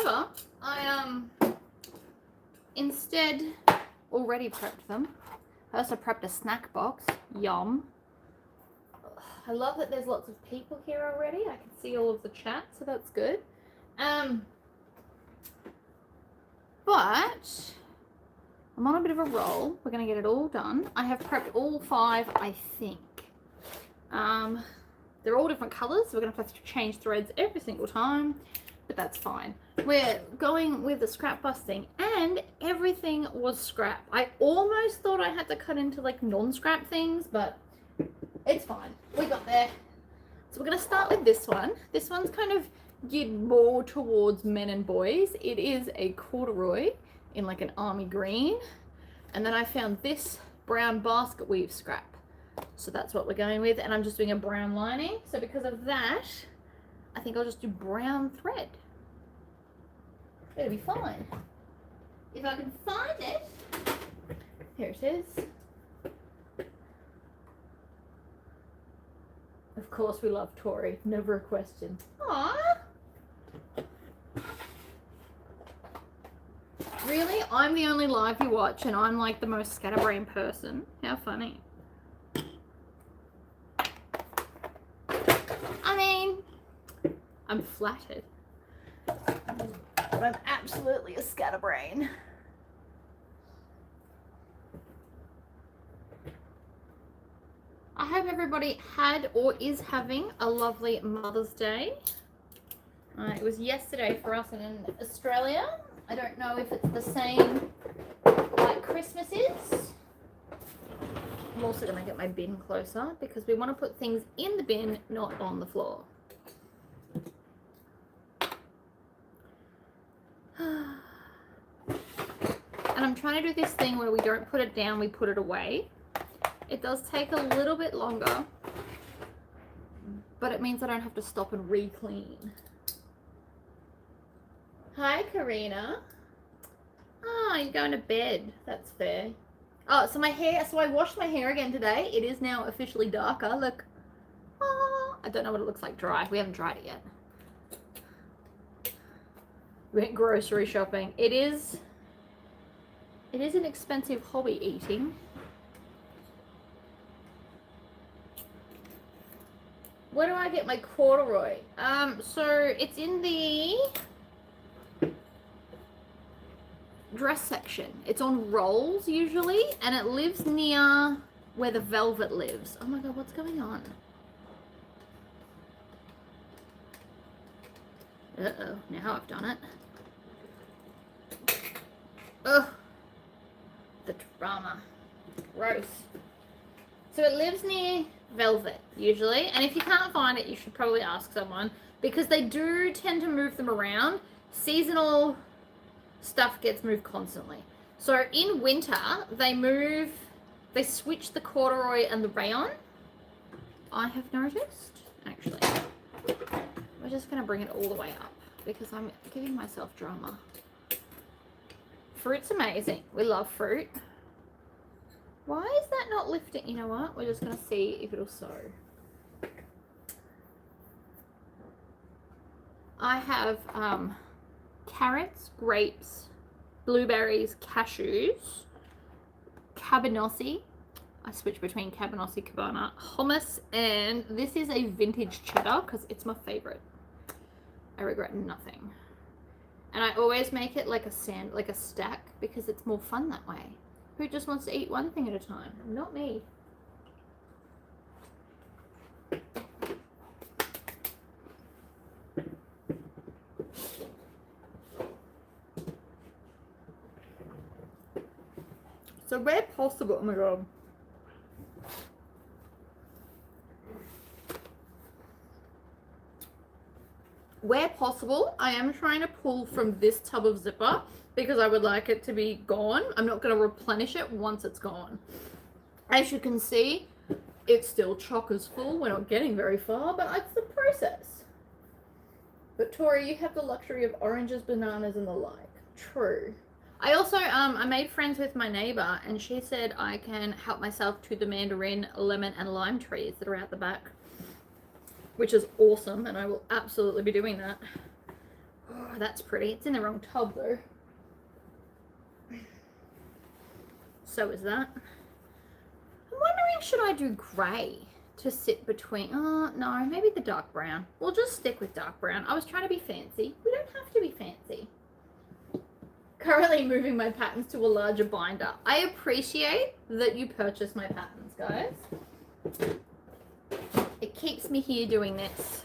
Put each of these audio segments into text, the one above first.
However, I instead already prepped them. I also prepped a snack box. Yum. I love that there's lots of people here already. I can see all of the chat, so that's good. But I'm on a bit of a roll. We're going to get it all done. I have prepped all 5, I think. They're all different colours, so we're going to have to change threads every single time, but that's fine. We're going with the scrap busting, and everything was scrap. I almost thought I had to cut into like non-scrap things, but it's fine. We got there. So we're going to start with this one. This one's kind of geared more towards men and boys. It is a corduroy in like an army green, and then I found this brown basket weave scrap, so that's what we're going with. And I'm just doing a brown lining, so because of that I think I'll just do brown thread. It'll be fine if I can find it. Here it is. Of course we love Tori, never a question. Aww. Really? I'm the only live you watch and I'm like the most scatterbrained person. How funny. I mean, I'm flattered. But I'm absolutely a scatterbrain. I hope everybody had or is having a lovely Mother's Day. It was yesterday for us in Australia. I don't know if it's the same like Christmas is. I'm also going to get my bin closer because we want to put things in the bin, not on the floor. And I'm trying to do this thing where we don't put it down, we put it away. It does take a little bit longer, but it means I don't have to stop and re-clean. Hi, Karina. Oh, you're going to bed. That's fair. Oh, so my hair, so I washed my hair again today. It is now officially darker. Look. Oh, I don't know what it looks like dry. We haven't dried it yet. We went grocery shopping. It is an expensive hobby, eating. Where do I get my corduroy? So it's in the dress section. It's on rolls usually, and it lives near where the velvet lives. Oh my god, what's going on? Uh-oh, now I've done it. Ugh. The drama. Gross. So it lives near velvet usually, and if you can't find it you should probably ask someone, because they do tend to move them around. Seasonal stuff gets moved constantly. So in winter they switch the corduroy and the rayon, I have noticed. Actually, we're just going to bring it all the way up because I'm giving myself drama. Fruit's amazing. We love fruit. Why is that not lifting? You know what? We're just going to see if it'll sew. I have carrots, grapes, blueberries, cashews, cabanossi. I switch between cabanossi, cabana, hummus, and this is a vintage cheddar because it's my favorite. I regret nothing. And I always make it like a stack because it's more fun that way. Who just wants to eat one thing at a time? Not me. So where possible, oh my god. Where possible, I am trying to pull from this tub of zipper because I would like it to be gone. I'm not going to replenish it once it's gone. As you can see, it's still chock as full. We're not getting very far, but it's the process. But Tori, you have the luxury of oranges, bananas, and the like. True. I also, I made friends with my neighbor, and she said I can help myself to the mandarin, lemon, and lime trees that are out the back, which is awesome, and I will absolutely be doing that. Oh, Oh, that's pretty. It's in the wrong tub though. So is that. I'm wondering, should I do grey to sit between? Oh, no, maybe the dark brown. We'll just stick with dark brown. I was trying to be fancy. We don't have to be fancy. Currently moving my patterns to a larger binder. I appreciate that you purchase my patterns, guys. It keeps me here doing this.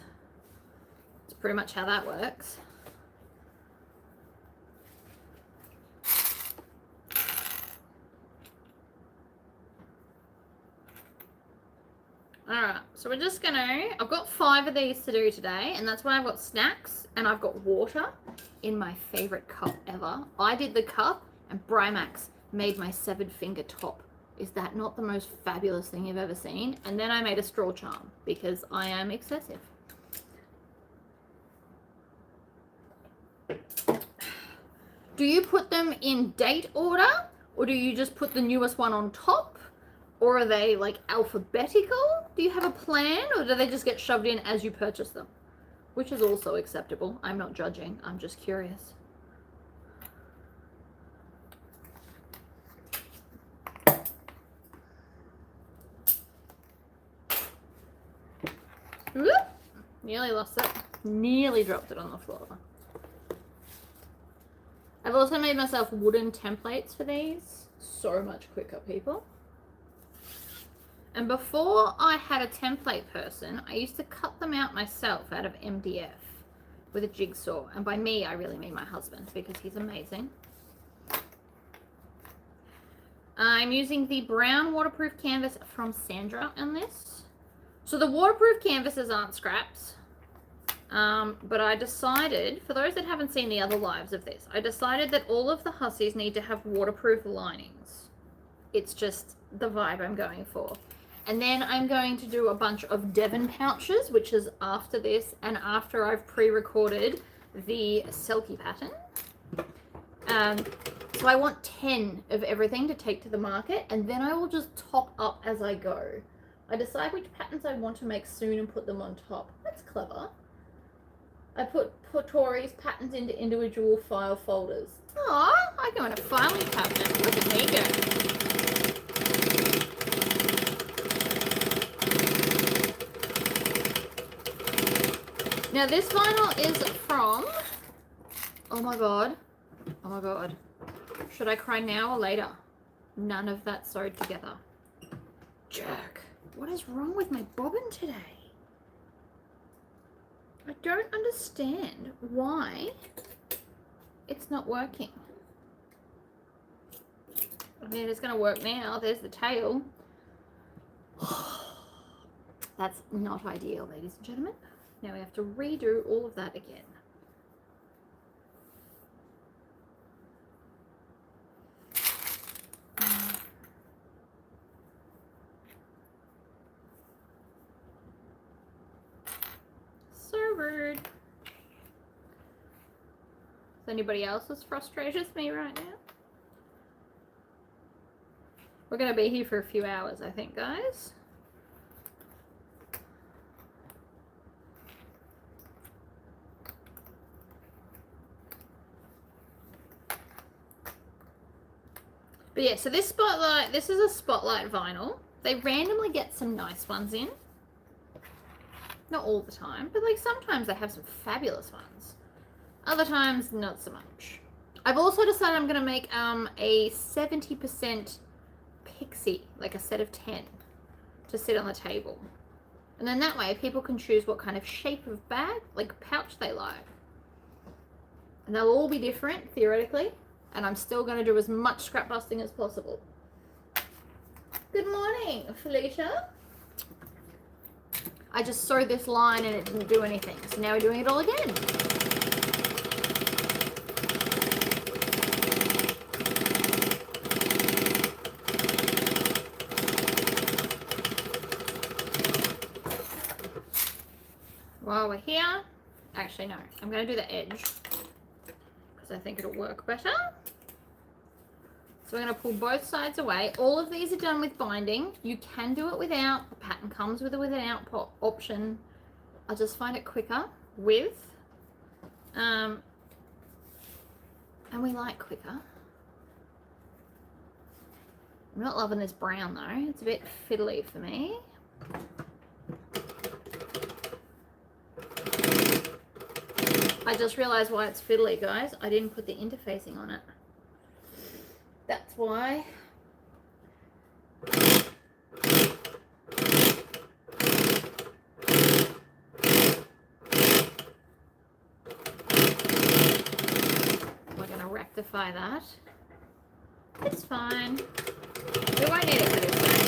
It's pretty much how that works. Alright, so we're just gonna, I've got 5 of these to do today, and that's why I've got snacks and I've got water in my favorite cup ever. I did the cup and Brymax made my 7-finger top. Is that not the most fabulous thing you've ever seen? And then I made a straw charm because I am excessive. Do you put them in date order, or do you just put the newest one on top? Or are they like alphabetical? Do you have a plan, or do they just get shoved in as you purchase them? Which is also acceptable. I'm not judging. I'm just curious. Whoop. Nearly lost it. Nearly dropped it on the floor. I've also made myself wooden templates for these. So much quicker, people. And before I had a template person, I used to cut them out myself out of MDF with a jigsaw. And by me, I really mean my husband, because he's amazing. I'm using the brown waterproof canvas from Sandra on this. So the waterproof canvases aren't scraps. But I decided, for those that haven't seen the other lives of this, I decided that all of the Hussys need to have waterproof linings. It's just the vibe I'm going for. And then I'm going to do a bunch of Devon pouches, which is after this and after I've pre-recorded the Selkie pattern. So I want 10 of everything to take to the market, and then I will just top up as I go. I decide which patterns I want to make soon and put them on top. That's clever. I put Tori's patterns into individual file folders. Aw, I go in a filing cabinet. Look at me go. Now this vinyl is from, oh my god, should I cry now or later? None of that sewed together. Jerk, what is wrong with my bobbin today? I don't understand why it's not working. I mean, it's going to work now. There's the tail. That's not ideal, ladies and gentlemen. Now we have to redo all of that again. So rude. Is anybody else as frustrated as me right now? We're going to be here for a few hours, I think, guys. But yeah, so this spotlight, this is a spotlight vinyl. They randomly get some nice ones in. Not all the time, but like sometimes they have some fabulous ones. Other times, not so much. I've also decided I'm going to make a 70% pixie, like a set of 10, to sit on the table. And then that way people can choose what kind of shape of bag, like pouch they like. And they'll all be different, theoretically. And I'm still going to do as much scrap busting as possible. Good morning, Felicia. I just sewed this line and it didn't do anything. So now we're doing it all again. While we're here, actually no, I'm going to do the edge because I think it'll work better. So we're going to pull both sides away. All of these are done with binding. You can do it without. The pattern comes with a without option. I'll just find it quicker with and we like quicker. I'm not loving this brown though. It's a bit fiddly for me. I just realized why it's fiddly, guys. I didn't put the interfacing on it. That's why. We're going to rectify that. It's fine. We won't need it for this day.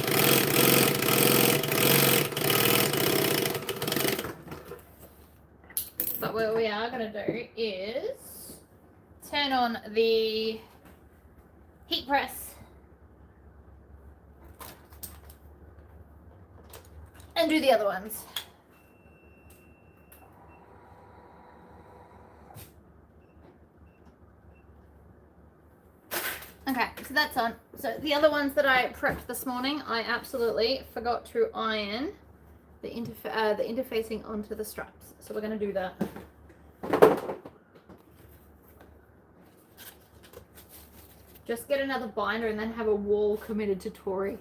But what we are going to do is turn on the heat press and do the other ones. Okay, so that's on. So the other ones that I prepped this morning, I absolutely forgot to iron the interfacing onto the straps. So we're going to do that. Just get another binder and then have a wall committed to Tori.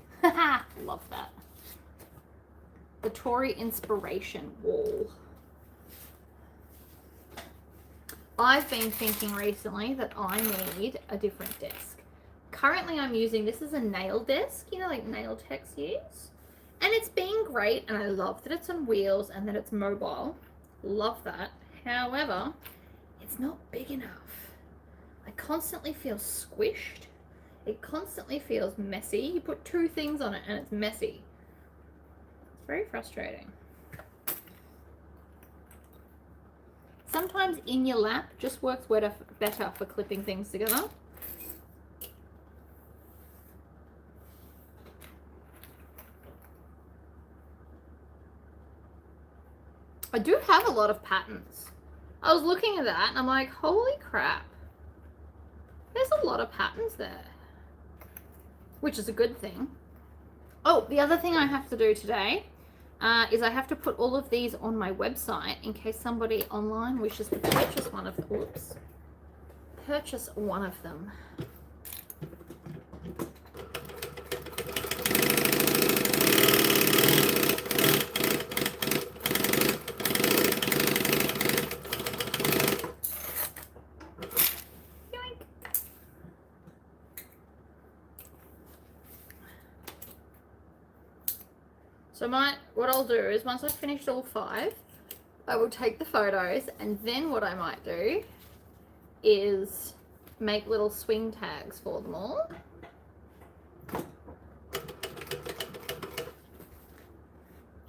Love that. The Tori inspiration wall. I've been thinking recently that I need a different desk. Currently I'm using, this is a nail desk, you know, like nail techs use. And it's been great, and I love that it's on wheels and that it's mobile. Love that. However, it's not big enough. I constantly feel squished. It constantly feels messy. You put two things on it and it's messy. It's very frustrating. Sometimes in your lap just works better for clipping things together. I do have a lot of patterns. I was looking at that and I'm like, holy crap. There's a lot of patterns there, which is a good thing. Oh, the other thing I have to do today is I have to put all of these on my website in case somebody online wishes to purchase one of them. Oops. Purchase one of them. So what I'll do is once I've finished all 5, I will take the photos, and then what I might do is make little swing tags for them all.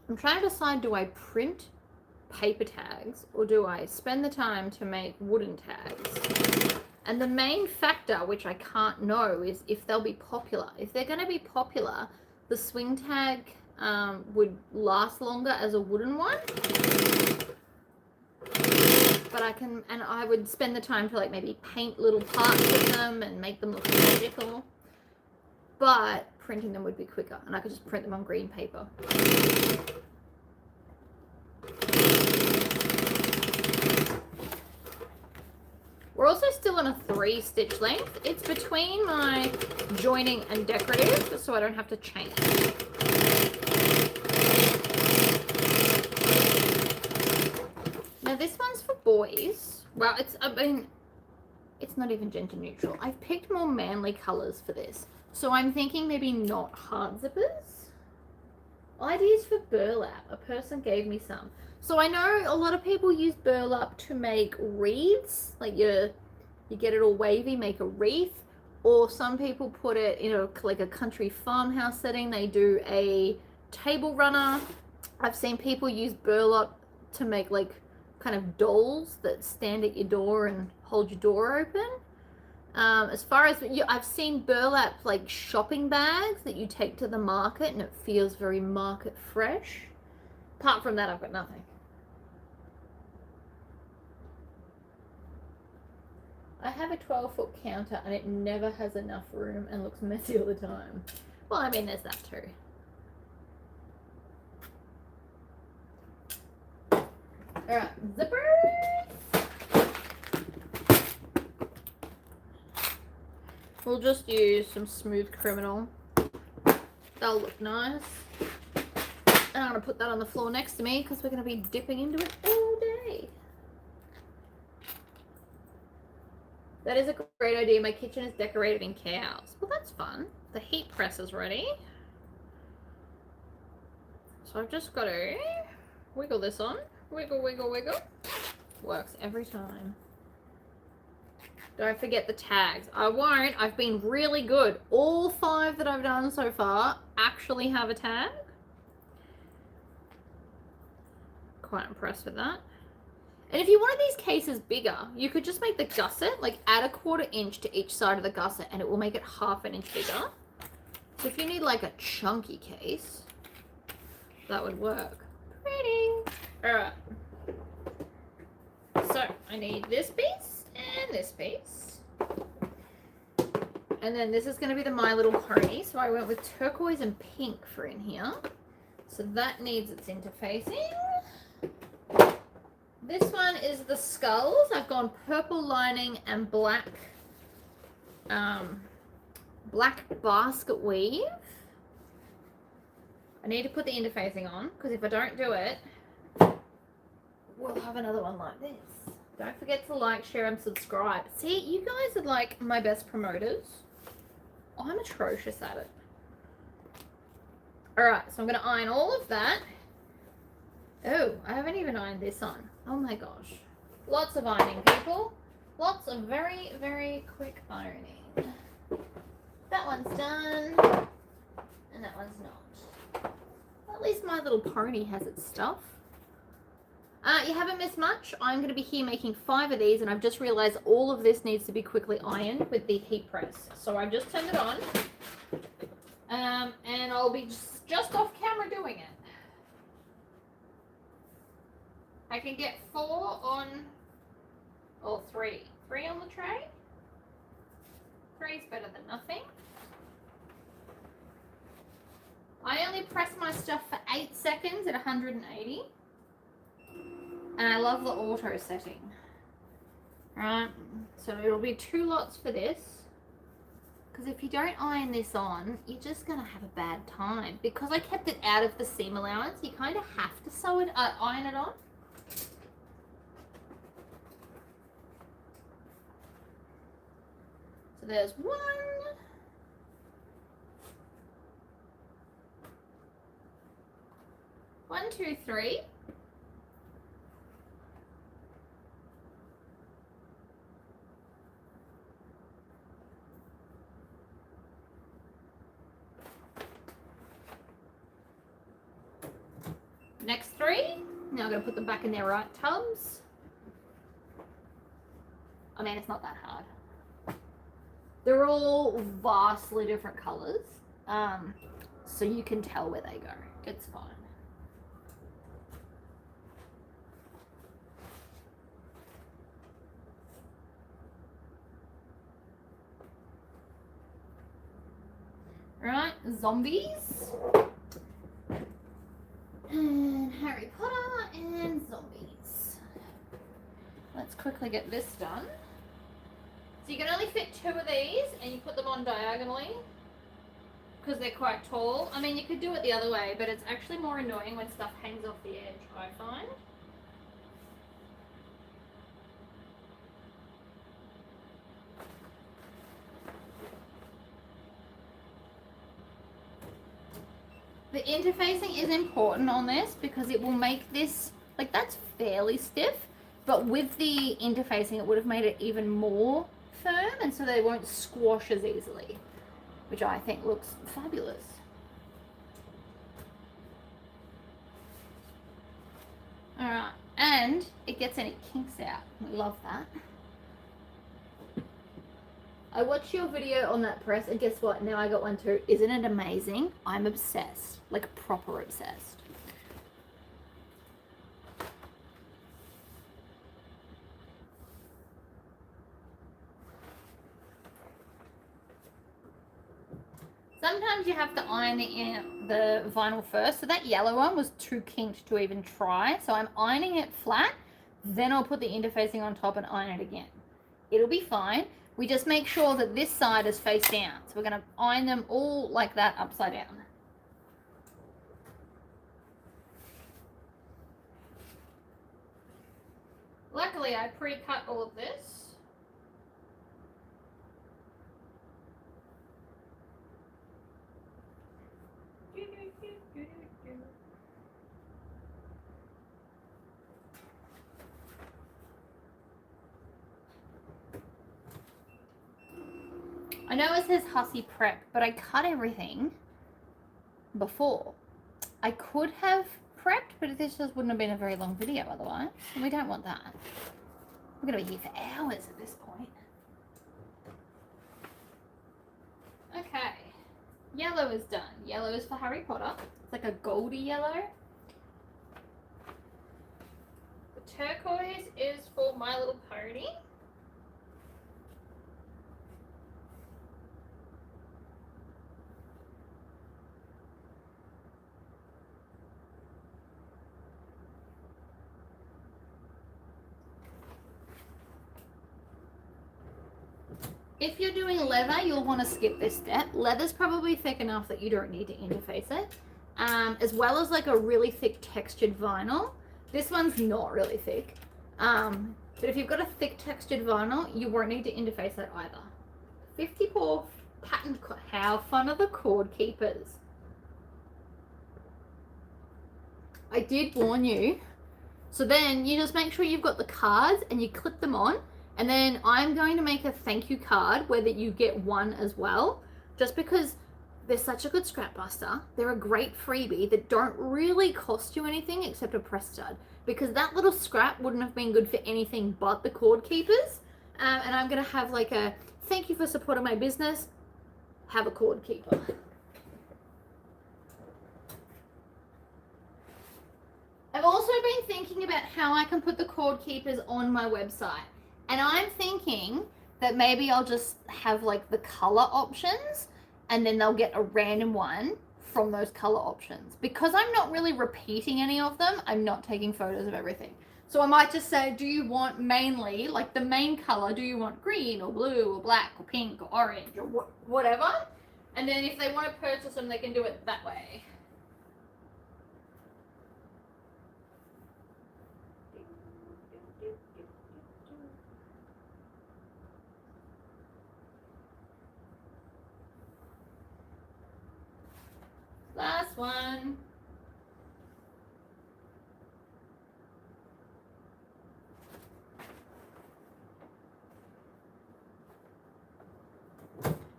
I'm trying to decide, do I print paper tags or do I spend the time to make wooden tags? And the main factor, which I can't know, is if they'll be popular. If they're going to be popular, the swing tag would last longer as a wooden one, but I would spend the time to like maybe paint little parts of them and make them look magical, but printing them would be quicker and I could just print them on green paper. We're also still on a 3-stitch length. It's between my joining and decorative, so I don't have to change. Now this one's for boys. Well, it's not even gender neutral. I've picked more manly colors for this. So I'm thinking maybe not hard zippers. Ideas for burlap. A person gave me some. So I know a lot of people use burlap to make wreaths. Like you get it all wavy, make a wreath. Or some people put it in like a country farmhouse setting. They do a table runner. I've seen people use burlap to make like kind of dolls that stand at your door and hold your door open. As far as I've seen burlap like shopping bags that you take to the market and it feels very market fresh. Apart from that, I've got nothing. I have a 12-foot counter and it never has enough room and looks messy all the time. Well, I mean, there's that too. All right, zippers. We'll just use some Smooth Criminal. That'll look nice. And I'm going to put that on the floor next to me because we're going to be dipping into it all day. That is a great idea. My kitchen is decorated in cows. Well, that's fun. The heat press is ready. So I've just got to wiggle this on. Wiggle, wiggle, wiggle. Works every time. Don't forget the tags. I won't. I've been really good. All 5 that I've done so far actually have a tag. Quite impressed with that. And if you wanted these cases bigger, you could just make the gusset, like add a 1/4 inch to each side of the gusset and it will make it 1/2 inch bigger. So if you need like a chunky case, that would work. Pretty. All right. So I need this piece and this piece. And then this is going to be the My Little Pony. So I went with turquoise and pink for in here. So that needs its interfacing. This one is the skulls. I've gone purple lining and black basket weave. I need to put the interfacing on because if I don't do it, we'll have another one like this. Don't forget to like, share, and subscribe. See, you guys are like my best promoters. I'm atrocious at it. Alright, so I'm going to iron all of that. Oh, I haven't even ironed this on. Oh my gosh. Lots of ironing, people. Lots of very, very quick ironing. That one's done. And that one's not. At least My Little Pony has its stuff. You haven't missed much. I'm going to be here making 5 of these, and I've just realized all of this needs to be quickly ironed with the heat press. So I've just turned it on, and I'll be just off camera doing it. I can get 4 on, or 3. 3 on the tray. 3 is better than nothing. I only press my stuff for 8 seconds at 180. And I love the auto setting. Right, so it'll be 2 lots for this. Because if you don't iron this on, you're just going to have a bad time. Because I kept it out of the seam allowance, you kind of have to sew it, iron it on. So there's 1. 1, 2, 3. Next 3. Now I'm going to put them back in their right tubs. I mean, it's not that hard. They're all vastly different colors, so you can tell where they go. It's fine. Right, zombies. And Harry Potter and zombies. Let's quickly get this done. So you can only fit 2 of these and you put them on diagonally because they're quite tall. I mean, you could do it the other way, but it's actually more annoying when stuff hangs off the edge, I find. The interfacing is important on this because it will make this, like that's fairly stiff, but with the interfacing it would have made it even more firm and so they won't squash as easily, which I think looks fabulous. Alright, and it gets any kinks out. We love that. I watched your video on that press and guess what? Now I got one too. Isn't it amazing? I'm obsessed. Like proper obsessed. Sometimes you have to iron the vinyl first. So that yellow one was too kinked to even try. So I'm ironing it flat. Then I'll put the interfacing on top and iron it again. It'll be fine. we just make sure that this side is face down. So we're going to iron them all like that upside down. Luckily, I pre-cut all of this. I know it says Hussy prep, but I cut everything before. I could have prepped, but this just wouldn't have been a very long video otherwise. And we don't want that. We're going to be here for hours at this point. Okay. Yellow is done. Yellow is for Harry Potter. It's like a goldy yellow. The turquoise is for My Little Pony. If you're doing leather, you'll want to skip this step. Leather's probably thick enough that you don't need to interface it. As well as like a really thick textured vinyl. This one's not really thick. But if you've got a thick textured vinyl, you won't need to interface it either. 54 patterned, how fun are the cord keepers? I did warn you. So then you just make sure you've got the cards and you clip them on. And then I'm going to make a thank you card where that you get one as well, just because they're such a good scrap buster. They're a great freebie that don't really cost you anything except a press stud, because that little scrap wouldn't have been good for anything but the cord keepers. And I'm going to have like a thank you for supporting my business. Have a cord keeper. I've also been thinking about how I can put the cord keepers on my website. And I'm thinking that maybe I'll just have like the color options and then they'll get a random one from those color options. Because I'm not really repeating any of them, I'm not taking photos of everything. So I might just say, do you want mainly, like the main color, do you want green or blue or black or pink or orange or whatever? And then if they want to purchase them, they can do it that way. Last one.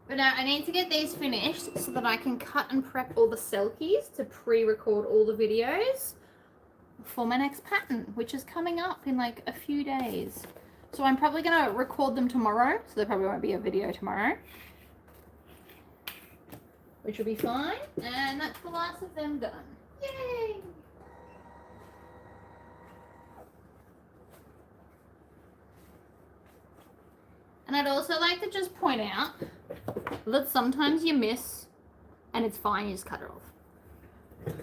But now I need to get these finished so that I can cut and prep all the selkies to pre-record all the videos for my next pattern, which is coming up in like a few days. So I'm probably going to record them tomorrow, so there probably won't be a video tomorrow, which will be fine. And that's the last of them done. Yay! And I'd also like to just point out that sometimes you miss and it's fine, you just cut it off.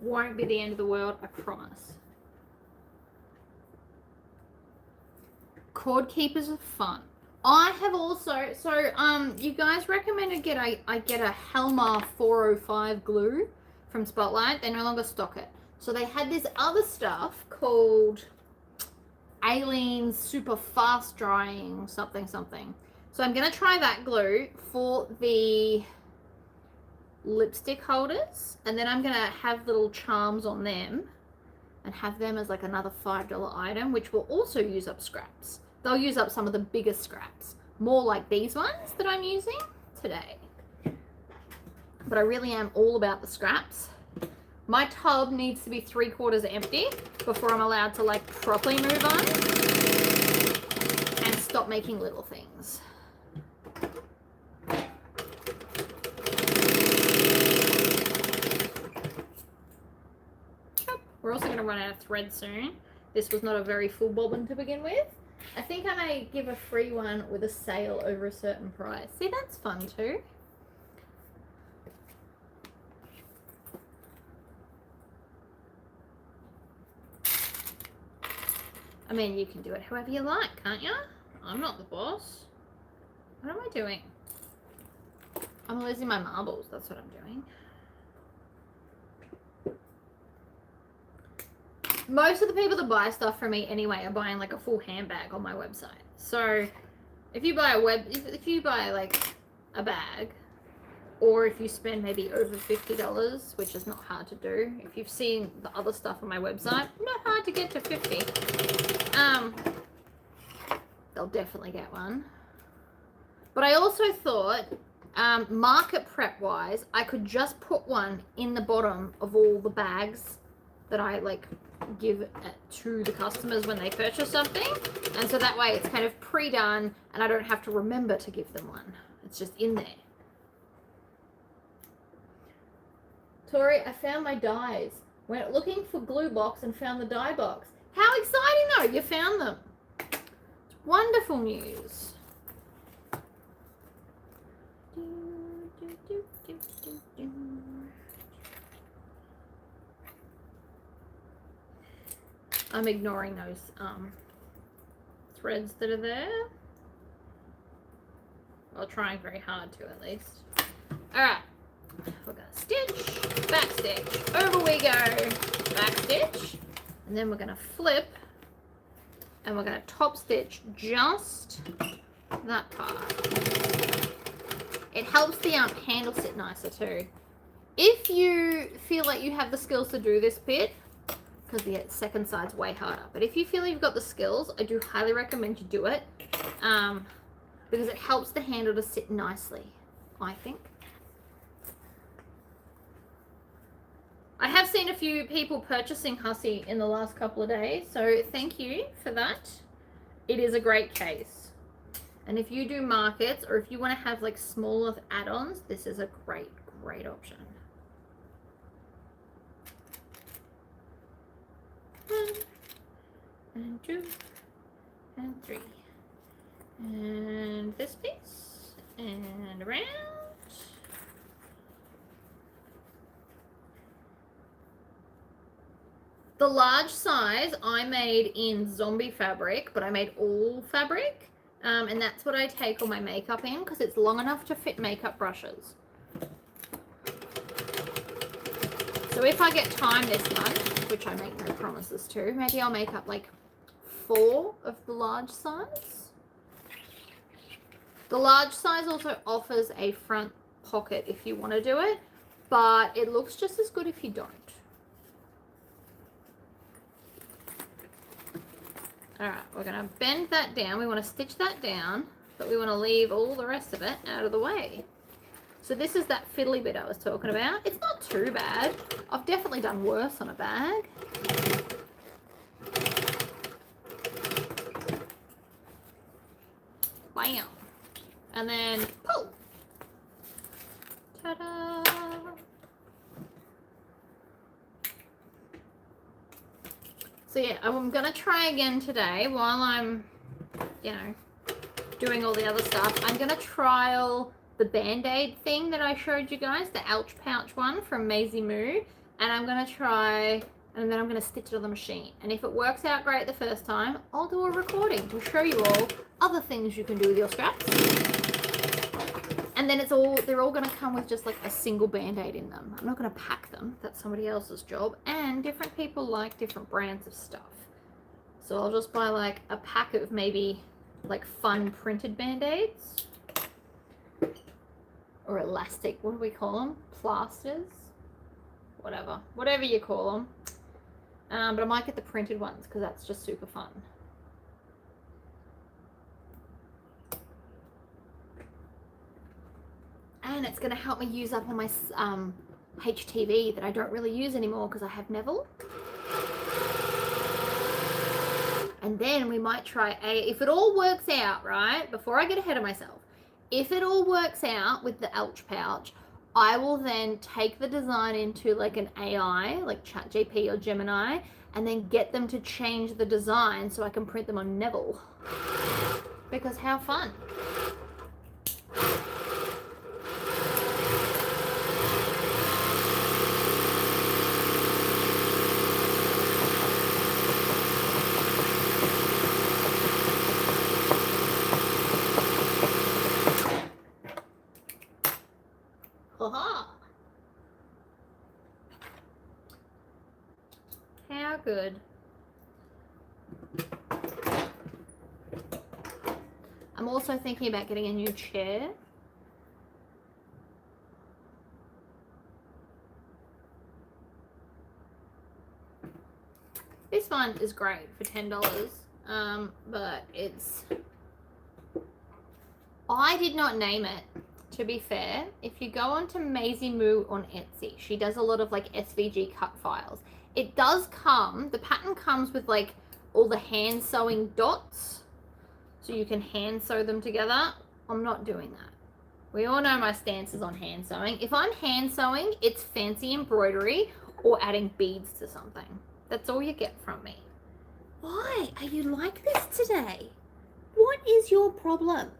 Won't be the end of the world, I promise. Cord keepers are fun. I have also, you guys recommended I get a Helmer 405 glue from Spotlight. They no longer stock it. So they had this other stuff called Alien Super Fast Drying something. So I'm going to try that glue for the lipstick holders. And then I'm going to have little charms on them and have them as like another $5 item, which will also use up scraps. They'll use up some of the biggest scraps, more like these ones that I'm using today. But I really am all about the scraps. My tub needs to be 3/4 empty before I'm allowed to like properly move on and stop making little things. We're also going to run out of thread soon. This was not a very full bobbin to begin with. I think I may give a free one with a sale over a certain price. See, that's fun too. I mean, you can do it however you like, can't you? I'm not the boss. What am I doing? I'm losing my marbles. That's what I'm doing. Most of the people that buy stuff from me anyway are buying like a full handbag on my website. So if you buy if you buy like a bag, or if you spend maybe over $50, which is not hard to do. If you've seen the other stuff on my website, not hard to get to 50. They'll definitely get one. But I also thought, market prep wise, I could just put one in the bottom of all the bags that I like give to the customers when they purchase something. And so that way it's kind of pre-done and I don't have to remember to give them one. It's just in there. Tori, I found my dies. Went looking for glue box and found the die box. How exciting though, you found them. Wonderful news. I'm ignoring those threads that are there. Well, trying very hard to at least. Alright. We're gonna stitch, back stitch, over we go, back stitch, and then we're gonna flip, and we're gonna top stitch just that part. It helps the handle sit nicer too. If you feel like you have the skills to do this bit, because the second side's way harder, but if you feel you've got the skills, I do highly recommend you do it, because it helps the handle to sit nicely, I think. I have seen a few people purchasing Hussy in the last couple of days, so thank you for that. It is a great case. And if you do markets or if you want to have like smaller add-ons, this is a great, great option. 1 and 2 and 3. And this piece and around. The large size I made in zombie fabric, but I made all fabric, and that's what I take all my makeup in because it's long enough to fit makeup brushes. So if I get time this month, which I make no promises to, maybe I'll make up like 4 of the large size. The large size also offers a front pocket if you want to do it, but it looks just as good if you don't. All right, we're gonna bend that down. We want to stitch that down, but we want to leave all the rest of it out of the way. So this is that fiddly bit I was talking about. It's not too bad. I've definitely done worse on a bag. Bam. And then pull. Ta-da. So yeah, I'm gonna try again today while I'm, you know, doing all the other stuff. I'm gonna trial the Band-Aid thing that I showed you guys, the ouch pouch one from Maisie Moo, and I'm gonna try, and then I'm gonna stitch it on the machine. And if it works out great the first time, I'll do a recording to show you all other things you can do with your scraps. And then they're all gonna come with just like a single Band-Aid in them. I'm not gonna pack them, that's somebody else's job. And different people like different brands of stuff. So I'll just buy like a pack of maybe like fun printed Band-Aids. Or elastic, what do we call them? Plasters? Whatever you call them. But I might get the printed ones because that's just super fun. And it's going to help me use up on my HTV that I don't really use anymore because I have Neville. And then we might try if it all works out, right, before I get ahead of myself, if it all works out with the ouch pouch, I will then take the design into like an AI, like ChatGPT or Gemini, and then get them to change the design so I can print them on Neville. Because how fun. good. I'm also thinking about getting a new chair. This one is great for $10, but it's... I did not name it, to be fair. If you go onto Maisie Moo on Etsy, she does a lot of like SVG cut files. It does come, the pattern comes with like all the hand sewing dots, so you can hand sew them together. I'm not doing that. We all know my stances on hand sewing. If I'm hand sewing, it's fancy embroidery or adding beads to something. That's all you get from me. Why are you like this today? What is your problem?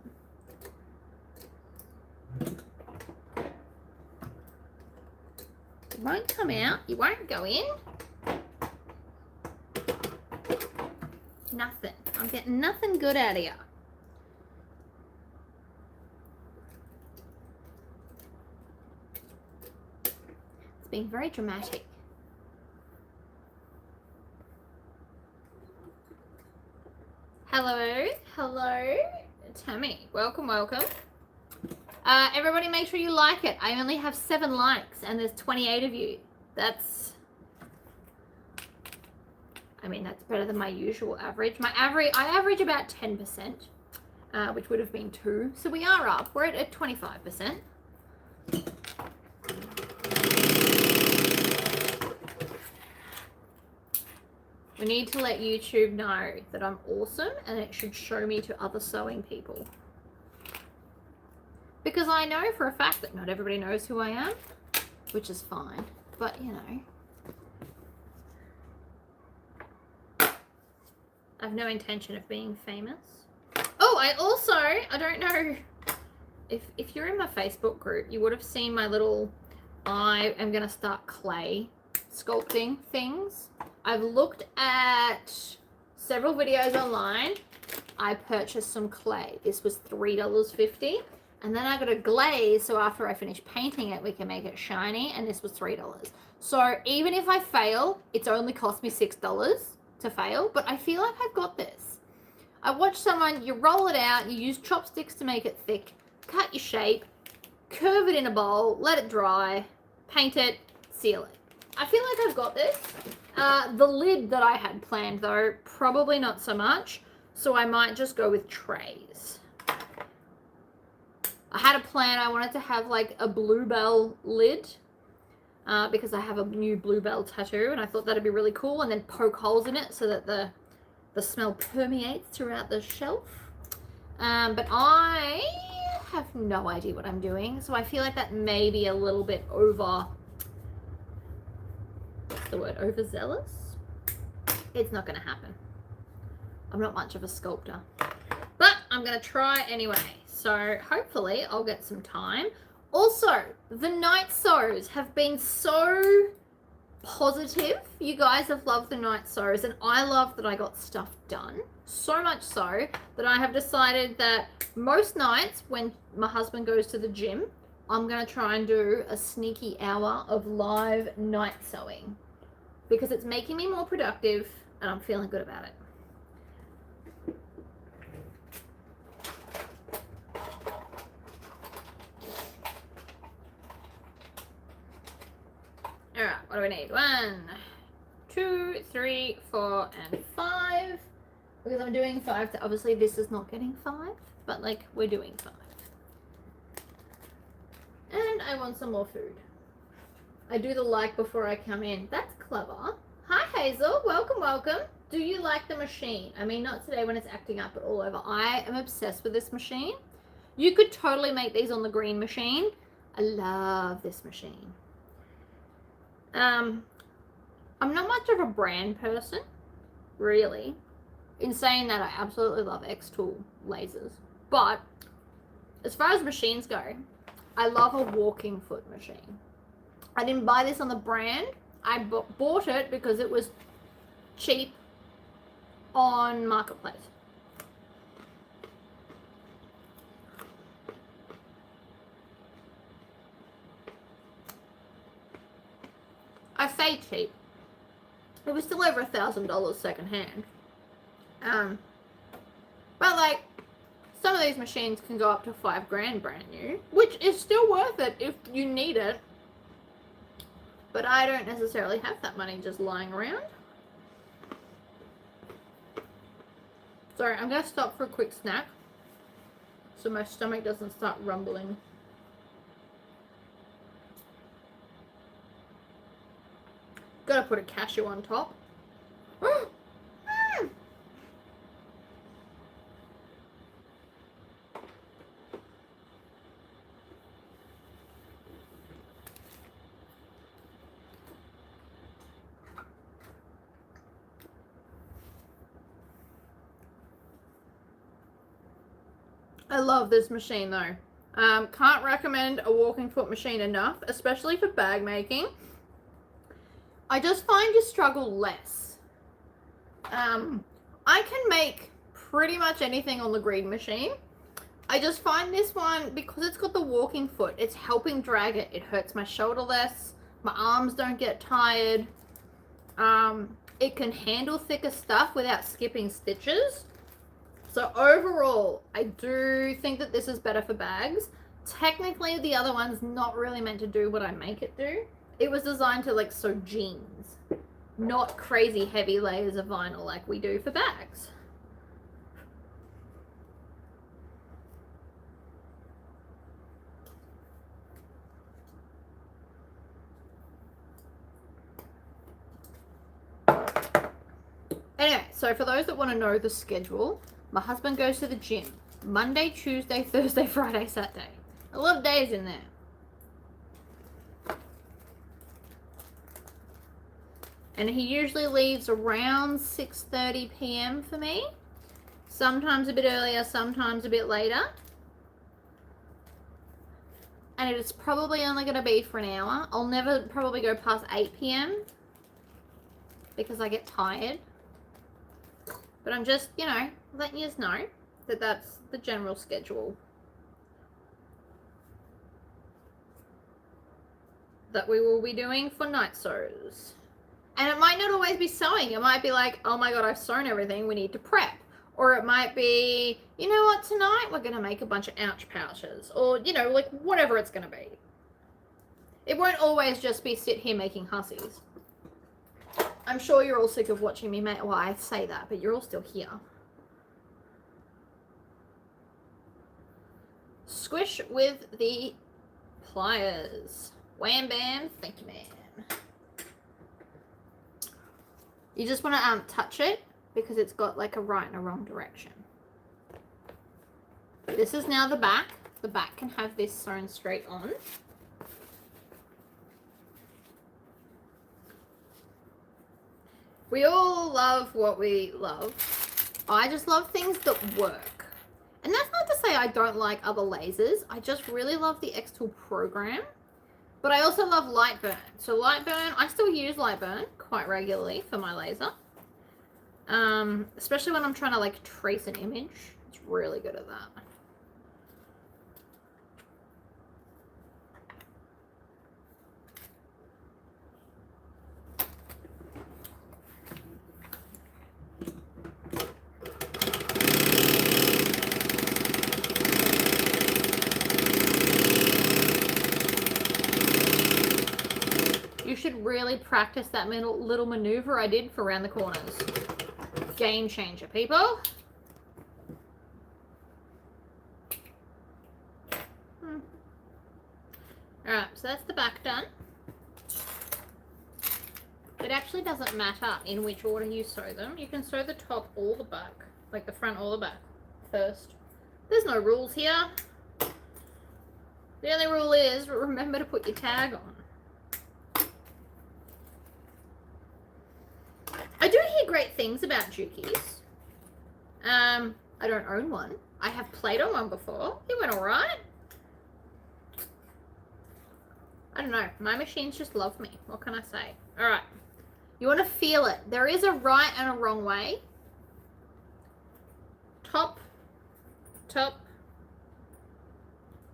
You won't come out. You won't go in. Nothing. I'm getting nothing good out of you. It's being very dramatic. Hello, hello, Tammy. Welcome, welcome. Everybody make sure you like it. I only have 7 likes and there's 28 of you. That's, I mean, that's better than my usual average. I average about 10%, which would have been 2. So we are up. We're at 25%. We need to let YouTube know that I'm awesome and it should show me to other sewing people. Because I know for a fact that not everybody knows who I am, which is fine, but you know. I have no intention of being famous. Oh, I don't know if you're in my Facebook group, you would have seen my little, I am going to start clay sculpting things. I've looked at several videos online. I purchased some clay. This was $3.50. And then I got a glaze, so after I finish painting it, we can make it shiny, and this was $3. So even if I fail, it's only cost me $6 to fail, but I feel like I've got this. I watched someone, you roll it out, you use chopsticks to make it thick, cut your shape, curve it in a bowl, let it dry, paint it, seal it. I feel like I've got this. The lid that I had planned though, probably not so much, so I might just go with trays. I had a plan, I wanted to have like a bluebell lid because I have a new bluebell tattoo and I thought that'd be really cool, and then poke holes in it so that the smell permeates throughout the shelf. But I have no idea what I'm doing, so I feel like that may be a little bit over, what's the word, overzealous? It's not gonna happen. I'm not much of a sculptor, but I'm gonna try anyway. So hopefully I'll get some time. Also, the night sews have been so positive. You guys have loved the night sews, and I love that I got stuff done. So much so that I have decided that most nights when my husband goes to the gym, I'm gonna try and do a sneaky hour of live night sewing because it's making me more productive and I'm feeling good about it. All right, what do we need? 1, 2, 3, 4, and 5. Because I'm doing 5, so obviously this is not getting 5, but like we're doing 5. And I want some more food. I do the like before I come in. That's clever. Hi Hazel, welcome, welcome. Do you like the machine? I mean, not today when it's acting up, but all over. I am obsessed with this machine. You could totally make these on the green machine. I love this machine. I'm not much of a brand person, really. In saying that, I absolutely love X-Tool lasers. But as far as machines go, I love a walking foot machine. I didn't buy this on the brand. I bought it because it was cheap on Marketplace. I say cheap. It was still over $1,000 secondhand. But like, some of these machines can go up to $5,000 brand new, which is still worth it if you need it. But I don't necessarily have that money just lying around. Sorry, I'm gonna stop for a quick snack so my stomach doesn't start rumbling. Gotta put a cashew on top. I love this machine though. Can't recommend a walking foot machine enough, especially for bag making. I just find you struggle less. I can make pretty much anything on the green machine. I just find this one, because it's got the walking foot, it's helping drag it. It hurts my shoulder less. My arms don't get tired. It can handle thicker stuff without skipping stitches. So overall, I do think that this is better for bags. Technically, the other one's not really meant to do what I make it do. It was designed to like sew jeans, not crazy heavy layers of vinyl like we do for bags. Anyway, so for those that want to know the schedule, my husband goes to the gym Monday, Tuesday, Thursday, Friday, Saturday. A lot of days in there. And he usually leaves around 6:30 p.m. for me. Sometimes a bit earlier, sometimes a bit later. And it's probably only going to be for an hour. I'll never probably go past 8 p.m. because I get tired. But I'm just, you know, letting you know that that's the general schedule that we will be doing for night sews. And it might not always be sewing. It might be like, oh my god, I've sewn everything, we need to prep. Or it might be, you know what, tonight we're going to make a bunch of ouch pouches. Or, you know, like whatever it's going to be. It won't always just be sit here making hussies. I'm sure you're all sick of watching me make, well, I say that, but you're all still here. Squish with the pliers. Wham bam, thank you, man. You just want to touch it because it's got like a right and a wrong direction. This is now the back. The back can have this sewn straight on. We all love what we love. I just love things that work. And that's not to say I don't like other lasers. I just really love the X-Tool program. But I also love Lightburn. So Lightburn, I still use Lightburn quite regularly for my laser. Especially when I'm trying to like trace an image. It's really good at that. You should really practice that little maneuver I did for around the corners. Game changer, people. Alright, so that's the back done. It actually doesn't matter in which order you sew them. You can sew the top or the back, like the front or the back first. There's no rules here. The only rule is remember to put your tag on. I do hear great things about Jukies. I don't own one. I have played on one before. It went alright. I don't know. My machines just love me. What can I say? Alright. You want to feel it. There is a right and a wrong way. Top.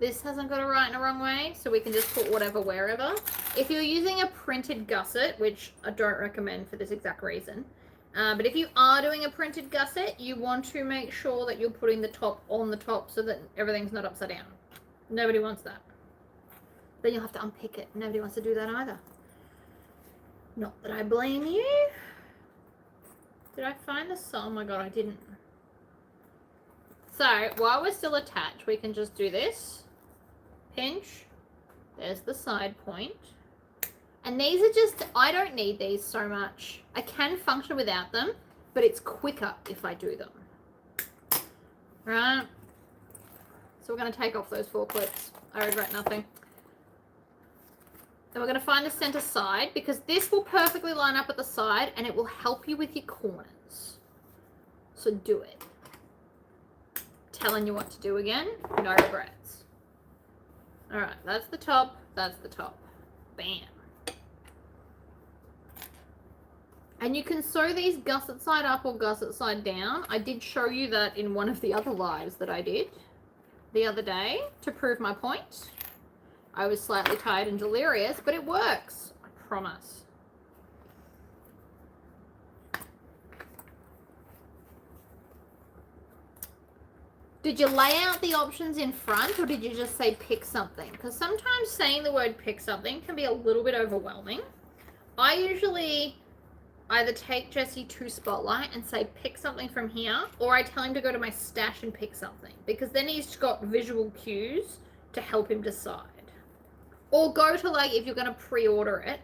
this hasn't got a right and a wrong way, so we can just put whatever wherever. If you're using a printed gusset, which I don't recommend for this exact reason, but if you are doing a printed gusset, you want to make sure that you're putting the top on the top so that everything's not upside down. Nobody wants that. Then you'll have to unpick it. Nobody wants to do that either. Not that I blame you. Did I find the side? Oh my god, I didn't. So, while we're still attached, we can just do this. Pinch. There's the side point. And these are just, I don't need these so much. I can function without them, but it's quicker if I do them. Right? So we're going to take off those 4 clips. I regret nothing. Then we're going to find the center side, because this will perfectly line up at the side and it will help you with your corners. So do it. Telling you what to do again, no regrets. All right, that's the top, that's the top. Bam. And you can sew these gusset side up or gusset side down. I did show you that in one of the other lives that I did the other day to prove my point. I was slightly tired and delirious, but it works, I promise. Did you lay out the options in front, or did you just say pick something? Because sometimes saying the word pick something can be a little bit overwhelming. I usually either take Jesse to Spotlight and say pick something from here, or I tell him to go to my stash and pick something, because then he's got visual cues to help him decide. Or go to, like, if you're going to pre-order it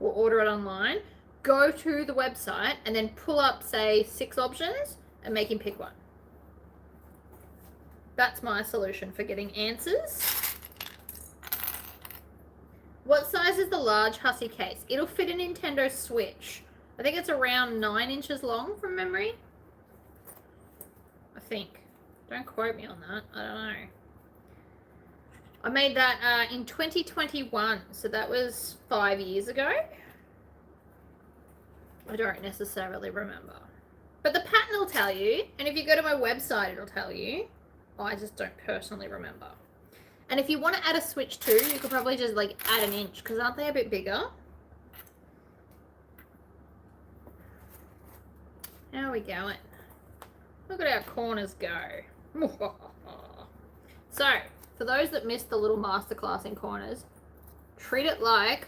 or order it online, go to the website and then pull up, say, 6 options and make him pick one. That's my solution for getting answers. What size is the large Hussy case? It'll fit a Nintendo Switch. I think it's around 9 inches long from memory. I think. Don't quote me on that. I don't know. I made that in 2021, so that was 5 years ago. I don't necessarily remember. But the pattern will tell you, and if you go to my website, it'll tell you. I just don't personally remember. And if you want to add a switch too, you could probably just like add an inch, because aren't they a bit bigger? How are we going? Look at our corners go. So, for those that missed the little masterclass in corners, treat it like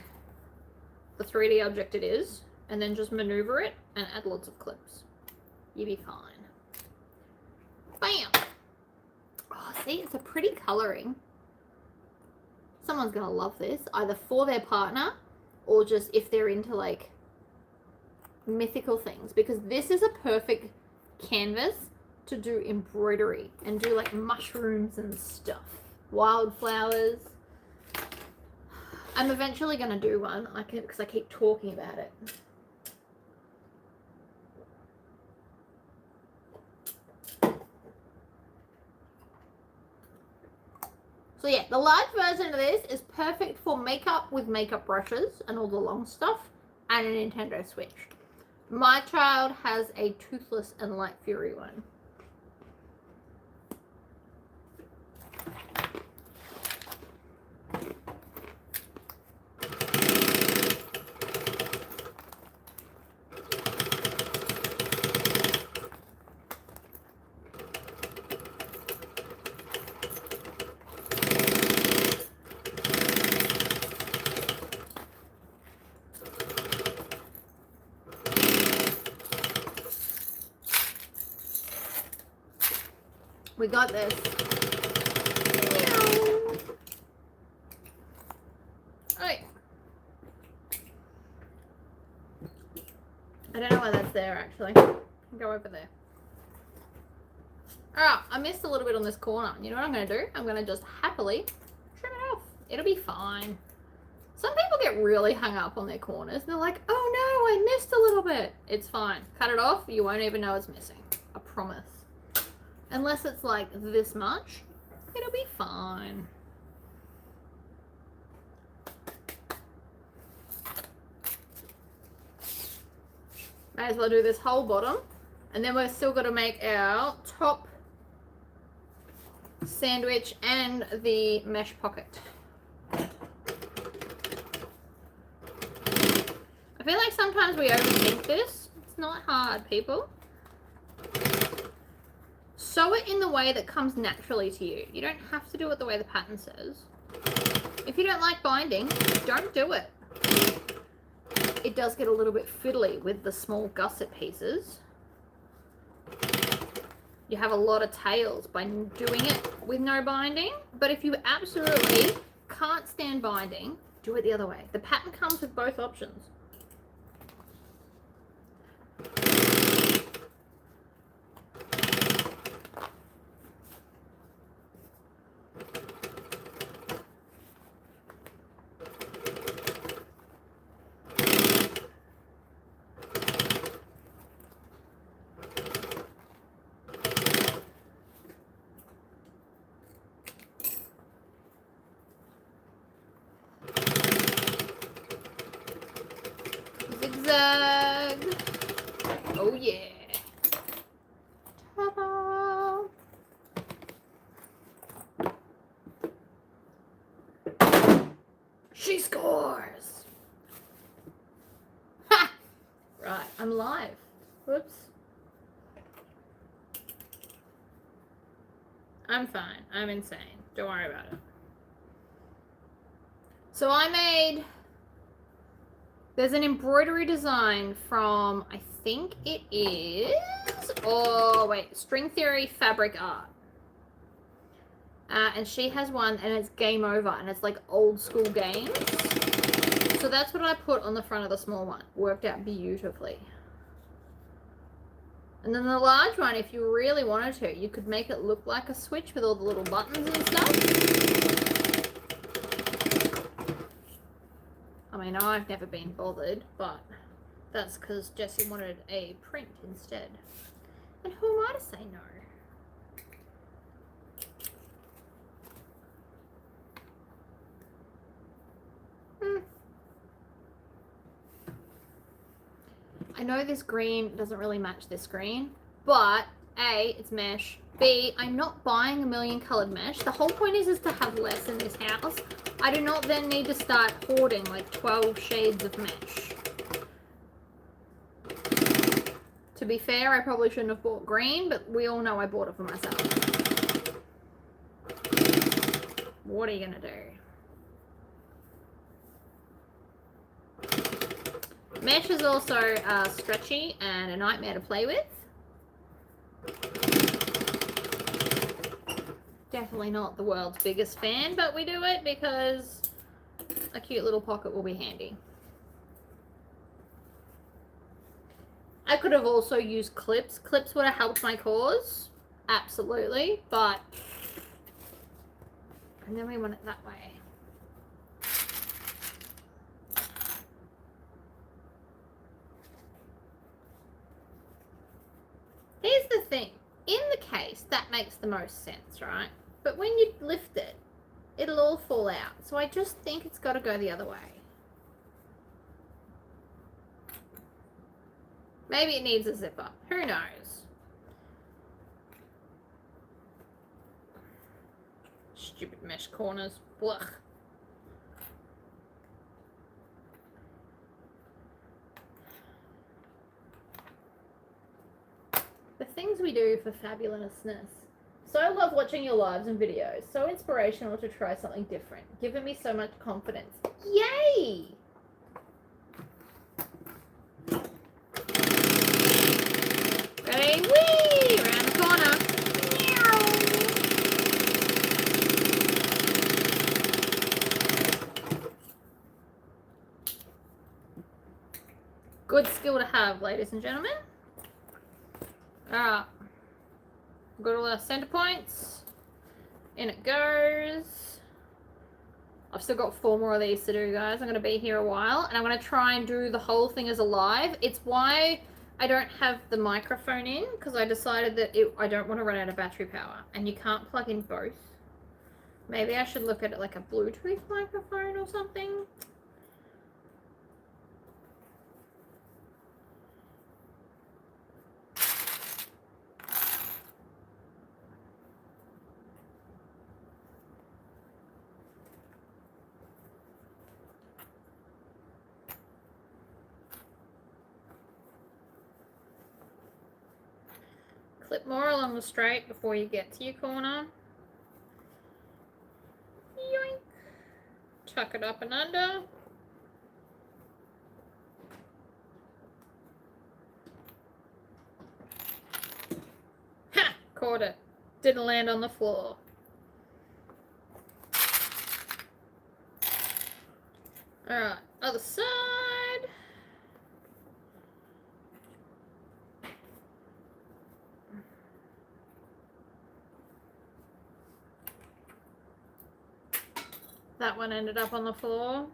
the 3D object it is, and then just maneuver it and add lots of clips. You'll be fine. Bam! Oh, see, it's a pretty colouring. Someone's going to love this, either for their partner or just if they're into, like, mythical things. Because this is a perfect canvas to do embroidery and do, like, mushrooms and stuff. Wildflowers. I'm eventually going to do one, because I keep talking about it. So yeah, the large version of this is perfect for makeup with makeup brushes and all the long stuff, and a Nintendo Switch. My child has a Toothless and Light Fury one. We got this. Alright. I don't know why that's there actually. I'll go over there. Alright, I missed a little bit on this corner. You know what I'm going to do? I'm going to just happily trim it off. It'll be fine. Some people get really hung up on their corners. They're like, oh no, I missed a little bit. It's fine. Cut it off. You won't even know it's missing. I promise. Unless it's like this much, it'll be fine. May as well do this whole bottom. And then we've still got to make our top sandwich, and the mesh pocket. I feel like sometimes we overthink this. It's not hard, people. Sew it in the way that comes naturally to you. You don't have to do it the way the pattern says. If you don't like binding, don't do it. It does get a little bit fiddly with the small gusset pieces. You have a lot of tails by doing it with no binding. But if you absolutely can't stand binding, do it the other way. The pattern comes with both options. Zigzag. Oh yeah. Ta-da. She scores. Ha! Right, I'm live. Whoops. I'm fine. I'm insane. Don't worry about it. So I made... There's an embroidery design from, I think it is, oh wait, String Theory Fabric Art. And she has one and it's Game Over and it's like old school games. So that's what I put on the front of the small one. Worked out beautifully. And then the large one, if you really wanted to, you could make it look like a Switch with all the little buttons and stuff. I mean, I've never been bothered, but that's because Jessie wanted a print instead. And who am I to say no? I know this green doesn't really match this green, but A, it's mesh. B, I'm not buying a million colored mesh. The whole point is to have less in this house. I do not then need to start hoarding like 12 shades of mesh. To be fair, I probably shouldn't have bought green, but we all know I bought it for myself. What are you gonna do? Mesh is also stretchy and a nightmare to play with. Definitely not the world's biggest fan, but we do it because a cute little pocket will be handy. I could have also used clips. Clips would have helped my cause. Absolutely, but... And then we want it that way. Here's the thing. In the case, that makes the most sense, right? But when you lift it, it'll all fall out. So I just think it's got to go the other way. Maybe it needs a zipper. Who knows? Stupid mesh corners. Blech. The things we do for fabulousness. So I love watching your lives and videos. So inspirational to try something different. Giving me so much confidence. Yay! Ready? Whee! Around the corner. Good skill to have, ladies and gentlemen. Alright. Got all our center points. In it goes. I've still got 4 more of these to do, guys. I'm going to be here a while. And I'm going to try and do the whole thing as a live. It's why I don't have the microphone in. Because I decided that I don't want to run out of battery power. And you can't plug in both. Maybe I should look at it like a Bluetooth microphone or something. Clip more along the straight before you get to your corner. Yoink. Tuck it up and under. Ha! Caught it. Didn't land on the floor. Alright, other side. That one ended up on the floor.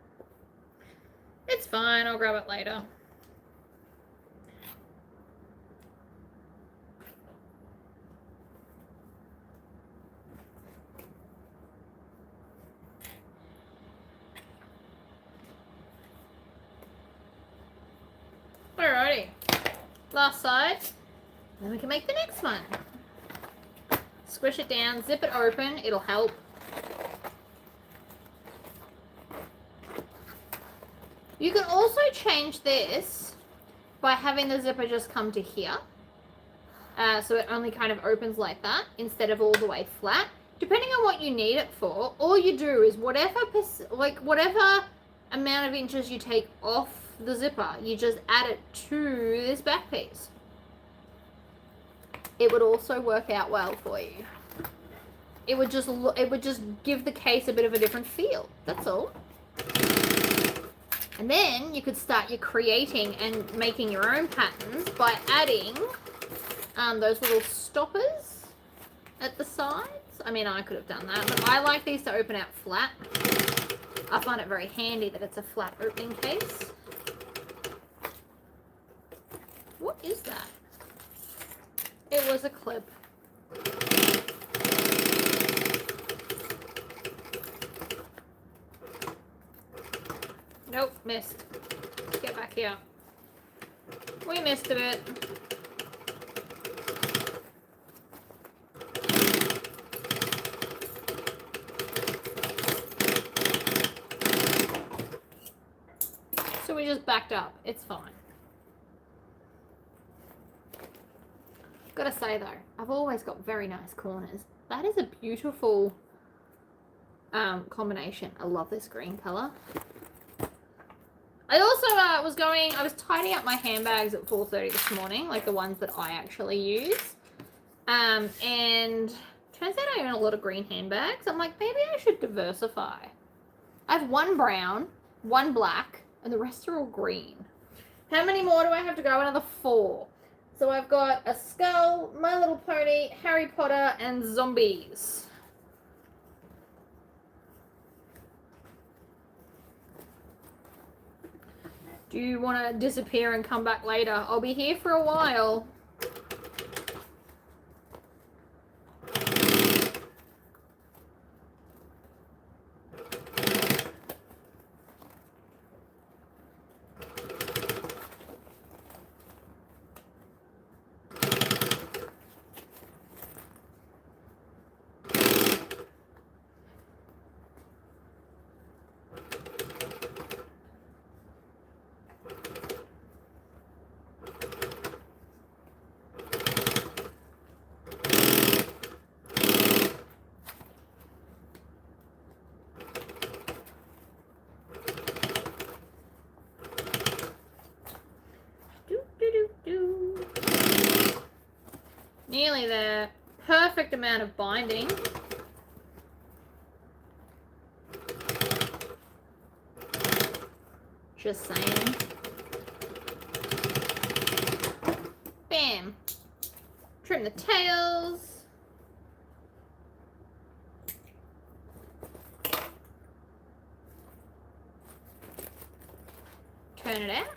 It's fine, I'll grab it later. Alrighty, last side. Then we can make the next one. Squish it down, zip it open, it'll help. You can also change this by having the zipper just come to here. So it only kind of opens like that instead of all the way flat. Depending on what you need it for, all you do is whatever amount of inches you take off the zipper, you just add it to this back piece. It would also work out well for you. It would just give the case a bit of a different feel. That's all. And then you could start your creating and making your own patterns by adding those little stoppers at the sides. I mean, I could have done that, but I like these to open out flat. I find it very handy that it's a flat opening case. What is that? It was a clip. Nope, missed. Get back here. We missed a bit. So we just backed up. It's fine. Gotta say though, I've always got very nice corners. That is a beautiful combination. I love this green color. I also I was tidying up my handbags at 4:30 this morning, like the ones that I actually use. And turns out I own a lot of green handbags. I'm like, maybe I should diversify. I have one brown, one black, and the rest are all green. How many more do I have to go? Another 4. So I've got a skull, My Little Pony, Harry Potter, and zombies. Do you want to disappear and come back later? I'll be here for a while. Nearly there. Perfect amount of binding. Just saying. Bam. Trim the tails. Turn it out.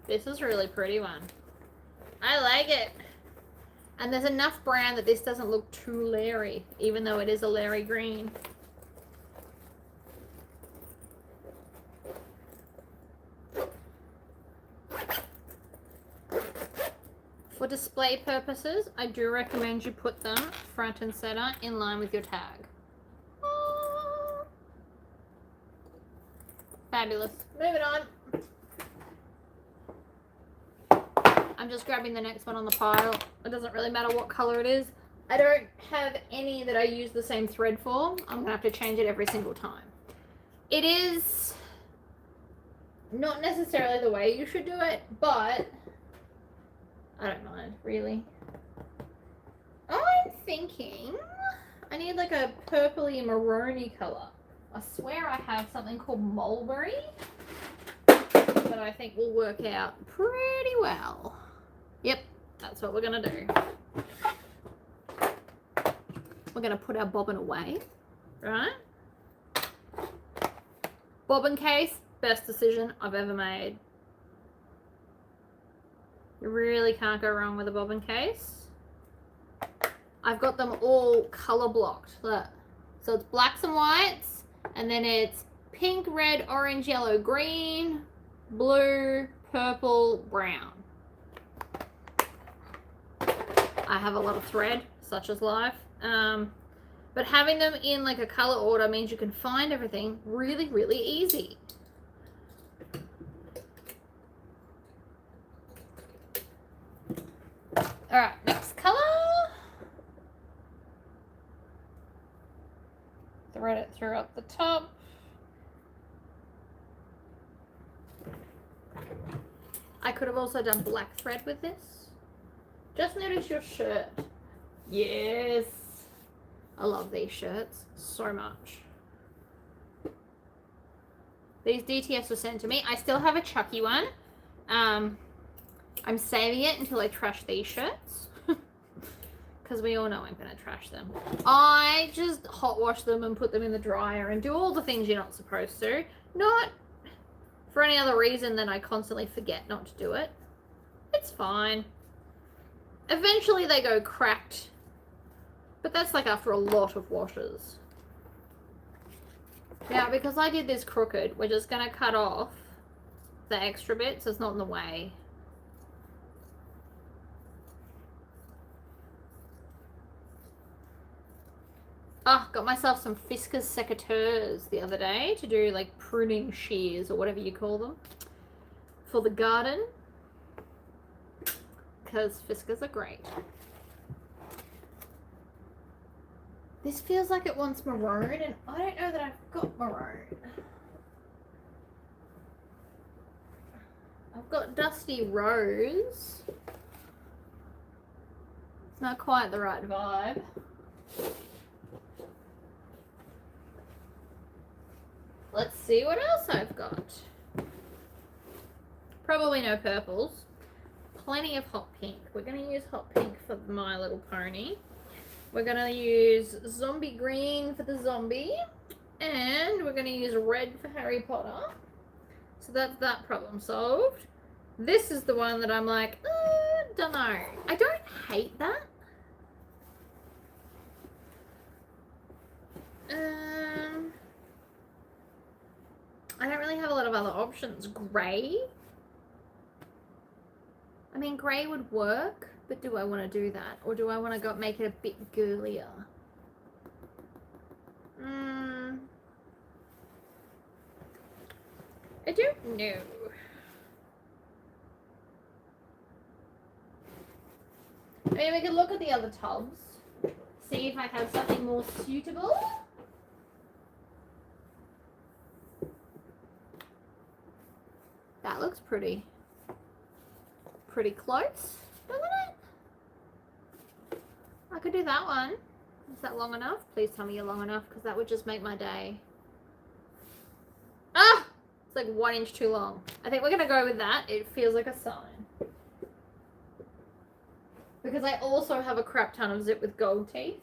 This is a really pretty one. I like it. And there's enough brown that this doesn't look too leery, even though it is a leery green. For display purposes, I do recommend you put them front and center in line with your tag. Fabulous. Moving on. I'm just grabbing the next one on the pile. It doesn't really matter what color it is. I don't have any that I use the same thread for. I'm gonna have to change it every single time. It is not necessarily the way you should do it, but I don't mind, really. I'm thinking I need like a purpley maroony color. I swear I have something called mulberry that I think will work out pretty well. Yep, that's what we're gonna do. We're gonna put our bobbin away, right? Bobbin case, best decision I've ever made. You really can't go wrong with a bobbin case. I've got them all color blocked. Look. So it's blacks and whites, and then it's pink, red, orange, yellow, green, blue, purple, brown. I have a lot of thread, such as life. But having them in like a color order means you can find everything really, really easy. All right, next color. Thread it through up the top. I could have also done black thread with this. Just notice your shirt. Yes. I love these shirts so much. These DTS were sent to me. I still have a Chucky one. I'm saving it until I trash these shirts. Because we all know I'm going to trash them. I just hot wash them and put them in the dryer and do all the things you're not supposed to. Not for any other reason than I constantly forget not to do it. It's fine. Eventually they go cracked. But that's like after a lot of washes. Now, because I did this crooked, we're just going to cut off the extra bit so it's not in the way. Oh, got myself some Fisker's secateurs the other day to do like pruning shears or whatever you call them for the garden. Because Fiskars are great. This feels like it wants maroon, and I don't know that I've got maroon. I've got dusty rose. It's not quite the right vibe. Let's see what else I've got. Probably no purples. Plenty of hot pink. We're going to use hot pink for My Little Pony. We're going to use zombie green for the zombie. And we're going to use red for Harry Potter. So that's that problem solved. This is the one that I'm like, don't know. I don't hate that. I don't really have a lot of other options. Grey. I mean, grey would work, but do I want to do that? Or do I want to make it a bit girlier? I don't know. I mean, we could look at the other tubs, see if I have something more suitable. That looks pretty close, doesn't it? I could do that one. Is that long enough? Please tell me you're long enough, because that would just make my day. Ah! It's like 1 inch too long. I think we're going to go with that. It feels like a sign. Because I also have a crap ton of zip with gold teeth.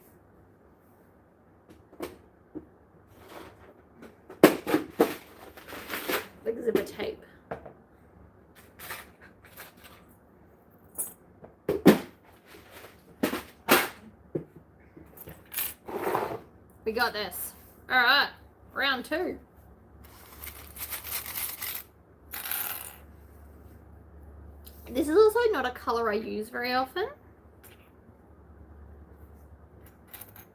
Like zipper tape. We got this. All right, round 2. This is also not a color I use very often.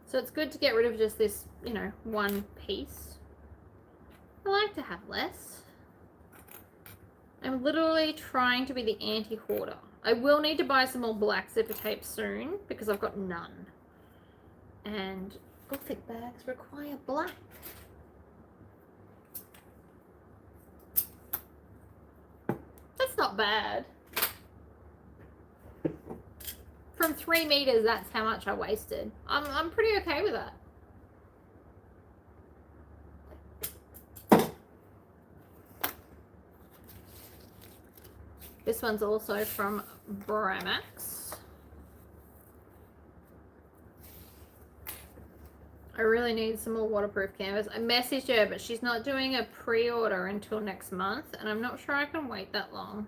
So it's good to get rid of just this, you know, one piece. I like to have less. I'm literally trying to be the anti-hoarder. I will need to buy some more black zipper tape soon because I've got none. And gothic bags require black. That's not bad. From 3 meters, that's how much I wasted. I'm pretty okay with that. This one's also from Bramax. I really need some more waterproof canvas. I messaged her, but she's not doing a pre-order until next month, and I'm not sure I can wait that long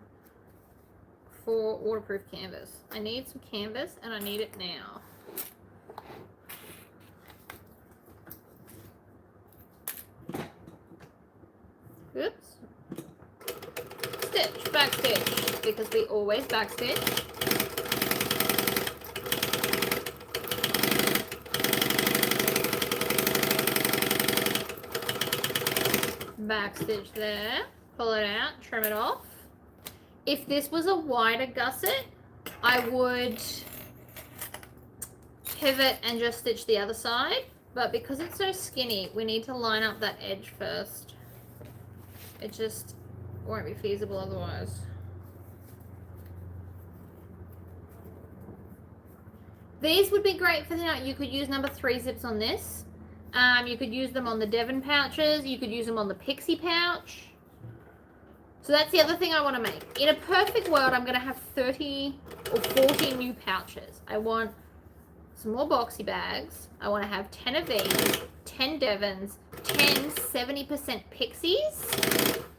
for waterproof canvas. I need some canvas, and I need it now. Oops. Stitch, backstitch, because we always backstitch. Backstitch there, pull it out, trim it off. If this was a wider gusset, I would pivot and just stitch the other side, but because it's so skinny, we need to line up that edge first. It just won't be feasible otherwise. These would be great for the, you could use number 3 zips on this. You could use them on the Devon pouches. You could use them on the Pixie pouch. So that's the other thing I want to make. In a perfect world, I'm going to have 30 or 40 new pouches. I want some more boxy bags. I want to have 10 of these, 10 Devons, 10 70% Pixies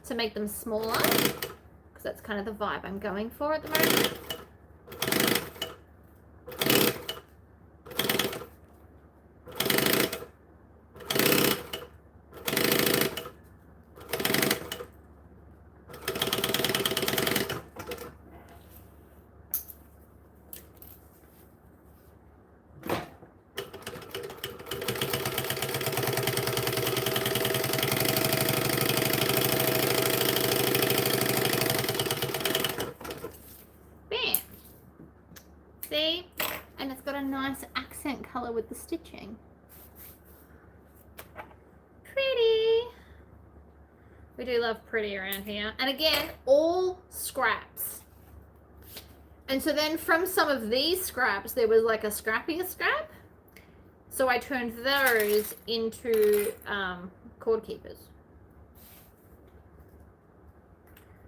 to make them smaller, because that's kind of the vibe I'm going for at the moment. See? And it's got a nice accent color with the stitching. Pretty. We do love pretty around here. And again, all scraps. And so then from some of these scraps, there was like a scrappier scrap. So I turned those into cord keepers.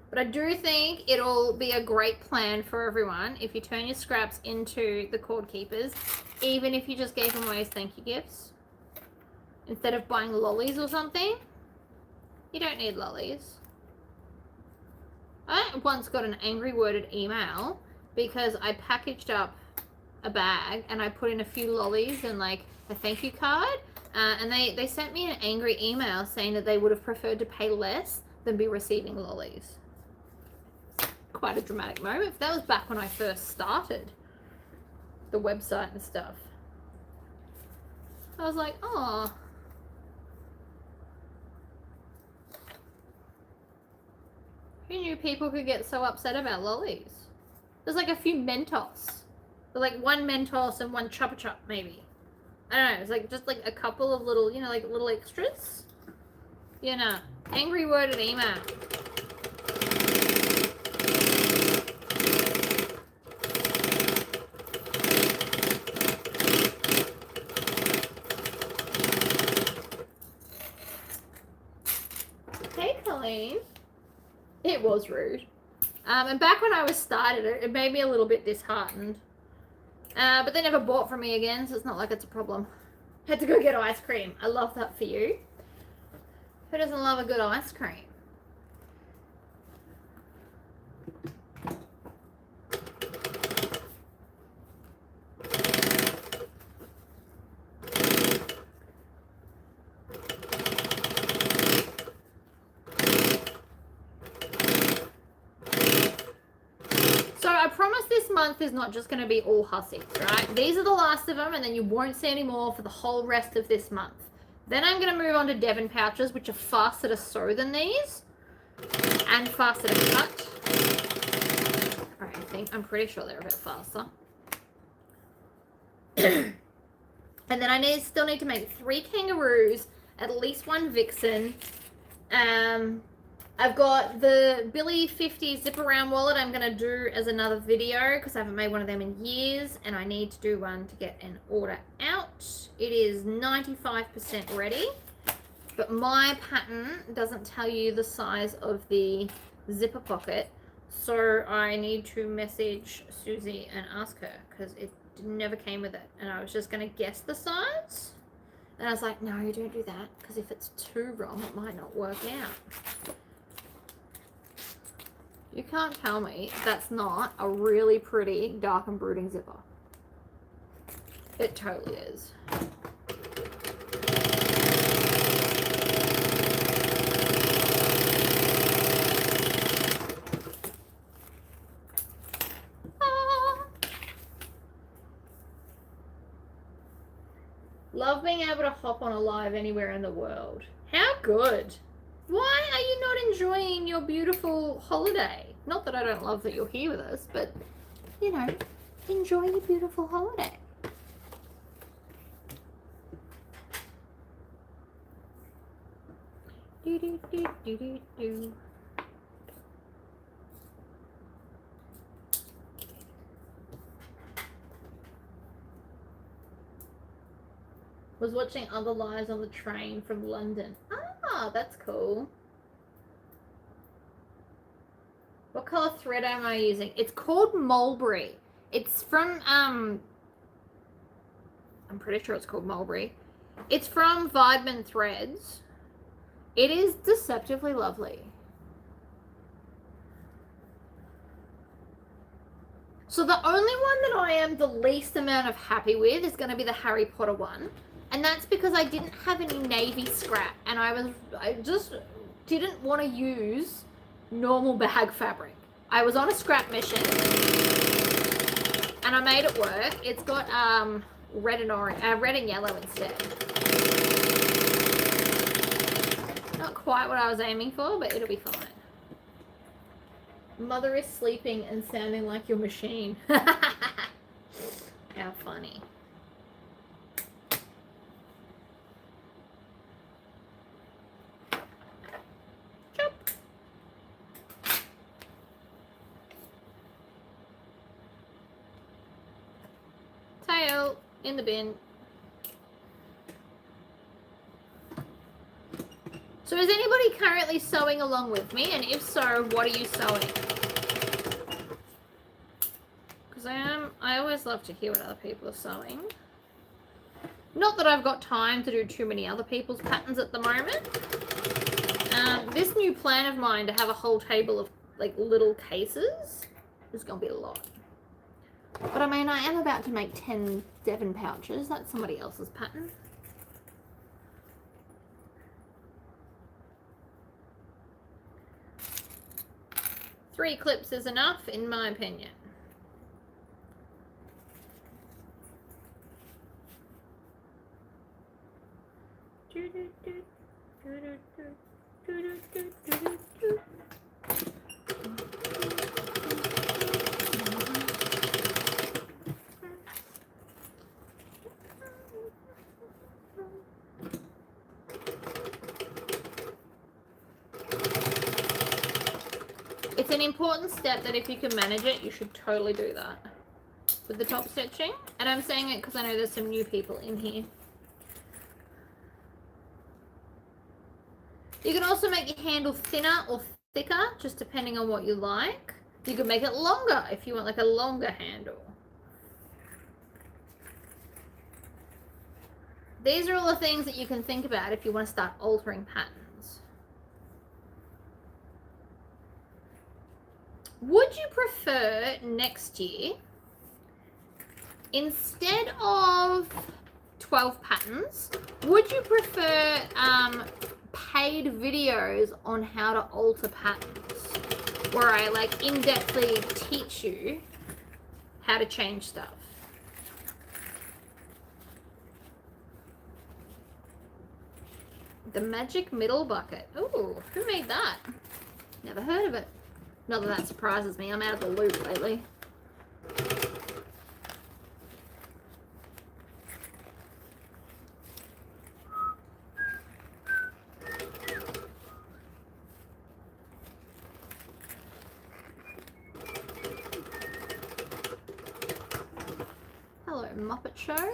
But I do think it'll be a great plan for everyone if you turn your scraps into the cord keepers, even if you just gave them away as thank you gifts. Instead of buying lollies or something, you don't need lollies. I once got an angry worded email because I packaged up a bag and I put in a few lollies and like a thank you card, and they sent me an angry email saying that they would have preferred to pay less than be receiving lollies. Quite a dramatic moment. That was back when I first started the website and stuff. I was like, oh, who knew people could get so upset about lollies? There's like a few Mentos. There's like one Mentos and one Chupa Chup maybe. I don't know. It's like just like a couple of little, you know, like little extras. You know, angry worded email. It was rude. And back when I was started, it made me a little bit disheartened. But they never bought from me again, so it's not like it's a problem. Had to go get ice cream. I love that for you. Who doesn't love a good ice cream? Month is not just going to be all Hussys, right? These are the last of them, and then you won't see any more for the whole rest of this month. Then I'm going to move on to Devon pouches, which are faster to sew than these and faster to cut. All right, think. I'm pretty sure they're a bit faster. And then I still need to make 3 kangaroos, at least 1 vixen. I've got the Billy 50 zip around wallet I'm going to do as another video because I haven't made one of them in years, and I need to do one to get an order out. It is 95% ready, but my pattern doesn't tell you the size of the zipper pocket, so I need to message Susie and ask her because it never came with it, and I was just going to guess the size, and I was like, no, you don't do that because if it's too wrong it might not work out. You can't tell me that's not a really pretty dark and brooding zipper. It totally is. Love being able to hop on a live anywhere in the world. How good. Why are you not enjoying your beautiful holiday? Not that I don't love that you're here with us, but, you know, enjoy your beautiful holiday. Do, do, do, do, do, do. Was watching other lives on the train from London. Ah, that's cool. What color thread am I using? It's called mulberry. It's from, I'm pretty sure it's called mulberry. It's from Weidman Threads. It is deceptively lovely. So the only one that I am the least amount of happy with is going to be the Harry Potter one. And that's because I didn't have any navy scrap, and I just didn't want to use normal bag fabric. I was on a scrap mission and I made it work. It's got red and yellow instead. Not quite what I was aiming for, but it'll be fine. Mother is sleeping and sounding like your machine. How funny. Tail in the bin. So is anybody currently sewing along with me? And if so, what are you sewing? Because I always love to hear what other people are sewing. Not that I've got time to do too many other people's patterns at the moment. This new plan of mine to have a whole table of like little cases is going to be a lot. But I mean, I am about to make 10 Devon pouches. That's somebody else's pattern. Three clips is enough, in my opinion. It's an important step that if you can manage it, you should totally do that with the top stitching. And I'm saying it because I know there's some new people in here. You can also make your handle thinner or thicker, just depending on what you like. You can make it longer if you want like a longer handle. These are all the things that you can think about if you want to start altering patterns. Would you prefer next year, instead of 12 patterns, would you prefer paid videos on how to alter patterns, where I like in-depthly teach you how to change stuff? The magic middle bucket. Ooh, who made that? Never heard of it. Not that that surprises me. I'm out of the loop lately. Muppet Show.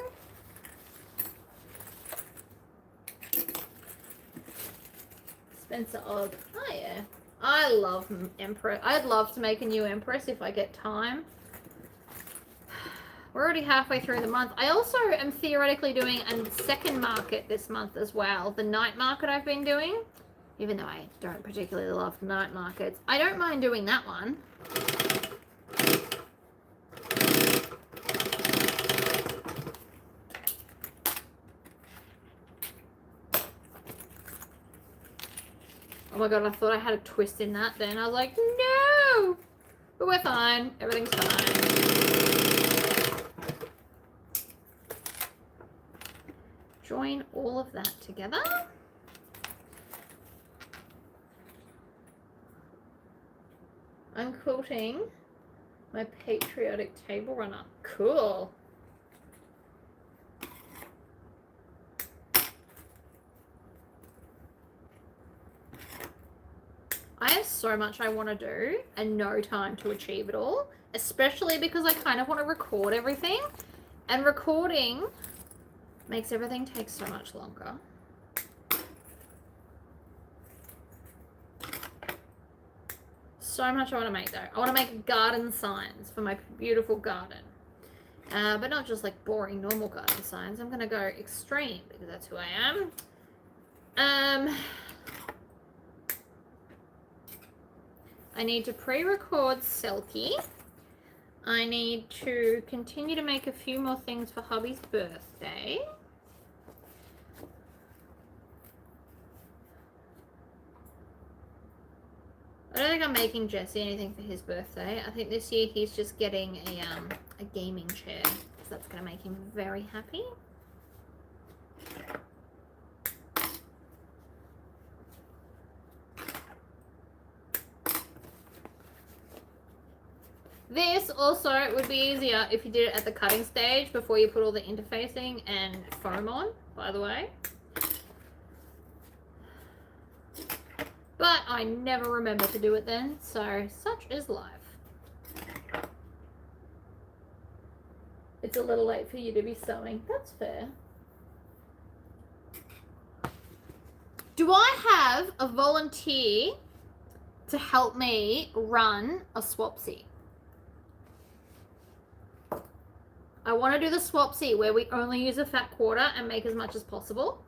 Spencer Og. Oh yeah. I love Empress. I'd love to make a new Empress if I get time. We're already halfway through the month. I also am theoretically doing a second market this month as well. The night market I've been doing. Even though I don't particularly love night markets. I don't mind doing that one. Oh my god, I thought I had a twist in that then. I was like, no! But we're fine. Everything's fine. Join all of that together. I'm quilting my patriotic table runner. Cool. I have so much I want to do and no time to achieve it all, especially because I kind of want to record everything, and recording makes everything take so much longer. So much I want to make though. I want to make garden signs for my beautiful garden, but not just like boring normal garden signs. I'm going to go extreme because that's who I am. I need to pre-record Selkie. I need to continue to make a few more things for hubby's birthday. I don't think I'm making Jesse anything for his birthday. I think this year he's just getting a gaming chair, because that's going to make him very happy. This also would be easier if you did it at the cutting stage before you put all the interfacing and foam on, by the way. But I never remember to do it then, so such is life. It's a little late for you to be sewing. That's fair. Do I have a volunteer to help me run a swapsy? I want to do the swapsy where we only use a fat quarter and make as much as possible.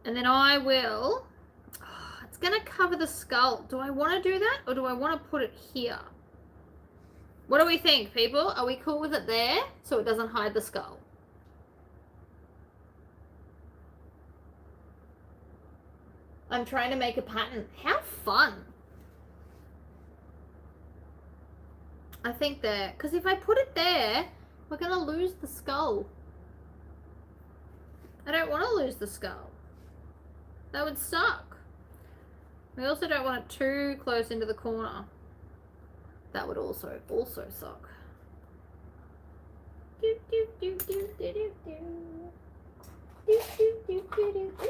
And then I will, it's going to cover the skull. Do I want to do that or do I want to put it here? What do we think, people? Are we cool with it there so it doesn't hide the skull? I'm trying to make a pattern. How fun. I think there, because if I put it there, we're going to lose the skull. I don't want to lose the skull. That would suck. We also don't want it too close into the corner. That would also suck.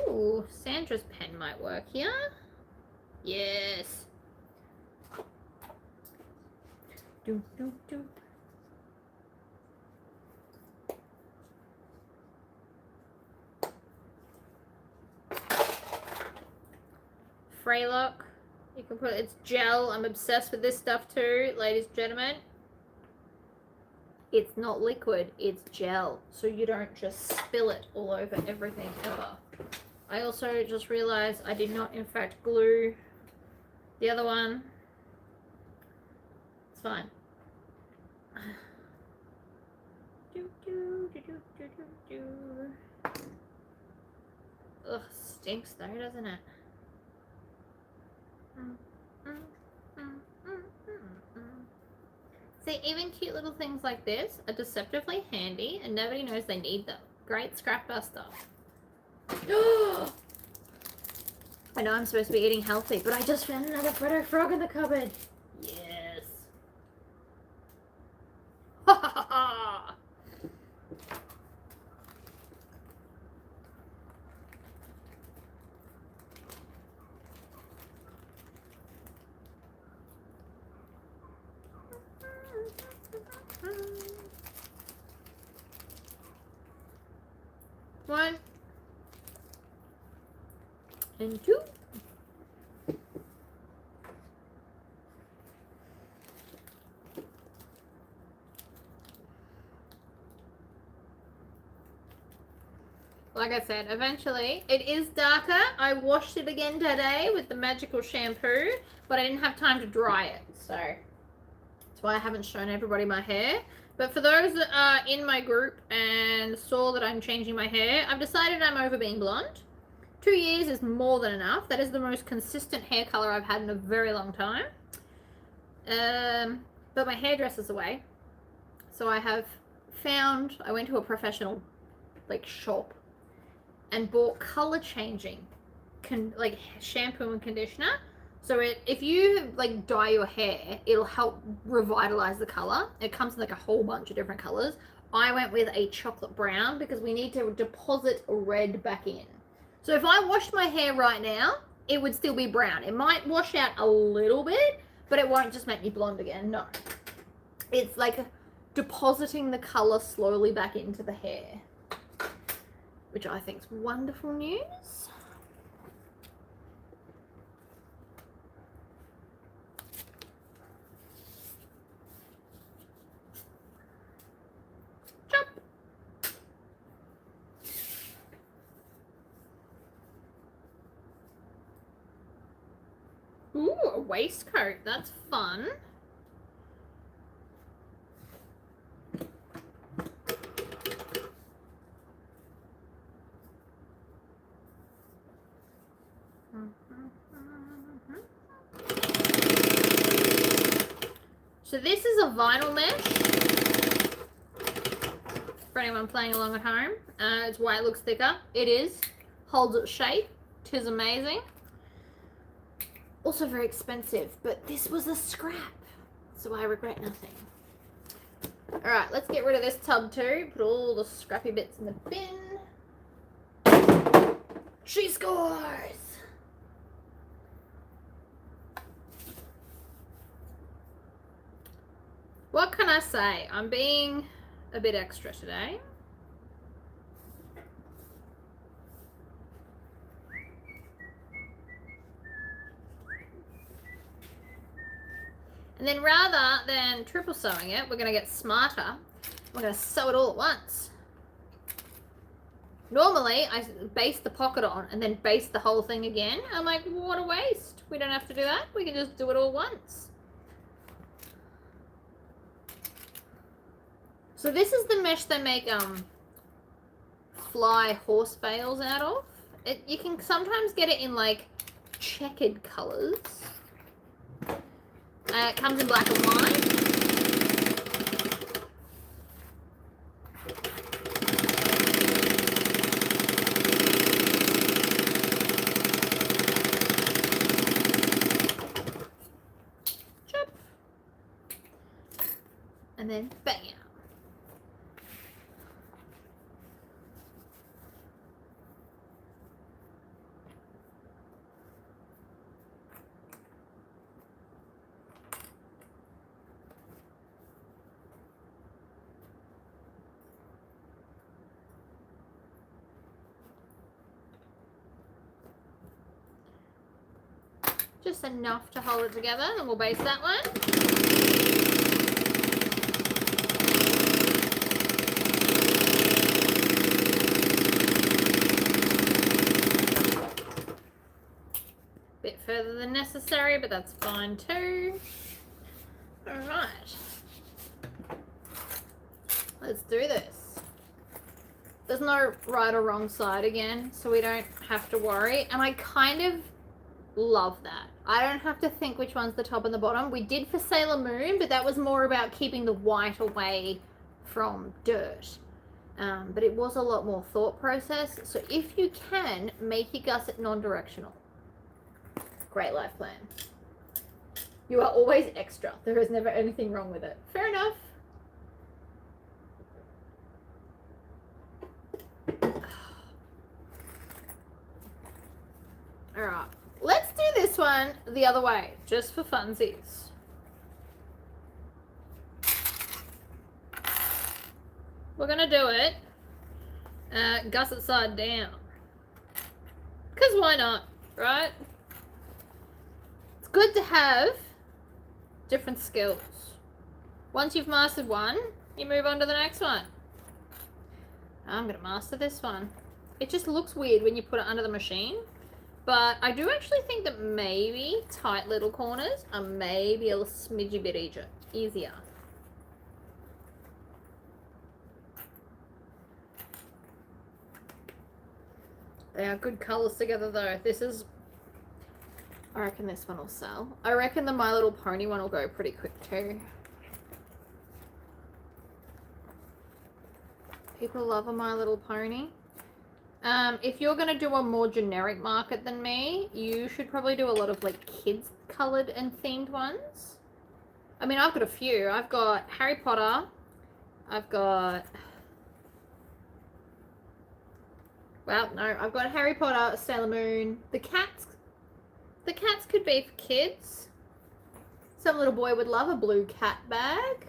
Ooh, Sandra's pen might work here. Yes. Freylock. You can put it's gel. I'm obsessed with this stuff too, ladies and gentlemen. It's not liquid, it's gel. So you don't just spill it all over everything ever. I also just realized I did not in fact glue the other one. It's fine. Ugh, stinks though, doesn't it? See, even cute little things like this are deceptively handy and nobody knows they need them. Great scrap buster. I know I'm supposed to be eating healthy, but I just found another Freddo frog in the cupboard. Yes. Ha ha ha ha. 1 and 2. Like I said, eventually it is darker. I washed it again today with the magical shampoo, but I didn't have time to dry it, so that's why I haven't shown everybody my hair. But for those that are in my group and saw that I'm changing my hair, I've decided I'm over being blonde. 2 years is more than enough. That is the most consistent hair color I've had in a very long time. But my hairdresser's away, so I went to a professional shop and bought color changing shampoo and conditioner. So if you dye your hair, it'll help revitalize the color. It comes in a whole bunch of different colors. I went with a chocolate brown because we need to deposit red back in. So if I washed my hair right now, it would still be brown. It might wash out a little bit, but it won't just make me blonde again. No. It's like depositing the color slowly back into the hair, which I think is wonderful news. Chop. Ooh, a waistcoat. That's fun. So this is a vinyl mesh for anyone playing along at home. It's why it looks thicker. It is. Holds its shape. 'Tis amazing. Also very expensive, but this was a scrap, so I regret nothing. Alright, let's get rid of this tub too. Put all the scrappy bits in the bin. She scores! What can I say? I'm being a bit extra today. And then rather than triple sewing it, we're going to get smarter. We're going to sew it all at once. Normally, I baste the pocket on and then baste the whole thing again. I'm like, what a waste. We don't have to do that. We can just do it all once. So this is the mesh they make fly horse veils out of. You can sometimes get it in checkered colors. It comes in black and white. Chop. And then bam. Just enough to hold it together, and we'll baste that one. Bit further than necessary, but that's fine too. Alright. Let's do this. There's no right or wrong side again, so we don't have to worry. And I kind of love that. I don't have to think which one's the top and the bottom. We did for Sailor Moon, but that was more about keeping the white away from dirt. But it was a lot more thought process. So if you can, make your gusset non-directional. Great life plan. You are always extra. There is never anything wrong with it. Fair enough. Alright. Let's do this one the other way, just for funsies. We're going to do it Gusset side down. Because why not, right? It's good to have different skills. Once you've mastered one, you move on to the next one. I'm going to master this one. It just looks weird when you put it under the machine. But I do actually think that maybe tight little corners are maybe a smidgy bit easier. They are good colours together though. This is... I reckon this one will sell. I reckon the My Little Pony one will go pretty quick too. People love a My Little Pony. If you're going to do a more generic market than me, you should probably do a lot of like kids coloured and themed ones. I mean, I've got a few. I've got Harry Potter. I've got... Well, no, I've got Harry Potter, Sailor Moon. The cats could be for kids. Some little boy would love a blue cat bag.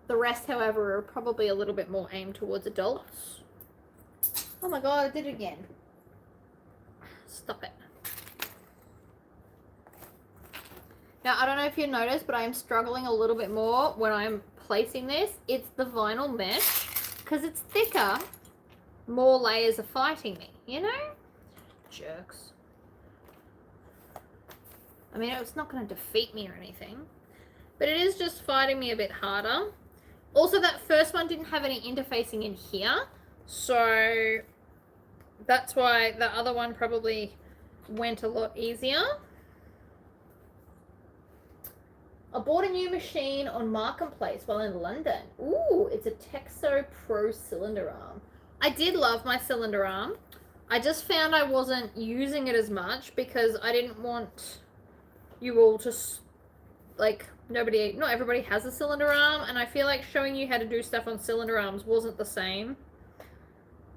The rest, however, are probably a little bit more aimed towards adults. Oh my god, I did it again. Stop it. Now, I don't know if you noticed, but I am struggling a little bit more when I'm placing this. It's the vinyl mesh. Because it's thicker, more layers are fighting me, you know? Jerks. I mean, it's not going to defeat me or anything. But it is just fighting me a bit harder. Also, that first one didn't have any interfacing in here. So, that's why the other one probably went a lot easier. I bought a new machine on Marketplace while in London. Ooh, it's a Texo Pro cylinder arm. I did love my cylinder arm. I just found I wasn't using it as much because I didn't want you all to, like, not everybody has a cylinder arm, and I feel like showing you how to do stuff on cylinder arms wasn't the same.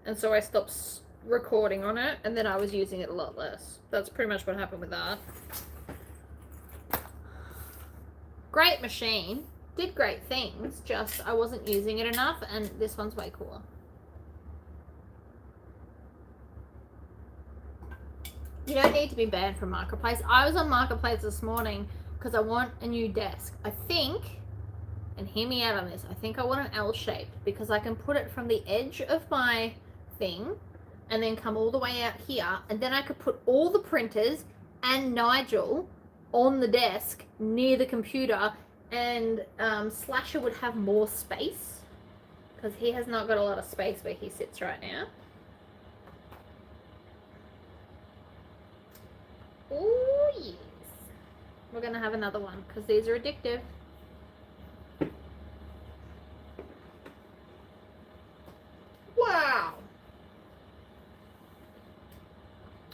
And so I stopped recording on it, and then I was using it a lot less. That's pretty much what happened with that. Great machine. Did great things, just I wasn't using it enough, and this one's way cooler. You don't need to be banned from Marketplace. I was on Marketplace this morning because I want a new desk. I think, and hear me out on this, I think I want an L shape because I can put it from the edge of my thing and then come all the way out here, and then I could put all the printers and Nigel on the desk near the computer, and Slasher would have more space because he has not got a lot of space where he sits right now. Oh yes, we're gonna have another one because these are addictive. Wow,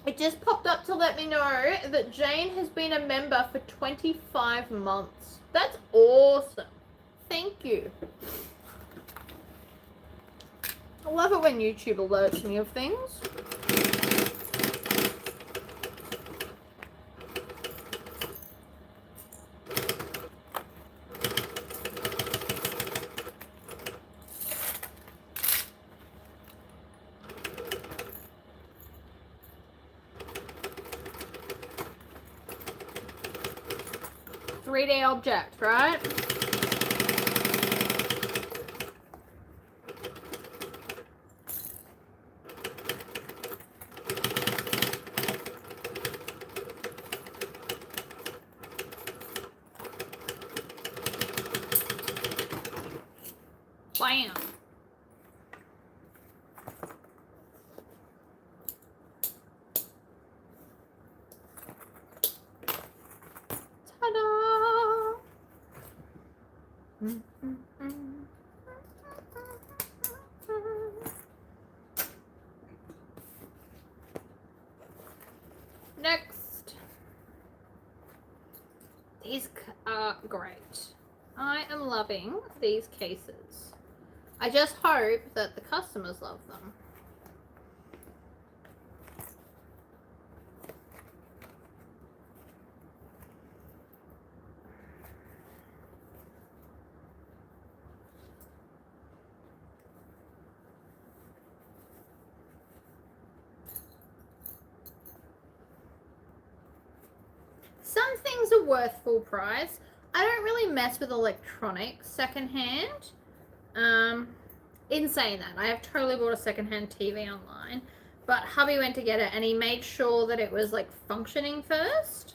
it just popped up to let me know that Jane has been a member for 25 months. That's awesome. Thank you. I love it when YouTube alerts me of things. Object, right? Bam. Next, these are great. I am loving these cases. I just hope that the customers love them. some things are worth full price. I don't really mess with electronics secondhand. In saying that, I have totally bought a secondhand TV online, but hubby went to get it and he made sure that it was like functioning first.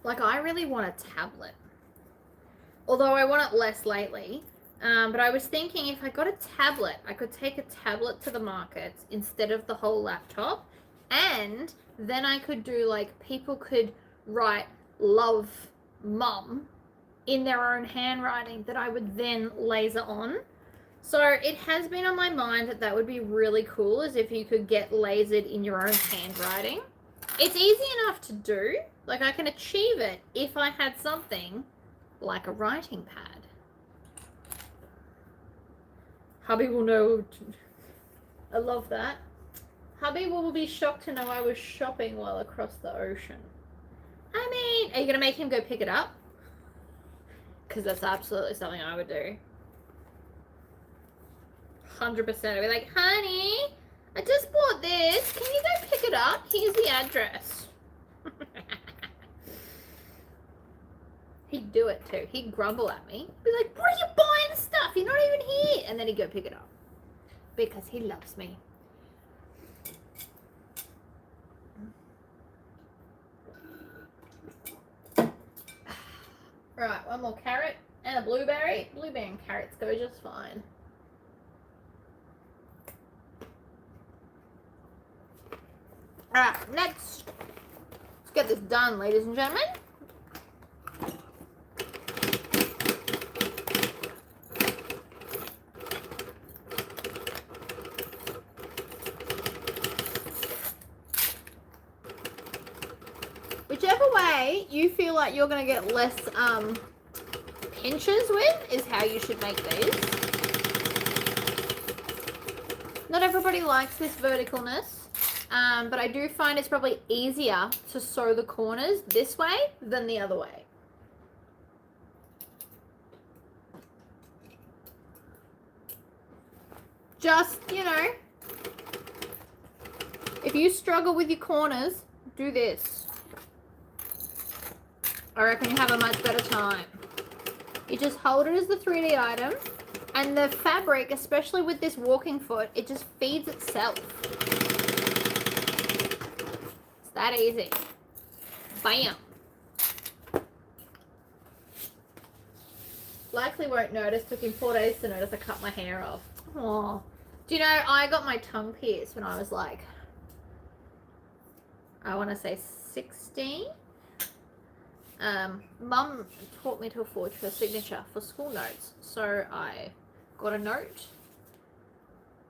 Like, I really want a tablet. Although I want it less lately. But I was thinking if I got a tablet, I could take a tablet to the market instead of the whole laptop. And then I could do, like, people could write love mum in their own handwriting that I would then laser on. So it has been on my mind that that would be really cool, as if you could get lasered in your own handwriting. It's easy enough to do. Like, I can achieve it if I had something like a writing pad. Hubby will know. I love that. Hubby will be shocked to know I was shopping while across the ocean. I mean, are you going to make him go pick it up? Because that's absolutely something I would do. 100%. I'd be like, honey, I just bought this. Can you go pick it up? Here's the address. He'd do it too. He'd grumble at me. Be like, where are you buying stuff? You're not even here. And then he'd go pick it up. Because he loves me. Right, one more carrot and a blueberry. Blueberry and carrots go just fine. Alright, next. Let's get this done, ladies and gentlemen. Whichever way you feel like you're going to get less pinches with is how you should make these. Not everybody likes this verticalness, but I do find it's probably easier to sew the corners this way than the other way. Just, you know, if you struggle with your corners, do this. I reckon you have a much better time. You just hold it as the 3D item, and the fabric, especially with this walking foot, it just feeds itself. It's that easy. Bam. Likely won't notice. Took him 4 days to notice I cut my hair off. Aww. Do you know, I got my tongue pierced when I was like, I want to say 16. Mum taught me to forge her signature for school notes. So I got a note,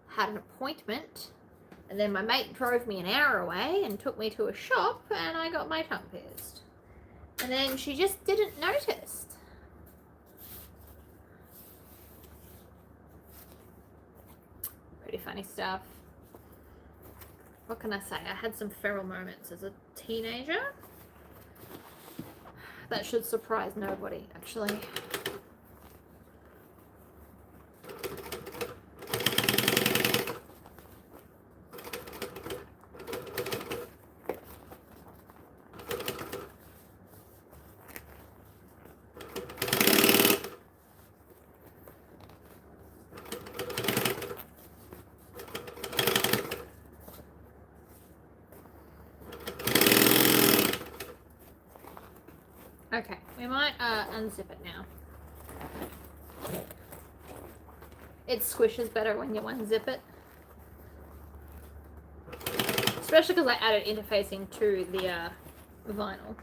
had an appointment, and then my mate drove me an hour away and took me to a shop, and I got my tongue pierced. And then she just didn't notice. Pretty funny stuff. What can I say? I had some feral moments as a teenager. That should surprise nobody, actually. Okay, we might unzip it now. It squishes better when you unzip it. Especially because I added interfacing to the vinyl.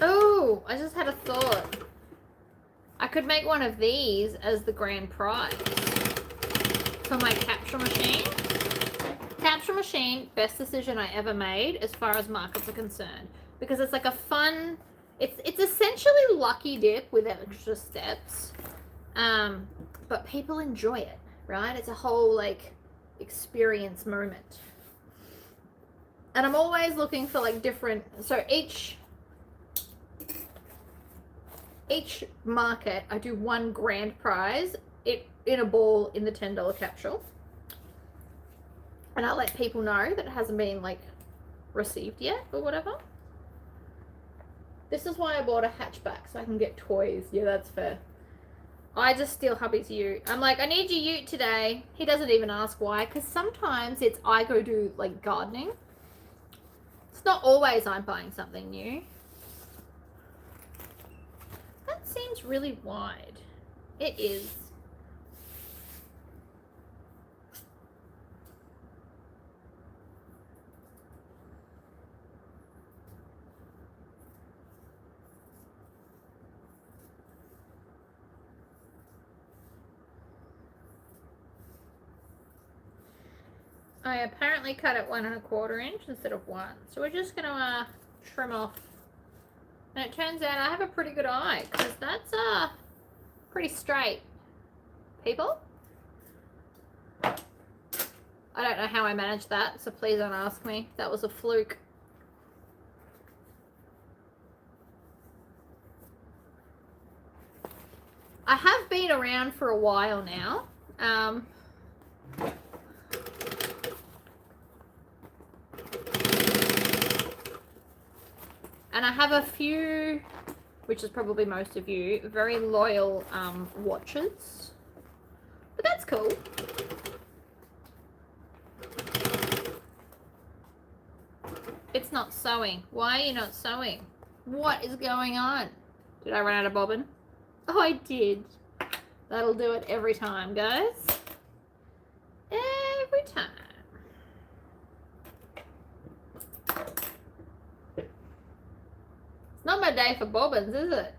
Oh, I just had a thought. I could make one of these as the grand prize for my capture machine. Capture machine, best decision I ever made as far as markets are concerned. Because it's like a fun, it's essentially Lucky Dip with extra steps. But people enjoy it, right? It's a whole like experience moment. And I'm always looking for like different, so each market I do one grand prize in a ball in the $10 capsule. And I let people know that it hasn't been like received yet or whatever. This is why I bought a hatchback, so I can get toys. Yeah, that's fair. I just steal hubby's ute. I'm like, I need your ute today. He doesn't even ask why, because sometimes it's I go do like gardening. It's not always I'm buying something new. That seems really wide. It is. I apparently cut it 1 1/4 inch instead of 1. So we're just going to trim off. And it turns out I have a pretty good eye, because that's pretty straight, people. I don't know how I managed that, so please don't ask me. That was a fluke. I have been around for a while now. And I have a few, which is probably most of you, very loyal watchers. But that's cool. It's not sewing. Why are you not sewing? What is going on? Did I run out of bobbin? Oh, I did. That'll do it every time, guys. Every time. It's not my day for bobbins, is it?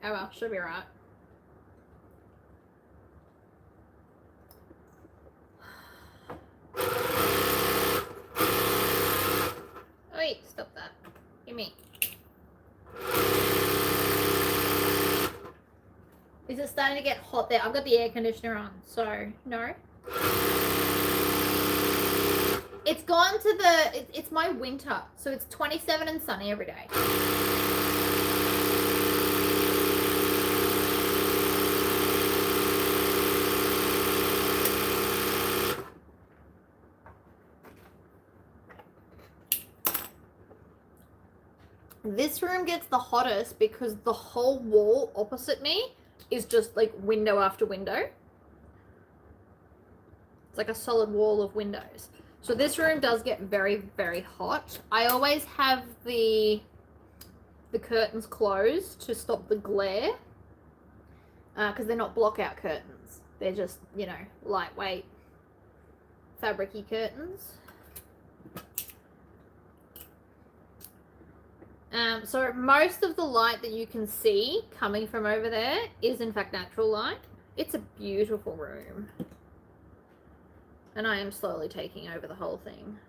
Oh well, should be right. Wait, stop that. Give me. Is it starting to get hot there? I've got the air conditioner on, so no. It's gone to the, it's my winter, so it's 27 and sunny every day. This room gets the hottest because the whole wall opposite me is just like window after window. It's like a solid wall of windows. So this room does get very, very hot. I always have the curtains closed to stop the glare, because they're not block-out curtains. They're just, you know, lightweight fabric-y curtains. So most of the light that you can see coming from over there is in fact natural light. It's a beautiful room. And I am slowly taking over the whole thing.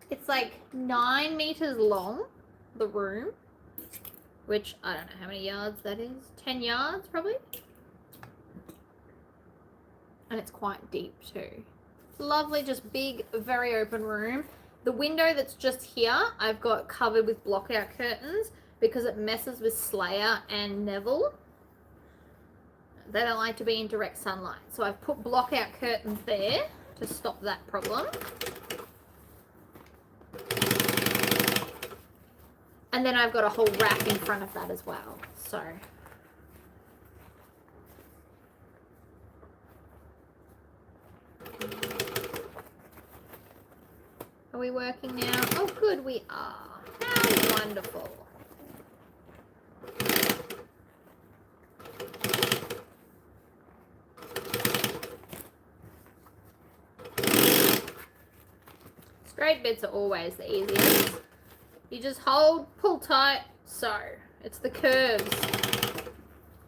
It's like 9 meters long, the room, which I don't know how many yards that is. 10 yards probably. And it's quite deep too. Lovely, just big, very open room. The window that's just here, I've got covered with block-out curtains because it messes with Slayer and Neville. They don't like to be in direct sunlight. So I've put block-out curtains there to stop that problem. And then I've got a whole rack in front of that as well. So are we working now? Oh, good, we are. How wonderful. Straight bits are always the easiest. You just hold, pull tight, sew. It's the curves.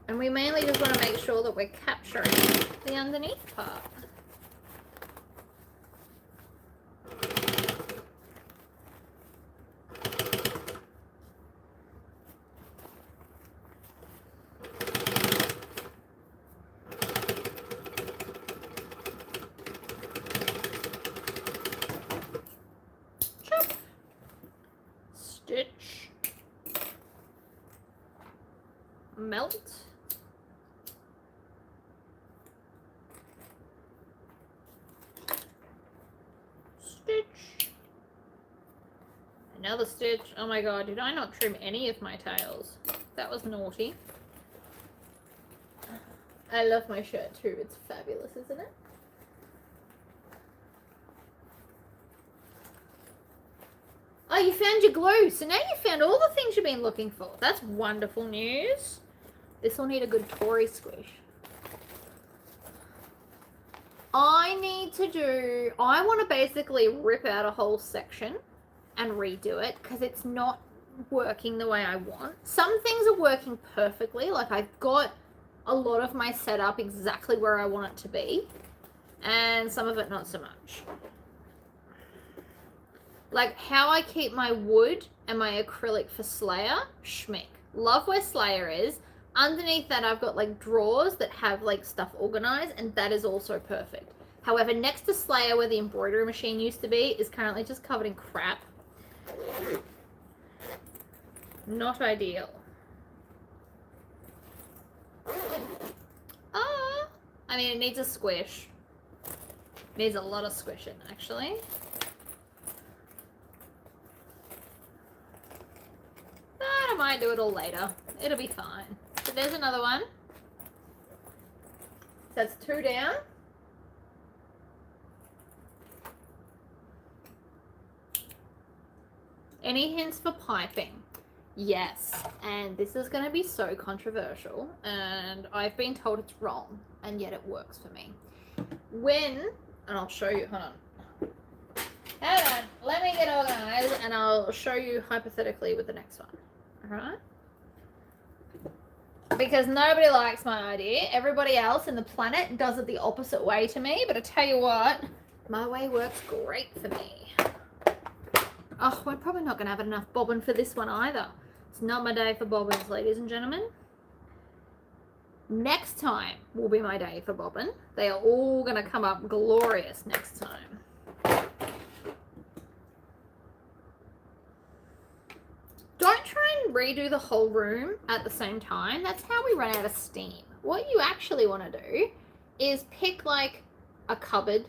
And we mainly just want to make sure that we're capturing the underneath part. melt. Stitch. Another stitch. Oh my god, did I not trim any of my tails? That was naughty. I love my shirt too. It's fabulous, isn't it? Oh, you found your glue. So now you found all the things you've been looking for. That's wonderful news. This will need a good Tory squish. I want to basically rip out a whole section and redo it because it's not working the way I want. Some things are working perfectly. Like I've got a lot of my setup exactly where I want it to be. And some of it not so much. Like how I keep my wood and my acrylic for Slayer, schmick. Love where Slayer is. Underneath that, I've got like drawers that have like stuff organized, and that is also perfect. However, next to Slayer, where the embroidery machine used to be, is currently just covered in crap. Not ideal. I mean, it needs a squish. It needs a lot of squishing, actually. But I might do it all later. It'll be fine. So there's another one. That's 2 down. Any hints for piping? Yes, and this is going to be so controversial, and I've been told it's wrong, and yet it works for me. And I'll show you, hold on. Hold on, let me get organized, and I'll show you hypothetically with the next one. Alright? Because nobody likes my idea. Everybody else in the planet does it the opposite way to me, but I tell you what, my way works great for me. Oh, we're probably not going to have enough bobbin for this one either. It's not my day for bobbins, ladies and gentlemen. Next time will be my day for bobbin. They are all going to come up glorious next time. Don't try and redo the whole room at the same time. That's how we run out of steam. What you actually want to do is pick like a cupboard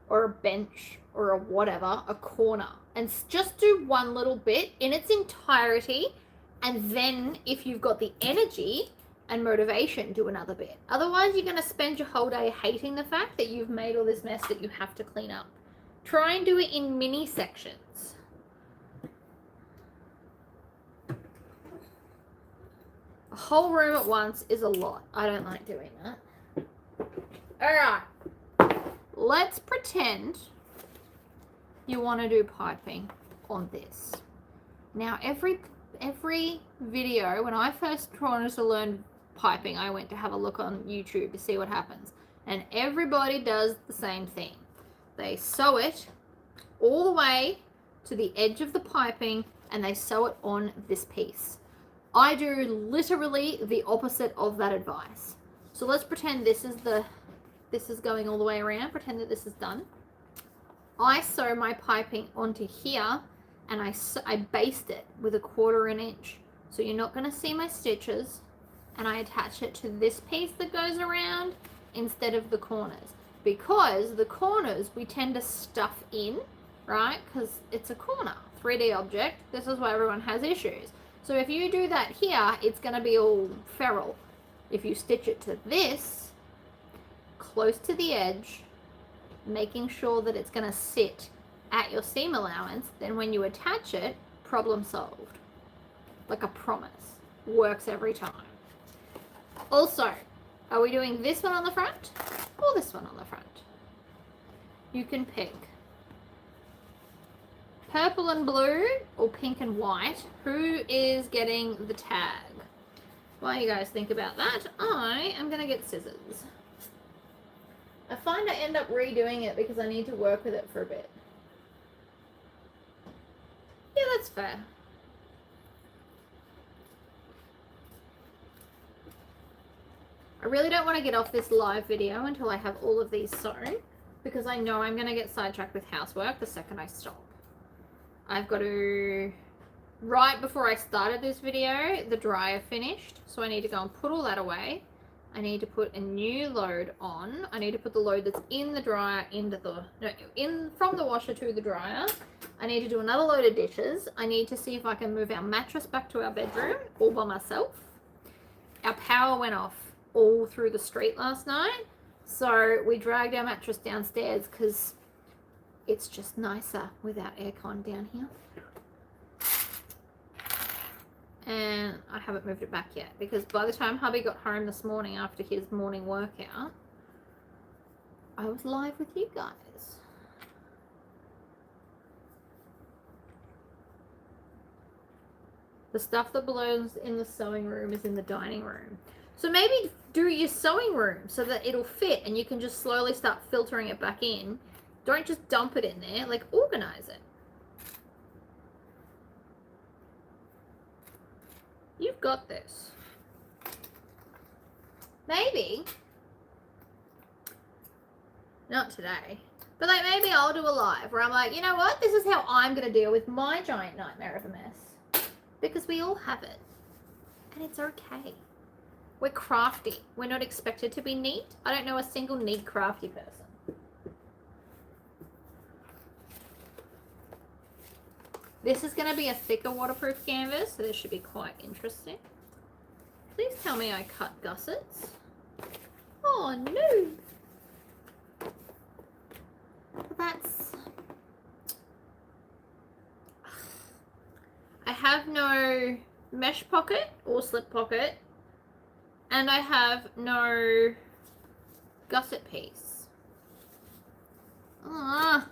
or a bench or a whatever, a corner, and just do one little bit in its entirety, and then if you've got the energy and motivation, do another bit. Otherwise, you're going to spend your whole day hating the fact that you've made all this mess that you have to clean up. Try and do it in mini sections. A whole room at once is a lot. I don't like doing that. All right, let's pretend you want to do piping on this. Now, every video, when I first wanted to learn piping, I went to have a look on YouTube to see what happens. And everybody does the same thing. They sew it all the way to the edge of the piping, and they sew it on this piece. I do literally the opposite of that advice. So let's pretend this is going all the way around. Pretend that this is done. I sew my piping onto here, and I baste it with 1/4 inch. So you're not going to see my stitches, and I attach it to this piece that goes around instead of the corners. Because the corners we tend to stuff in, right? Because it's a corner, 3D object. This is why everyone has issues. So if you do that here, it's going to be all feral. If you stitch it to this, close to the edge, making sure that it's going to sit at your seam allowance, then when you attach it, problem solved. Like a promise. Works every time. Also, are we doing this one on the front or this one on the front? You can pick purple and blue or pink and white. Who is getting the tag? While you guys think about that, I am going to get scissors. I find I end up redoing it because I need to work with it for a bit. Yeah, that's fair. I really don't want to get off this live video until I have all of these sewn, because I know I'm going to get sidetracked with housework the second I stop. I've got to right before I started this video, the dryer finished, so I need to go and put all that away. I need to put a new load on. I need to put the load that's in the dryer into the, no, in from the washer to the dryer. I need to do another load of dishes. I need to see if I can move our mattress back to our bedroom all by myself. Our power went off all through the street last night, so we dragged our mattress downstairs because it's just nicer without aircon down here. And I haven't moved it back yet because by the time hubby got home this morning after his morning workout, I was live with you guys. The stuff that belongs in the sewing room is in the dining room. So maybe do your sewing room so that it'll fit and you can just slowly start filtering it back in. Don't just dump it in there, like organize it. You've got this. Maybe, not today, but like maybe I'll do a live where I'm like, you know what? This is how I'm going to deal with my giant nightmare of a mess. Because we all have it. And it's okay. We're crafty. We're not expected to be neat. I don't know a single neat crafty person. This is going to be a thicker waterproof canvas, so this should be quite interesting. Please tell me I cut gussets. Oh no! That's... I have no mesh pocket or slip pocket, and I have no gusset piece. Ah.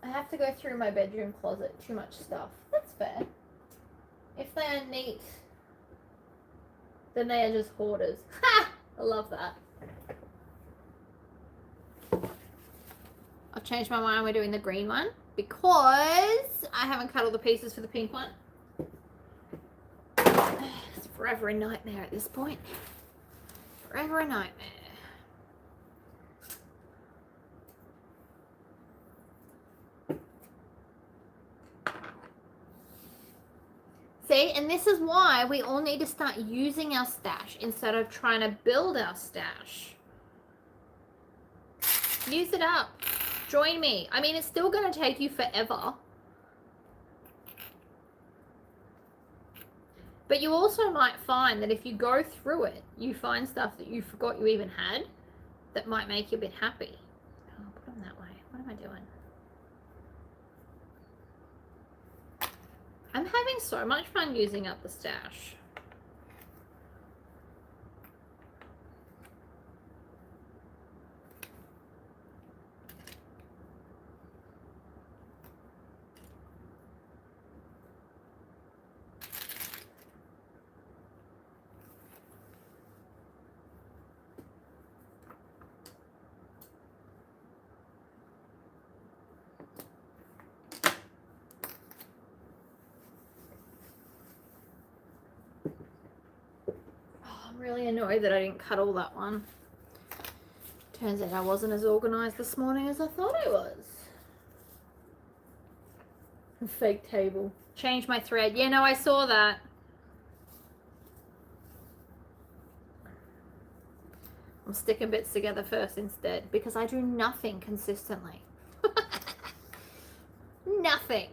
I have to go through my bedroom closet. Too much stuff. That's fair. If they are neat, then they are just hoarders. Ha! I love that. I've changed my mind. We're doing the green one because I haven't cut all the pieces for the pink one. It's forever a nightmare at this point. Forever a nightmare. See, and this is why we all need to start using our stash instead of trying to build our stash. Use it up. Join me. I mean, it's still going to take you forever. But you also might find that if you go through it, you find stuff that you forgot you even had that might make you a bit happy. Oh, I'll put them that way. What am I doing? I'm having so much fun using up the stash. I'm really annoyed that I didn't cut all that one. Turns out I wasn't as organized this morning as I thought I was. Fake table. Change my thread. Yeah, no, I saw that. I'm sticking bits together first instead because I do nothing consistently. Nothing.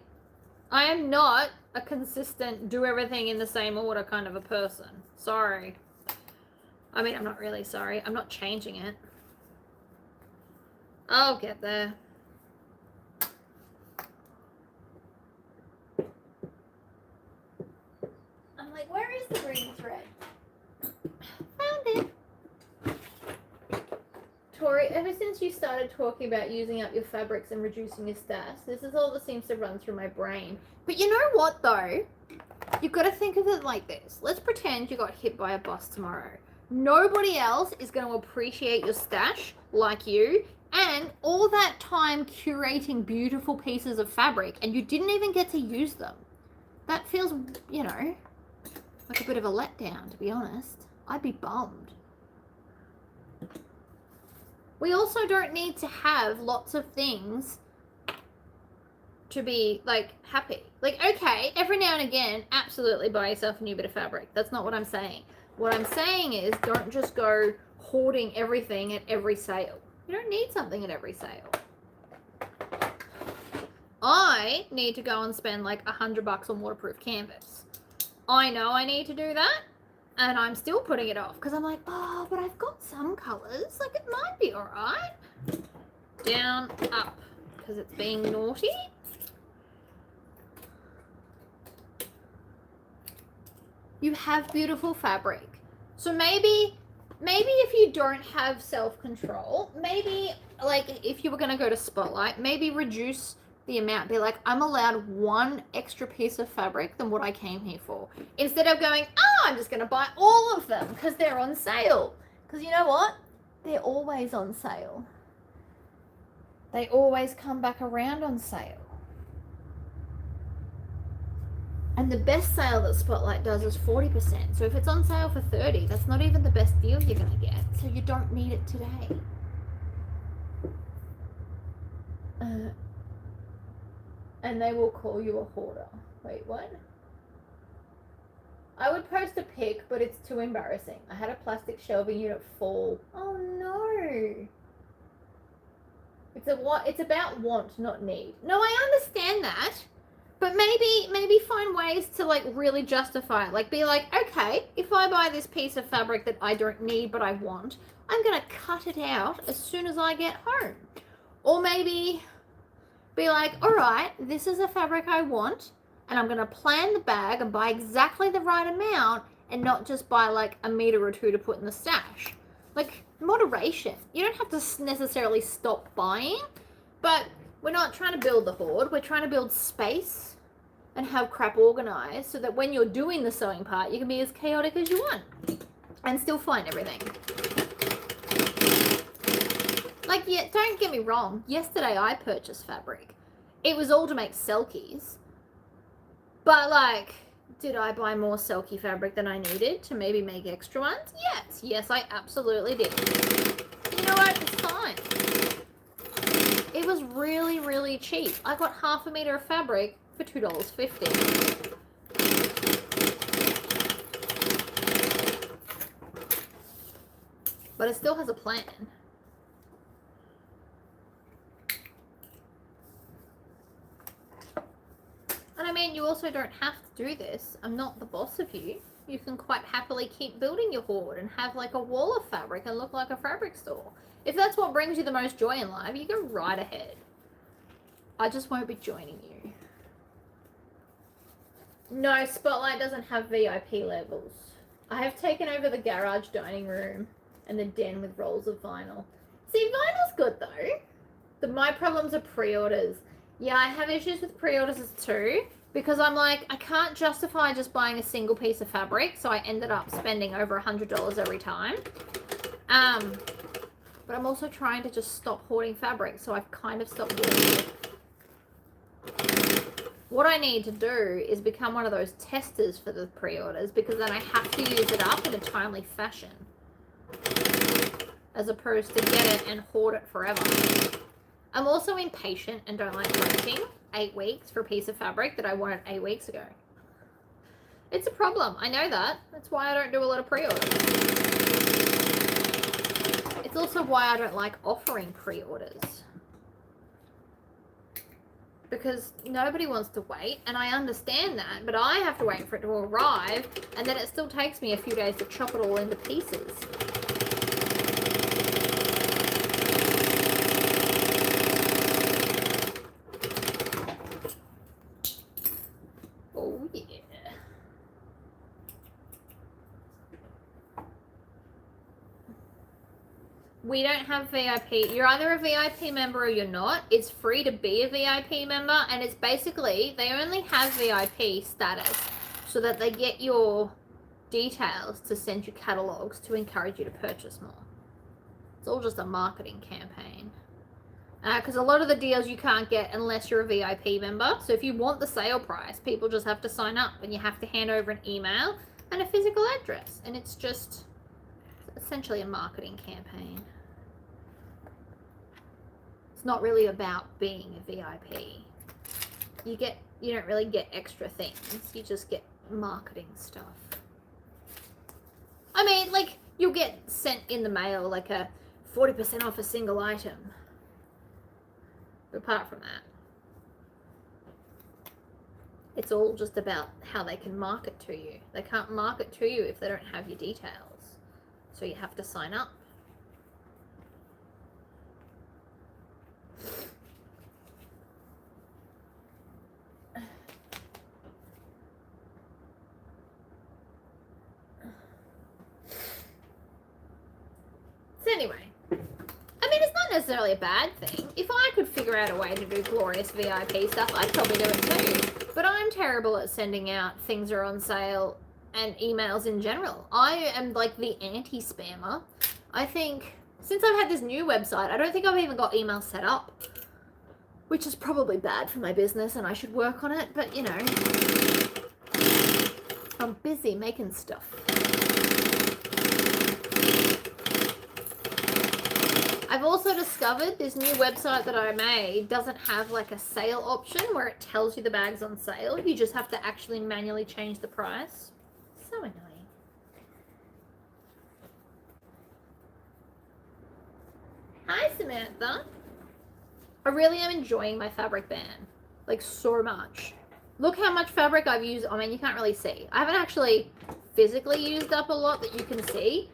I am not a consistent do everything in the same order kind of a person. Sorry. I mean, I'm not really sorry. I'm not changing it. I'll get there. I'm like, where is the green thread? Found it. Tori, ever since you started talking about using up your fabrics and reducing your stash, this is all that seems to run through my brain. But you know what, though? You've got to think of it like this. Let's pretend you got hit by a bus tomorrow. Nobody else is going to appreciate your stash like you, and all that time curating beautiful pieces of fabric, and you didn't even get to use them. That feels, you know, like a bit of a letdown, to be honest. I'd be bummed. We also don't need to have lots of things to be like happy. Like, okay, every now and again, absolutely buy yourself a new bit of fabric. That's not what I'm saying. What I'm saying is don't just go hoarding everything at every sale. You don't need something at every sale. I need to go and spend like $100 on waterproof canvas. I know I need to do that, and I'm still putting it off because I'm like, oh, but I've got some colors. Like, it might be all right. Down, up, because it's being naughty. You have beautiful fabric. So maybe if you don't have self-control, maybe like if you were going to go to Spotlight, maybe reduce the amount. Be like, I'm allowed one extra piece of fabric than what I came here for. Instead of going, oh, I'm just going to buy all of them because they're on sale. Because you know what? They're always on sale. They always come back around on sale. And the best sale that Spotlight does is 40%. So if it's on sale for 30, that's not even the best deal you're going to get. So you don't need it today. And they will call you a hoarder. Wait, what? I would post a pic, but it's too embarrassing. I had a plastic shelving unit fall. Oh no. It's about want, not need. No, I understand that. But maybe find ways to like really justify it. Like be like, okay, if I buy this piece of fabric that I don't need but I want, I'm gonna cut it out as soon as I get home. Or maybe be like, all right, this is a fabric I want, and I'm gonna plan the bag and buy exactly the right amount and not just buy like a meter or two to put in the stash. Like moderation. You don't have to necessarily stop buying, but we're not trying to build the hoard. We're trying to build space and have crap organized so that when you're doing the sewing part, you can be as chaotic as you want and still find everything. Like, yeah, don't get me wrong. Yesterday I purchased fabric. It was all to make selkies. But like, did I buy more selkie fabric than I needed to maybe make extra ones? Yes. Yes, I absolutely did. You know what? It's fine. It was really, really cheap. I got half a meter of fabric for $2.50. But it still has a plan. And I mean, you also don't have to do this. I'm not the boss of you. You can quite happily keep building your hoard and have like a wall of fabric and look like a fabric store. If that's what brings you the most joy in life, you go right ahead. I just won't be joining you. No, Spotlight doesn't have VIP levels. I have taken over the garage dining room and the den with rolls of vinyl. See, vinyl's good though. My problems are pre-orders. Yeah, I have issues with pre-orders too, because I'm like, I can't justify just buying a single piece of fabric, so I ended up spending over $100 every time. But I'm also trying to just stop hoarding fabric, so I've kind of stopped doing it. What I need to do is become one of those testers for the pre-orders, because then I have to use it up in a timely fashion, as opposed to get it and hoard it forever. I'm also impatient and don't like waiting 8 weeks for a piece of fabric that I wanted 8 weeks ago. It's a problem. I know that. That's why I don't do a lot of pre-orders. It's also why I don't like offering pre-orders. Because nobody wants to wait, and I understand that, but I have to wait for it to arrive, and then it still takes me a few days to chop it all into pieces. Oh, yeah. We don't have VIP. You're either a VIP member or you're not. It's free to be a VIP member, and it's basically, they only have VIP status so that they get your details to send you catalogs to encourage you to purchase more. It's all just a marketing campaign. Because a lot of the deals you can't get unless you're a VIP member. So if you want the sale price, people just have to sign up, and you have to hand over an email and a physical address. And it's just essentially a marketing campaign. It's not really about being a VIP. You don't really get extra things. You just get marketing stuff. I mean, like, you'll get sent in the mail like a 40% off a single item. But apart from that, it's all just about how they can market to you. They can't market to you if they don't have your details. So you have to sign up. So anyway, I mean, it's not necessarily a bad thing. If I could figure out a way to do glorious VIP stuff, I'd probably do it too. But I'm terrible at sending out things are on sale and emails in general. I am like the anti-spammer. I think since I've had this new website, I don't think I've even got emails set up, which is probably bad for my business and I should work on it. But you know, I'm busy making stuff. I've also discovered this new website that I made doesn't have like a sale option where it tells you the bag's on sale. You just have to actually manually change the price. So annoying. Hi, Samantha. I really am enjoying my fabric band. Like, so much. Look how much fabric I've used. I mean, you can't really see. I haven't actually physically used up a lot that you can see,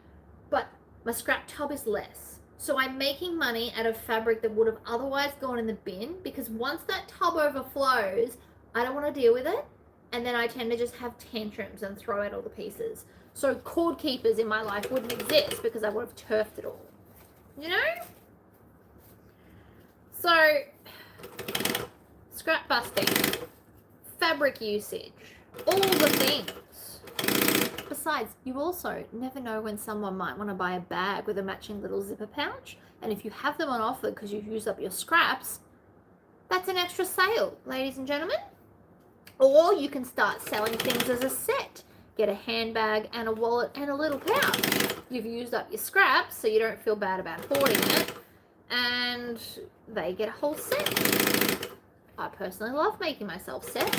but my scrap tub is less. So I'm making money out of fabric that would have otherwise gone in the bin, because once that tub overflows, I don't want to deal with it. And then I tend to just have tantrums and throw out all the pieces. So cord keepers in my life wouldn't exist because I would have turfed it all. You know? So, scrap busting, fabric usage, all the things. Besides, you also never know when someone might want to buy a bag with a matching little zipper pouch. And if you have them on offer because you've used up your scraps, that's an extra sale, ladies and gentlemen. Or you can start selling things as a set. Get a handbag and a wallet and a little pouch. You've used up your scraps, so you don't feel bad about hoarding it. And they get a whole set. I personally love making myself sets.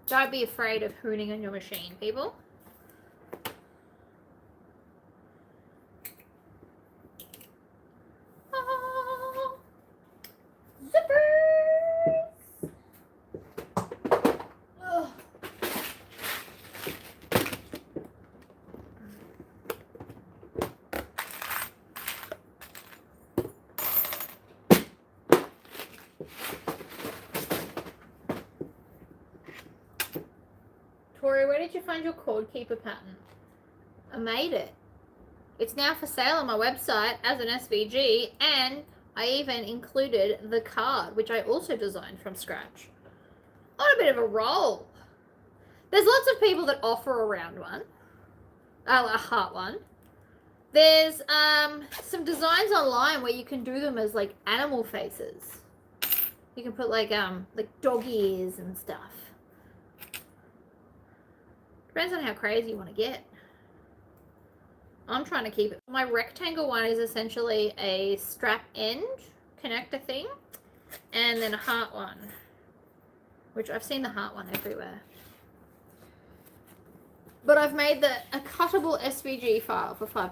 Don't be afraid of hooning on your machine, people. Oh, zippers! Oh. Tori, where did you find your cord keeper pattern? I made it. It's now for sale on my website as an SVG, and I even included the card, which I also designed from scratch. On a bit of a roll. There's lots of people that offer a round one, a heart one. There's some designs online where you can do them as like animal faces. You can put like dog ears and stuff. Depends on how crazy you want to get. I'm trying to keep it. My rectangle one is essentially a strap end connector thing, and then a heart one, which I've seen the heart one everywhere. But I've made a cuttable SVG file for $5.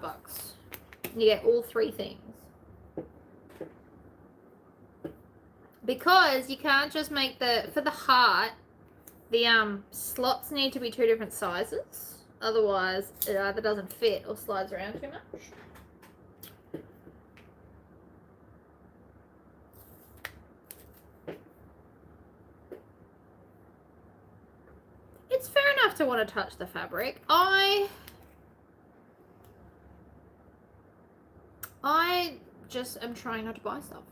You get all three things. Because you can't just make for the heart, the slots need to be 2 different sizes. Otherwise, it either doesn't fit or slides around too much. It's fair enough to want to touch the fabric. I just am trying not to buy stuff.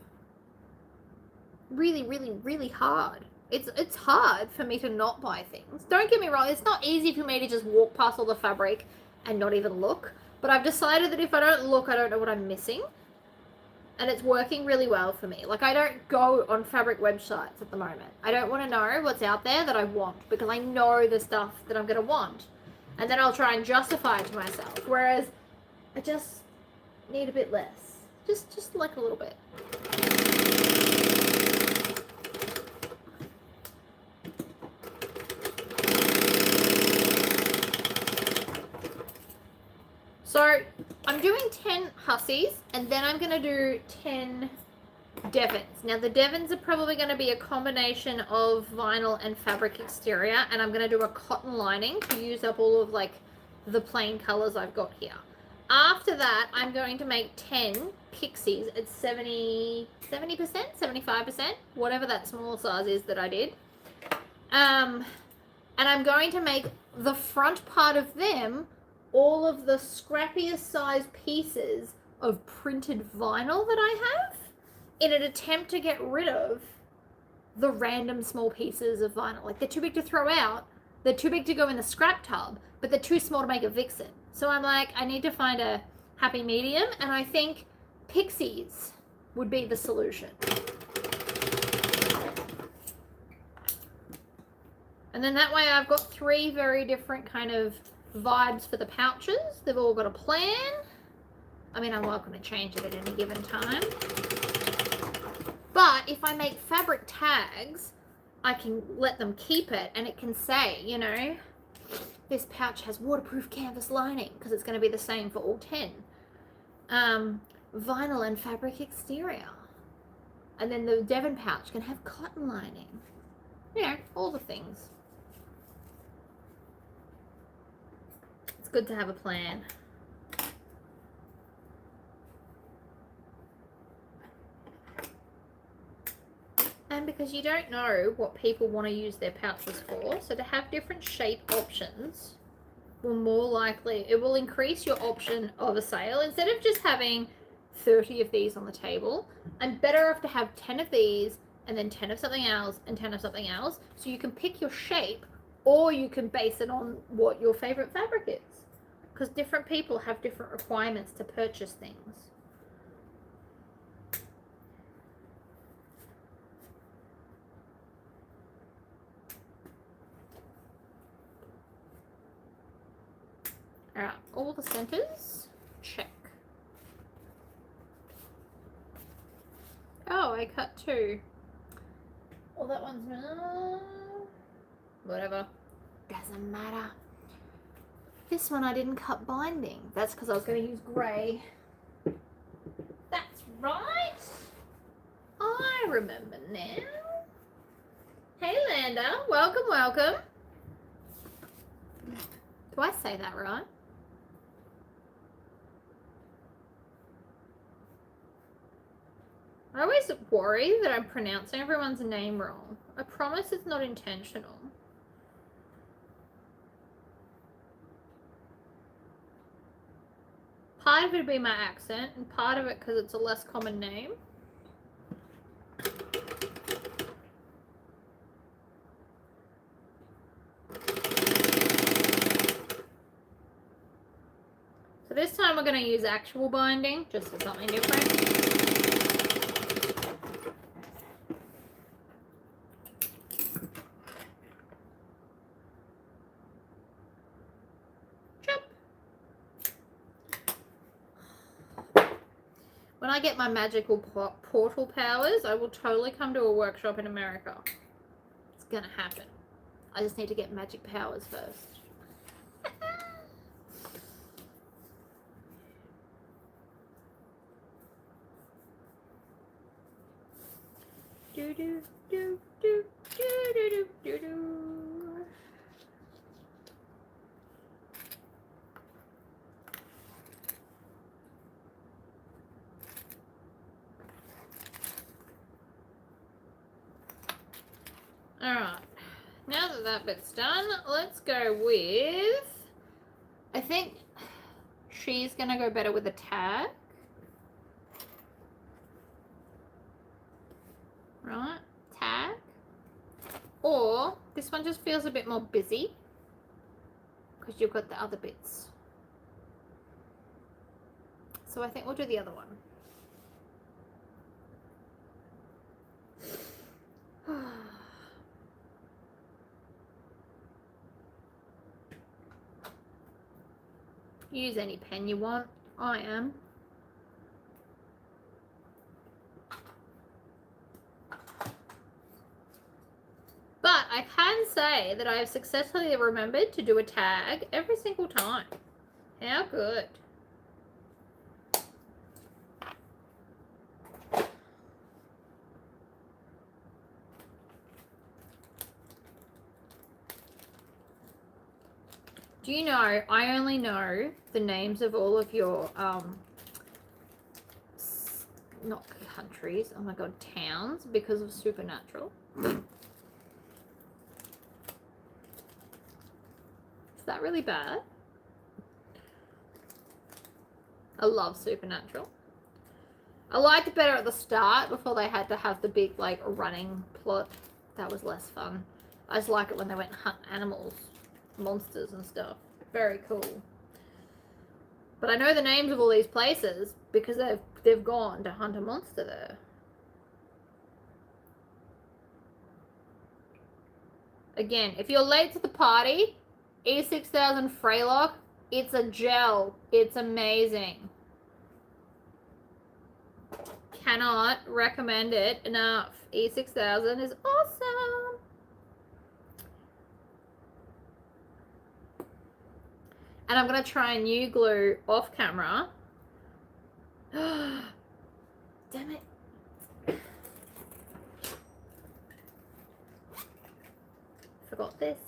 Really, really, really hard. It's hard for me to not buy things. Don't get me wrong, it's not easy for me to just walk past all the fabric and not even look, But I've decided that if I don't look, I don't know what I'm missing. And it's working really well for me. Like, I don't go on fabric websites at the moment. I don't want to know what's out there that I want, because I know the stuff that I'm going to want. And then I'll try and justify it to myself. Whereas I just need a bit less. Just like a little bit. So I'm doing 10 Hussys, and then I'm going to do 10 Devons. Now the Devons are probably going to be a combination of vinyl and fabric exterior, and I'm going to do a cotton lining to use up all of like the plain colors I've got here. After that, I'm going to make 10 Pixies at 70%, 75%, whatever that small size is that I did. And I'm going to make the front part of them all of the scrappiest size pieces of printed vinyl that I have, in an attempt to get rid of the random small pieces of vinyl. Like, they're too big to throw out, they're too big to go in the scrap tub, but they're too small to make a vixen. So I'm like, I need to find a happy medium, and I think Pixies would be the solution. And then that way I've got 3 very different kind of vibes for the pouches. They've all got a plan. I mean, I'm welcome to change it at any given time. But if I make fabric tags, I can let them keep it, and it can say, you know, this pouch has waterproof canvas lining, because it's going to be the same for all 10. Vinyl and fabric exterior. And then the Devon pouch can have cotton lining. You know, all the things. It's good to have a plan. And because you don't know what people want to use their pouches for, so to have different shape options will more likely, it will increase your option of a sale. Instead of just having 30 of these on the table, I'm better off to have 10 of these and then 10 of something else and 10 of something else, so you can pick your shape, or you can base it on what your favorite fabric is, because different people have different requirements to purchase things. Alright, all the centers, check. Oh, I cut 2. Well, that one's whatever. Doesn't matter. This one I didn't cut binding. That's because I was going to use grey. That's right. I remember now. Hey, Landa. Welcome, welcome. Do I say that right? I always worry that I'm pronouncing everyone's name wrong. I promise it's not intentional. Part of it would be my accent, and part of it because it's a less common name. So this time we're going to use actual binding, just for something different. When I get my magical portal powers, I will totally come to a workshop in America. It's gonna happen. I just need to get magic powers first. Do do do do do do do do. Alright, now that that bit's done, let's go with, I think she's going to go better with a tag. Right, tag. Or this one just feels a bit more busy because you've got the other bits. So I think we'll do the other one. Use any pen you want. I am. But I can say that I have successfully remembered to do a tag every single time. How good. Do you know, I only know the names of all of your, not countries, oh my god, towns, because of Supernatural. Is that really bad? I love Supernatural. I liked it better at the start before they had to have the big, like, running plot. That was less fun. I just like it when they went and hunt animals, monsters and stuff. Very cool. But I know the names of all these places because they've gone to hunt a monster there. Again, if you're late to the party, E6000 Freylock, it's a gel. It's amazing. Cannot recommend it enough. E6000 is awesome. And I'm going to try new glue off camera. Damn it. Forgot this.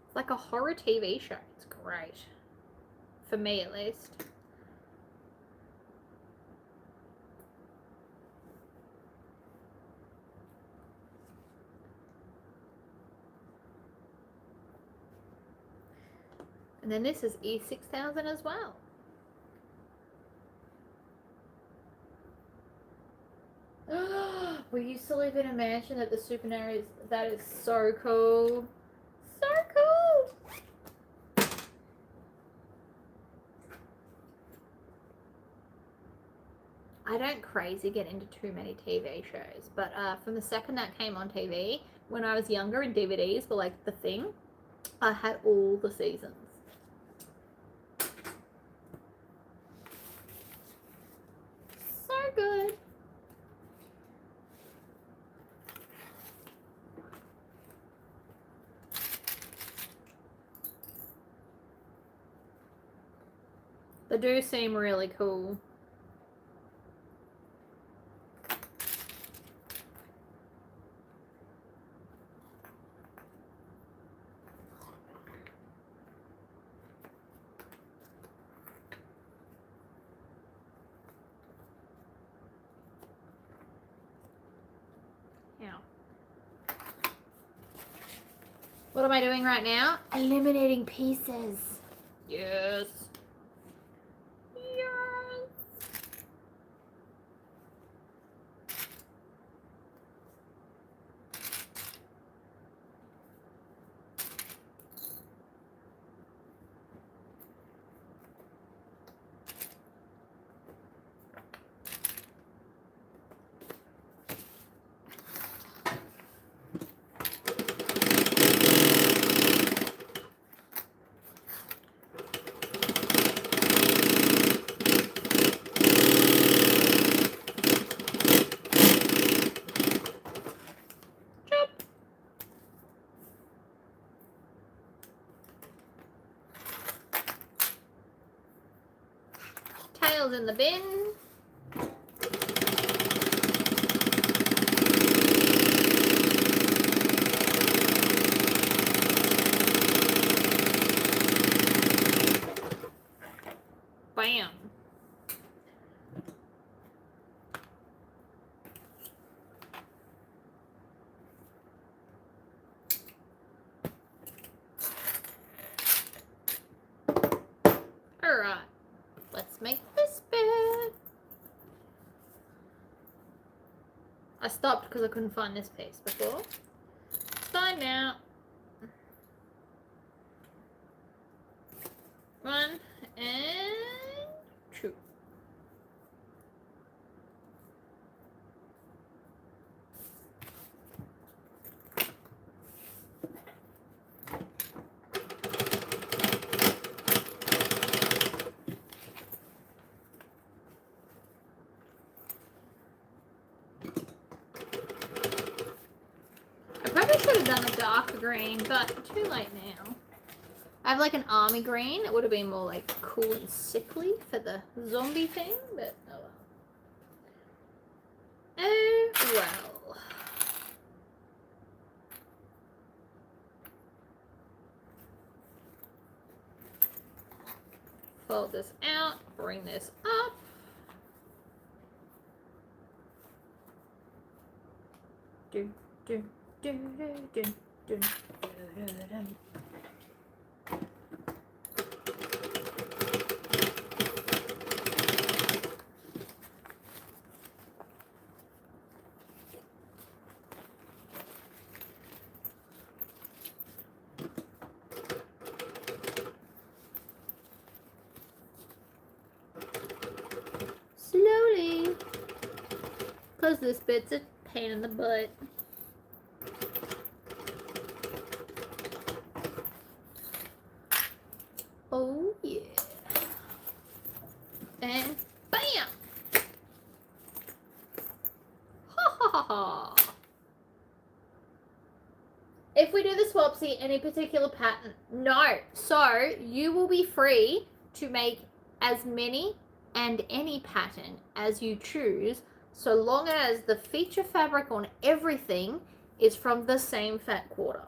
It's like a horror TV show. It's great. For me, at least. And then this is E6000 as well. We used to live in a mansion at the Supernatural. That is so cool. So cool. I don't crazy get into too many TV shows, but from the second that came on TV, when I was younger and DVDs were like the thing, I had all the seasons. So good. They do seem really cool. Yeah. What am I doing right now? Eliminating pieces. Yes. Tails in the bin. Bam. All right. Let's make this bit. I stopped because I couldn't find this piece before. It's fine now. 1 and 2. I probably should have done a darker green, but too late now. I have like an army green. It would have been more like cool and sickly for the zombie thing, but oh well. Oh well. Fold this out, bring this up. Do, do, do, do, do, do, do, do, do. Slowly, because this bit's a pain in the butt. Oh yeah. And bam! Ha ha ha ha. If we do the swapsy, any particular pattern? No. So you will be free to make as many and any pattern as you choose, so long as the feature fabric on everything is from the same fat quarter.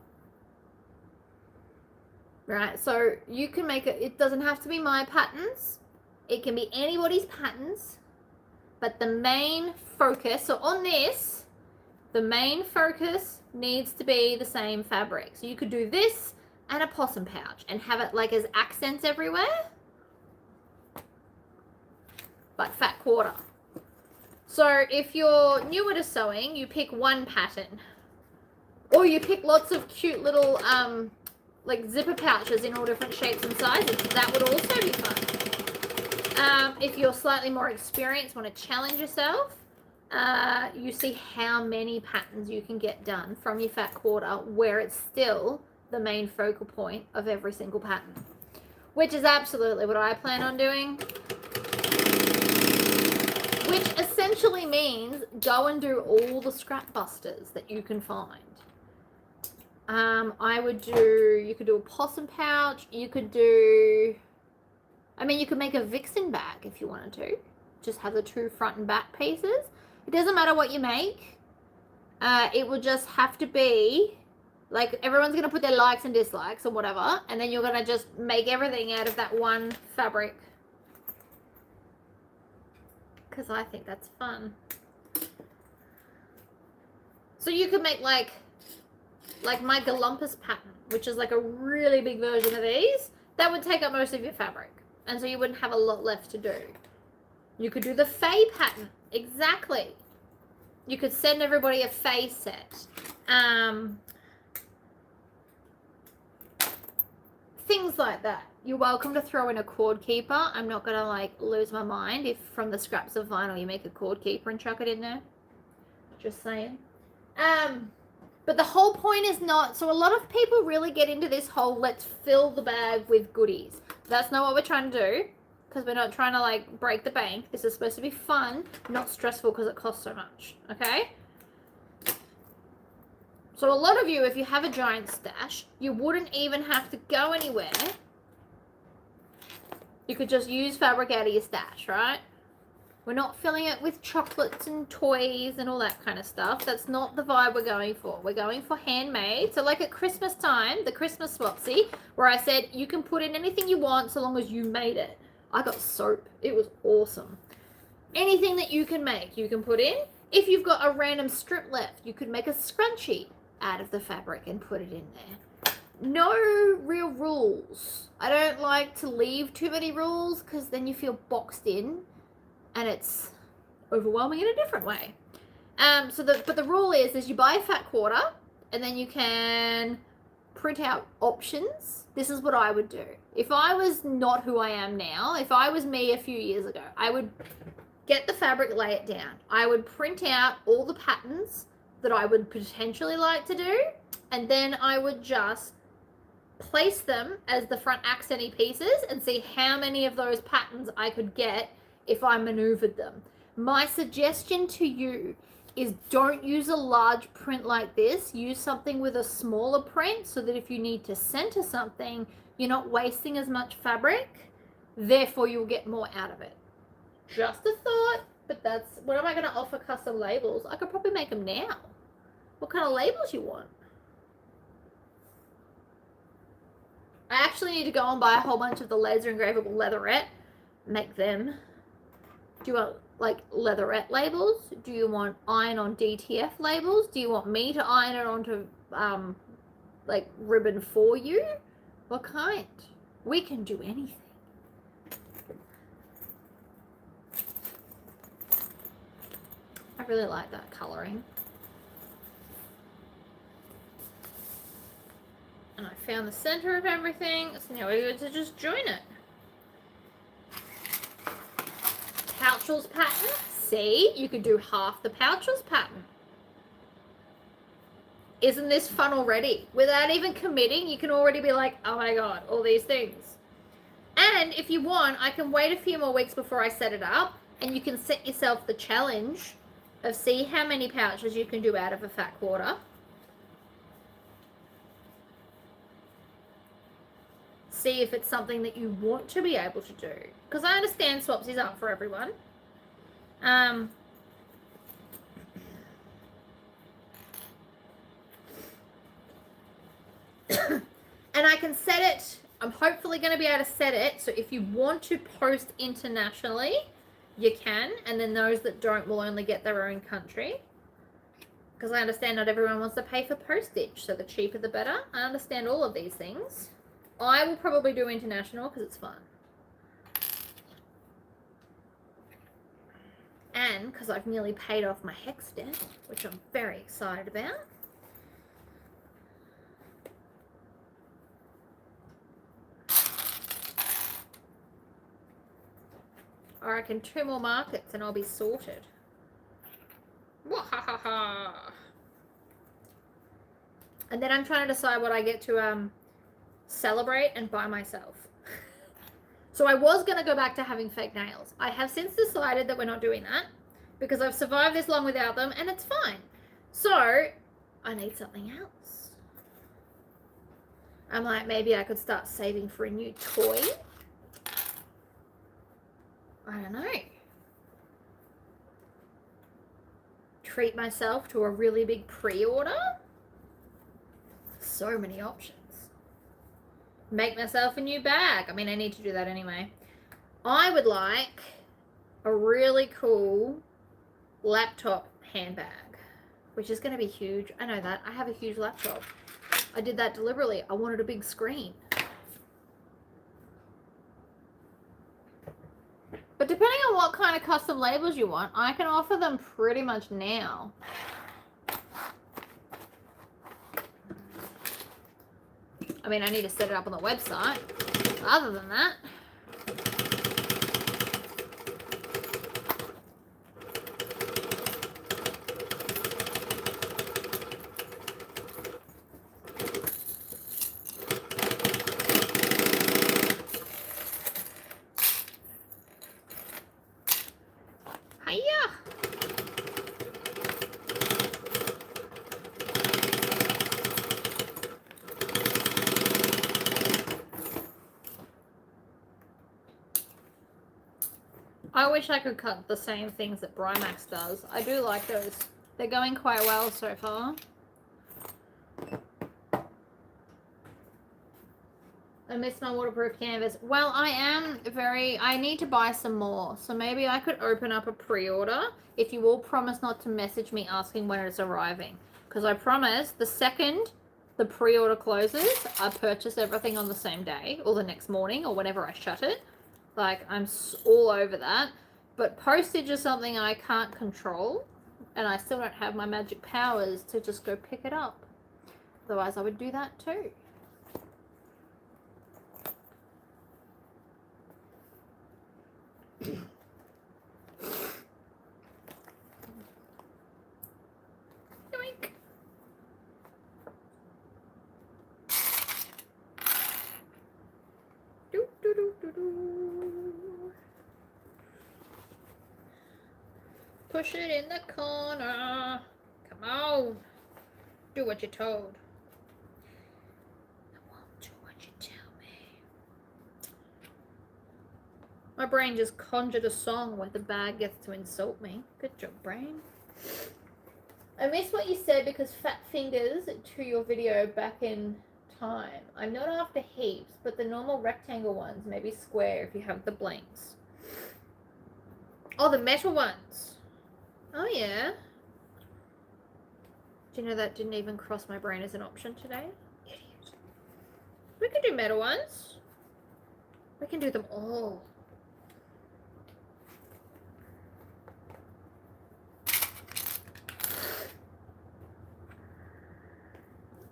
Right, so you can make it doesn't have to be my patterns, it can be anybody's patterns, but the main focus, so on this, the main focus needs to be the same fabric. So you could do this and a possum pouch and have it like as accents everywhere, like fat quarter. So if you're newer to sewing, you pick one pattern, or you pick lots of cute little like zipper pouches in all different shapes and sizes. That would also be fun. If you're slightly more experienced, want to challenge yourself, you see how many patterns you can get done from your fat quarter where it's still the main focal point of every single pattern, which is absolutely what I plan on doing. Which essentially means go and do all the scrap busters that you can find. You could do a possum pouch, you could do, you could make a vixen bag if you wanted to. Just have the two front and back pieces. It doesn't matter what you make. It will just have to be, like, everyone's going to put their likes and dislikes or whatever, and then you're going to just make everything out of that one fabric. Because I think that's fun. So you could make like my Galumpus pattern, which is like a really big version of these. That would take up most of your fabric, and so you wouldn't have a lot left to do. You could do the Fae pattern, exactly. You could send everybody a Fae set. Things like that. You're welcome to throw in a cord keeper. I'm not gonna like lose my mind if from the scraps of vinyl you make a cord keeper and chuck it in there. Just saying. But the whole point is not, so a lot of people really get into this whole let's fill the bag with goodies. That's not what we're trying to do, because we're not trying to like break the bank. This is supposed to be fun, not stressful because it costs so much, okay? So a lot of you, if you have a giant stash, you wouldn't even have to go anywhere. You could just use fabric out of your stash, right? We're not filling it with chocolates and toys and all that kind of stuff. That's not the vibe we're going for. We're going for handmade. So like at Christmas time, the Christmas swapsy, where I said you can put in anything you want so long as you made it. I got soap. It was awesome. Anything that you can make, you can put in. If you've got a random strip left, you could make a scrunchie out of the fabric and put it in there. No real rules. I don't like to leave too many rules because then you feel boxed in and it's overwhelming in a different way. But the rule is you buy a fat quarter and then you can print out options, this is what I would do. If I was not who I am now, if I was me a few years ago, I would get the fabric, lay it down. I would print out all the patterns that I would potentially like to do, and then I would just place them as the front accenty pieces and see how many of those patterns I could get if I maneuvered them. My suggestion to you is don't use a large print like this. Use something with a smaller print so that if you need to center something, you're not wasting as much fabric. Therefore, you'll get more out of it. Just a thought, but that's, when am I going to offer custom labels? I could probably make them now. What kind of labels you want? I actually need to go and buy a whole bunch of the laser engravable leatherette, make them. Do you want like leatherette labels? Do you want iron on DTF labels? Do you want me to iron it onto like ribbon for you? What kind? We can do anything. I really like that coloring. And I found the center of everything, so now we're going to just join it. Pouchels pattern. See, you could do half the pouchels pattern. Isn't this fun already? Without even committing, you can already be like, oh my god, all these things. And if you want, I can wait a few more weeks before I set it up, and you can set yourself the challenge of see how many pouches you can do out of a fat quarter. See if it's something that you want to be able to do. Because I understand swapsies aren't for everyone. And I can set it, I'm hopefully going to be able to set it, so if you want to post internationally, you can, and then those that don't will only get their own country. Because I understand not everyone wants to pay for postage, so the cheaper the better. I understand all of these things. I will probably do international because it's fun. And because I've nearly paid off my hex debt, which I'm very excited about. I reckon 2 more markets and I'll be sorted. Wahahaha. And then I'm trying to decide what I get to celebrate and buy myself. So I was going to go back to having fake nails. I have since decided that we're not doing that because I've survived this long without them and it's fine. So I need something else. I'm like, maybe I could start saving for a new toy. I don't know. Treat myself to a really big pre-order. So many options. Make myself a new bag. I mean, I need to do that anyway. I would like a really cool laptop handbag, which is going to be huge. I know that. I have a huge laptop. I did that deliberately. I wanted a big screen. But depending on what kind of custom labels you want, I can offer them pretty much now. I mean, I need to set it up on the website. Other than that, hiya. I wish I could cut the same things that Brymax does. I do like those. They're going quite well so far. I miss my waterproof canvas. Well, I need to buy some more. So maybe I could open up a pre-order if you will promise not to message me asking when it's arriving. Because I promise the second the pre-order closes, I purchase everything on the same day or the next morning or whenever I shut it. Like, I'm all over that. But postage is something I can't control. And I still don't have my magic powers to just go pick it up. Otherwise, I would do that too. Push it in the corner. Come on. Do what you're told. I won't do what you tell me. My brain just conjured a song where the bag gets to insult me. Good job, brain. I missed what you said because fat fingers to your video back in time. I'm not after heaps, but the normal rectangle ones, maybe square if you have the blanks. Oh, the metal ones. Oh, yeah. Do you know that didn't even cross my brain as an option today? Idiot. We can do metal ones. We can do them all.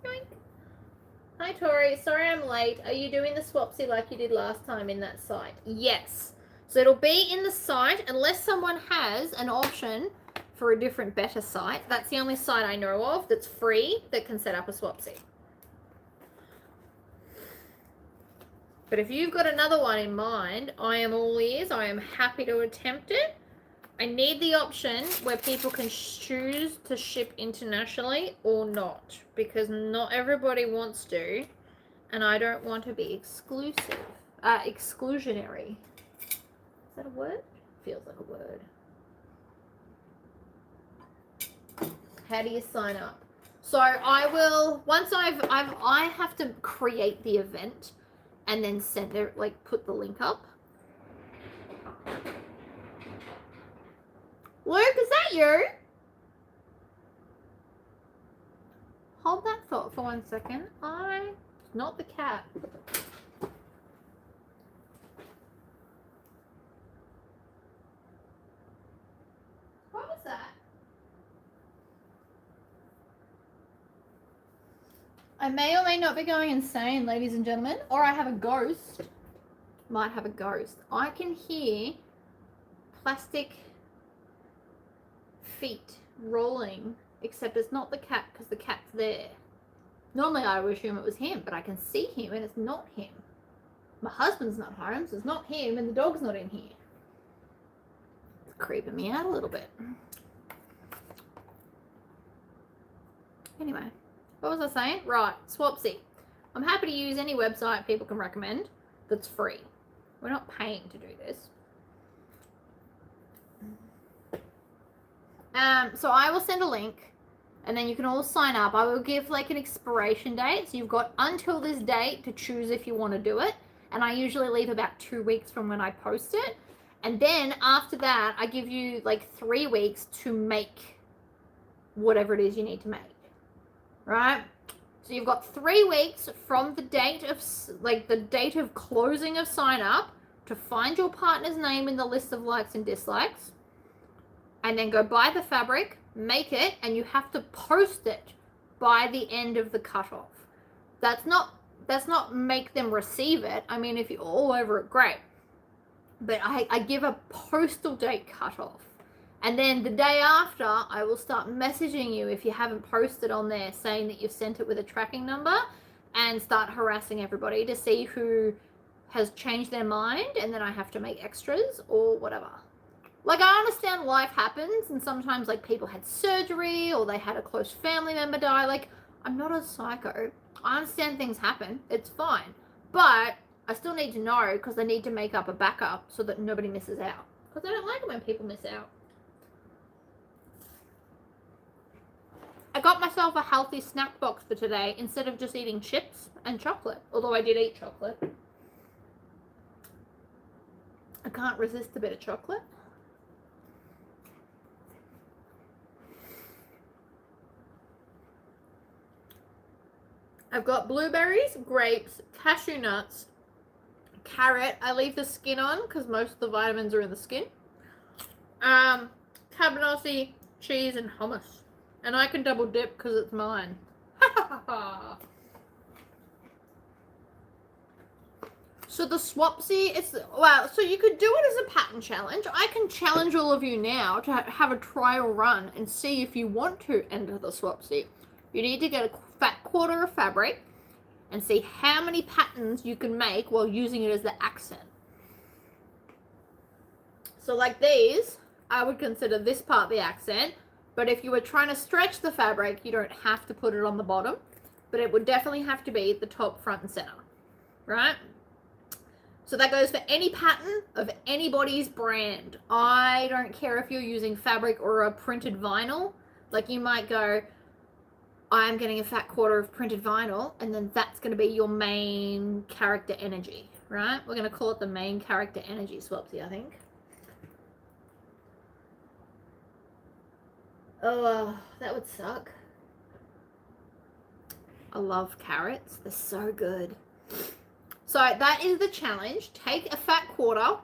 Yoink. Hi, Tori. Sorry I'm late. Are you doing the swapsy like you did last time in that site? Yes. So it'll be in the site unless someone has an option for a different, better site. That's the only site I know of that's free that can set up a swapsy. But if you've got another one in mind, I am all ears. I am happy to attempt it. I need the option where people can choose to ship internationally or not, because not everybody wants to, and I don't want to be exclusionary. Is that a word? Feels like a word. How do you sign up? So I will, once I have to create the event and then send it, like put the link up. Luke, is that you? Hold that thought for 1 second. It's not the cat. What was that? I may or may not be going insane, ladies and gentlemen, or I have a ghost. Might have a ghost. I can hear plastic feet rolling, except it's not the cat because the cat's there. Normally I would assume it was him, but I can see him and it's not him. My husband's not home, so it's not him, and the dog's not in here. It's creeping me out a little bit. Anyway, what was I saying? Right, Swapsy. I'm happy to use any website people can recommend that's free. We're not paying to do this. So I will send a link and then you can all sign up. I will give like an expiration date. So you've got until this date to choose if you want to do it. And I usually leave about 2 weeks from when I post it. And then after that, I give you like 3 weeks to make whatever it is you need to make. Right? So you've got 3 weeks from the date of, like the date of closing of sign up to find your partner's name in the list of likes and dislikes. And then go buy the fabric, make it, and you have to post it by the end of the cutoff. That's not make them receive it. I mean, if you're all over it, great. But I give a postal date cutoff. And then the day after, I will start messaging you if you haven't posted on there saying that you've sent it with a tracking number, and start harassing everybody to see who has changed their mind, and then I have to make extras or whatever. Like, I understand life happens, and sometimes, like, people had surgery, or they had a close family member die. Like, I'm not a psycho. I understand things happen. It's fine. But I still need to know, because I need to make up a backup so that nobody misses out. Because I don't like it when people miss out. I got myself a healthy snack box for today, instead of just eating chips and chocolate. Although I did eat chocolate. I can't resist a bit of chocolate. I've got blueberries, grapes, cashew nuts, carrot. I leave the skin on because most of the vitamins are in the skin. Cabanossi, cheese, and hummus. And I can double dip because it's mine. So the Swapsy, so you could do it as a pattern challenge. I can challenge all of you now to have a trial run and see if you want to enter the Swapsy. You need to get a fat quarter of fabric, and see how many patterns you can make while using it as the accent. So like these, I would consider this part the accent, but if you were trying to stretch the fabric, you don't have to put it on the bottom, but it would definitely have to be the top, front, and center, right? So that goes for any pattern of anybody's brand. I don't care if you're using fabric or a printed vinyl. Like you might go, I'm getting a fat quarter of printed vinyl, and then that's going to be your main character energy, right? We're going to call it the main character energy, Swapsy, I think. Oh, that would suck. I love carrots. They're so good. So that is the challenge. Take a fat quarter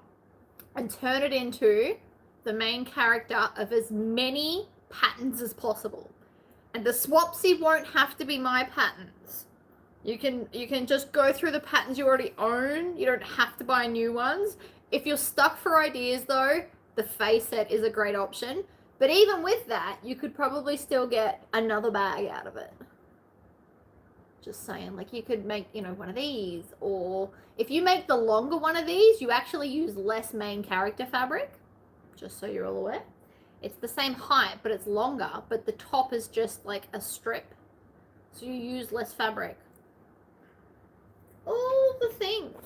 and turn it into the main character of as many patterns as possible. And the Swapsy won't have to be my patterns. You can just go through the patterns you already own. You don't have to buy new ones. If you're stuck for ideas though, the face set is a great option. But even with that, you could probably still get another bag out of it. Just saying, like you could make, one of these, or if you make the longer one of these, you actually use less main character fabric, just so you're all aware. It's the same height, but it's longer, but the top is just like a strip. So you use less fabric. All the things.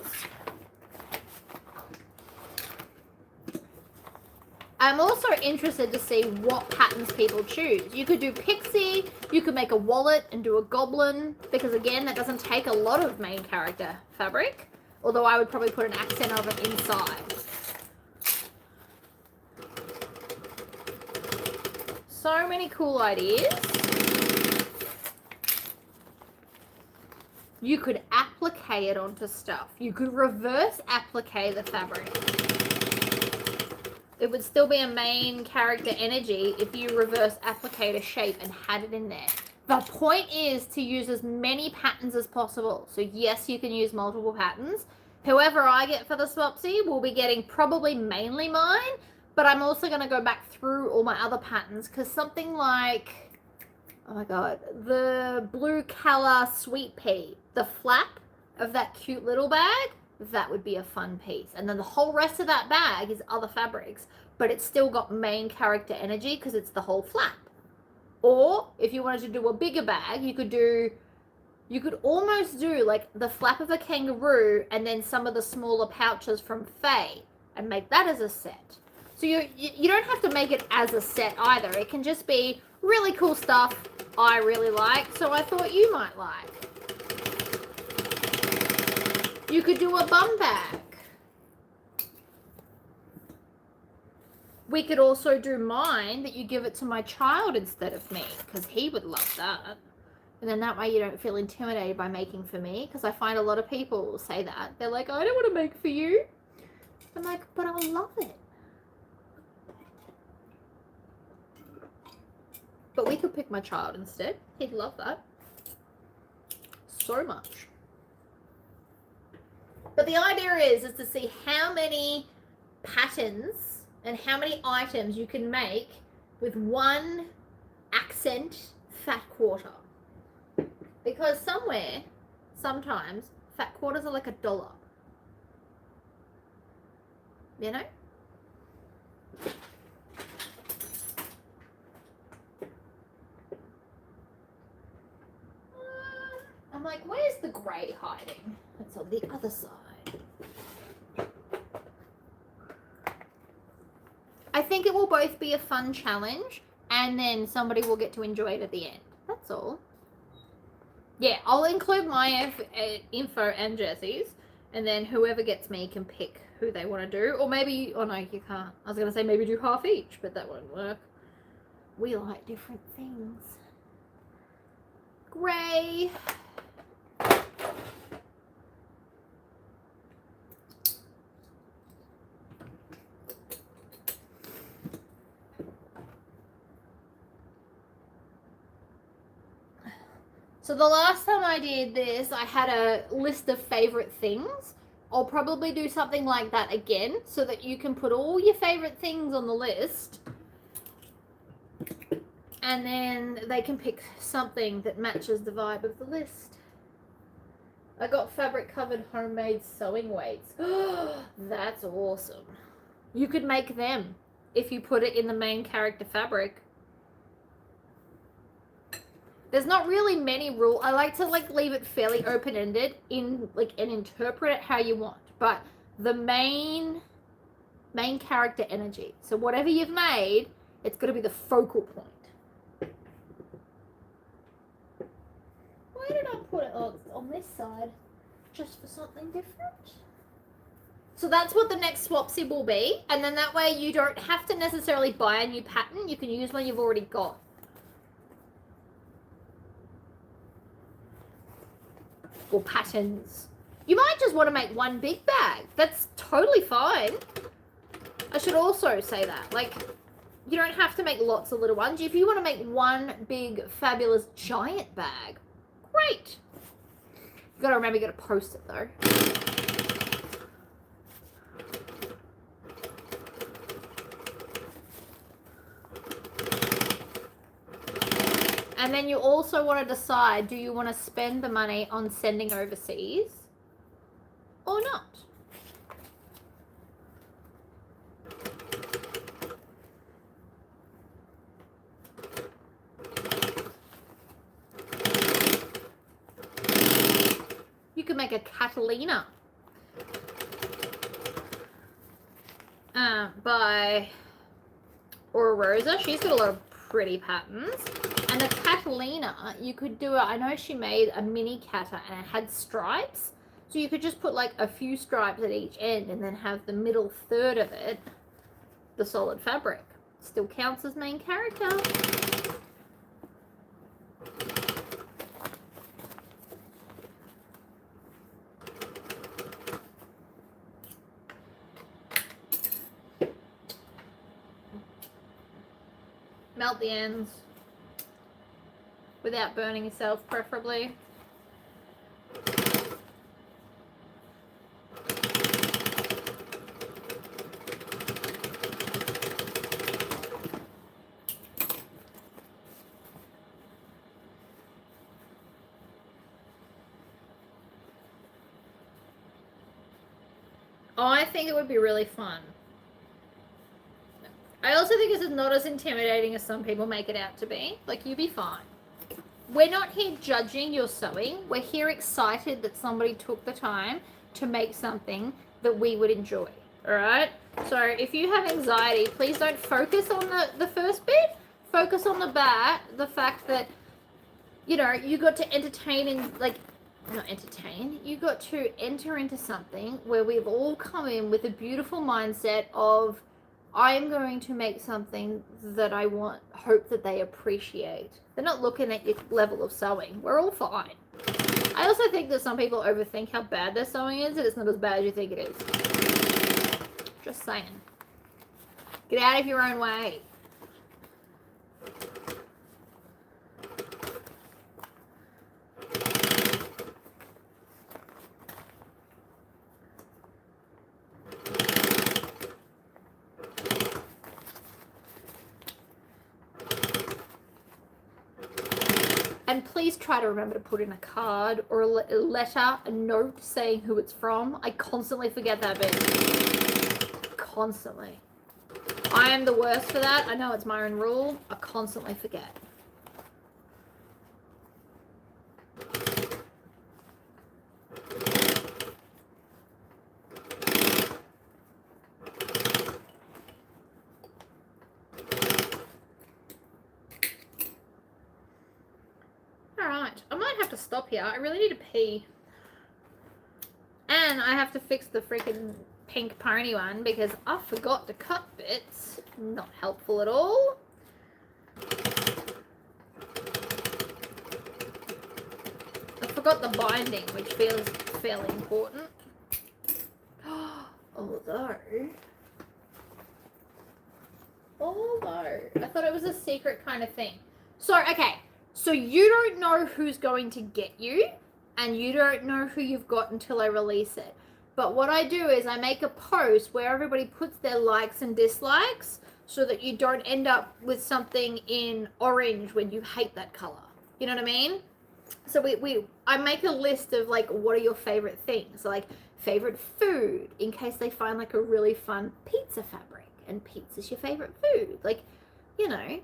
I'm also interested to see what patterns people choose. You could do pixie, you could make a wallet and do a goblin, because again, that doesn't take a lot of main character fabric, although I would probably put an accent of it inside. So many cool ideas. You could applique it onto stuff. You could reverse applique the fabric. It would still be a main character energy if you reverse applique a shape and had it in there. The point is to use as many patterns as possible. So yes, you can use multiple patterns. Whoever I get for the Swapsy will be getting probably mainly mine, but I'm also going to go back through all my other patterns, because something like, oh my god, the blue color sweet pea, the flap of that cute little bag, that would be a fun piece. And then the whole rest of that bag is other fabrics, but it's still got main character energy because it's the whole flap. Or if you wanted to do a bigger bag, you could almost do like the flap of a kangaroo and then some of the smaller pouches from Faye and make that as a set. So you don't have to make it as a set either. It can just be really cool stuff I really like, so I thought you might like. You could do a bum bag. We could also do mine, that you give it to my child instead of me, because he would love that. And then that way you don't feel intimidated by making for me, because I find a lot of people say that. They're like, I don't want to make for you. I'm like, but I love it. But we could pick my child instead. He'd love that so much. But the idea is to see how many patterns and how many items you can make with one accent fat quarter. Because sometimes, fat quarters are like $1. You know? I'm like, where's the grey hiding? It's on the other side. I think it will both be a fun challenge, and then somebody will get to enjoy it at the end. That's all. Yeah, I'll include my info and Jesse's, and then whoever gets me can pick who they want to do. Or maybe, oh no, you can't. I was going to say maybe do half each, but that won't work. We like different things. Grey. So the last time I did this, I had a list of favorite things. I'll probably do something like that again, so that you can put all your favorite things on the list. And then they can pick something that matches the vibe of the list. I got fabric covered homemade sewing weights. That's awesome. You could make them if you put it in the main character fabric. There's not really many rules. I like to like leave it fairly open-ended in like and interpret it how you want. But the main character energy. So whatever you've made, it's got to be the focal point. Why did I put it on this side? Just for something different? So that's what the next swapsy will be. And then that way you don't have to necessarily buy a new pattern. You can use one you've already got. Or patterns. You might just want to make one big bag. That's totally fine. I should also say that. Like, you don't have to make lots of little ones. If you want to make one big, fabulous, giant bag, great. You gotta remember, you gotta post it though. And then you also want to decide, do you want to spend the money on sending overseas or not? You could make a Catalina by Aura Rosa. She's got a lot of pretty patterns. And the Catalina, you could do it. I know she made a mini Cata and it had stripes. So you could just put like a few stripes at each end and then have the middle third of it, the solid fabric. Still counts as main character. Melt the ends without burning yourself, preferably. I think it would be really fun. I also think this is not as intimidating as some people make it out to be. Like, you'd be fine. We're not here judging your sewing. We're here excited that somebody took the time to make something that we would enjoy. All right? So if you have anxiety, please don't focus on the first bit. Focus on the fact that, you know, you got to entertain and, like, not entertain. You got to enter into something where we've all come in with a beautiful mindset of, I'm going to make something that I hope that they appreciate. They're not looking at your level of sewing. We're all fine. I also think that some people overthink how bad their sewing is, and it's not as bad as you think it is. Just saying. Get out of your own way. And please try to remember to put in a card or a letter, a note saying who it's from. I constantly forget that bit. Constantly. I am the worst for that. I know it's my own rule. I constantly forget. Stop here. I really need to pee. And I have to fix the freaking pink pony one because I forgot to cut bits. Not helpful at all. I forgot the binding, which feels fairly important. Although, I thought it was a secret kind of thing. So, okay. So you don't know who's going to get you, and you don't know who you've got until I release it. But what I do is I make a post where everybody puts their likes and dislikes so that you don't end up with something in orange when you hate that color. You know what I mean? So I make a list of like, what are your favorite things? Like favorite food, in case they find like a really fun pizza fabric and pizza's your favorite food. Like, you know,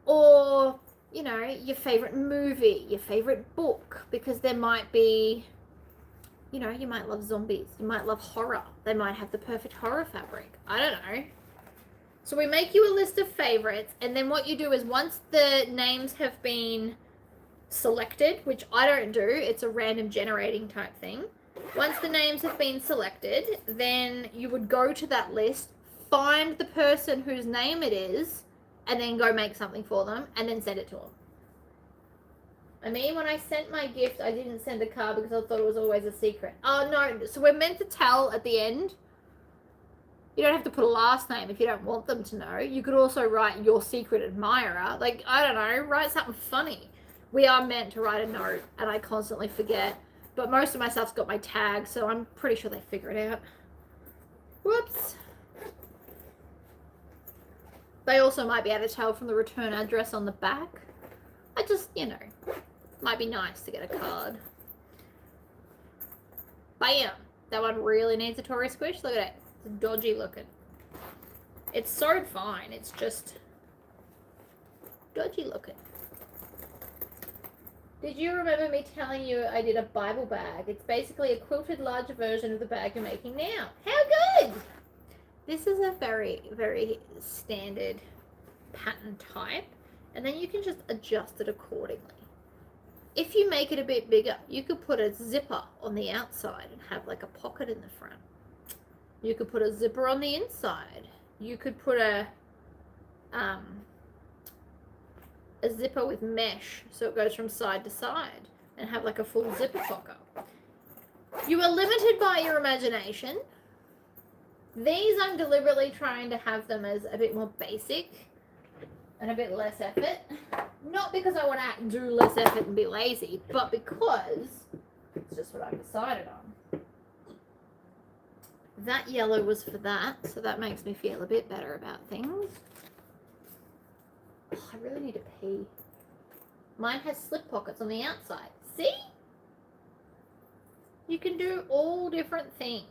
or, you know, your favorite movie, your favorite book, because there might be, you know, you might love zombies, you might love horror. They might have the perfect horror fabric. I don't know. So we make you a list of favorites, and then what you do is once the names have been selected, which I don't do, it's a random generating type thing. Once the names have been selected, then you would go to that list, find the person whose name it is, and then go make something for them, and then send it to them. I mean, when I sent my gift, I didn't send a card because I thought it was always a secret. Oh, no. So we're meant to tell at the end. You don't have to put a last name if you don't want them to know. You could also write your secret admirer. Like, I don't know, write something funny. We are meant to write a note, and I constantly forget. But most of my stuff's got my tag, so I'm pretty sure they figure it out. Whoops. They also might be able to tell from the return address on the back. I just, you know, might be nice to get a card. Bam! That one really needs a Tory squish. Look at it. It's dodgy looking. It's sewed fine. It's just dodgy looking. Did you remember me telling you I did a Bible bag? It's basically a quilted larger version of the bag you're making now. How good! This is a very, very standard pattern type, and then you can just adjust it accordingly. If you make it a bit bigger, you could put a zipper on the outside and have like a pocket in the front. You could put a zipper on the inside. You could put a zipper with mesh so it goes from side to side and have like a full zipper pocket. You are limited by your imagination. These I'm deliberately trying to have them as a bit more basic and a bit less effort. Not because I want to do less effort and be lazy, but because it's just what I've decided on. That yellow was for that, so that makes me feel a bit better about things. Oh, I really need to pee. Mine has slip pockets on the outside. See? You can do all different things.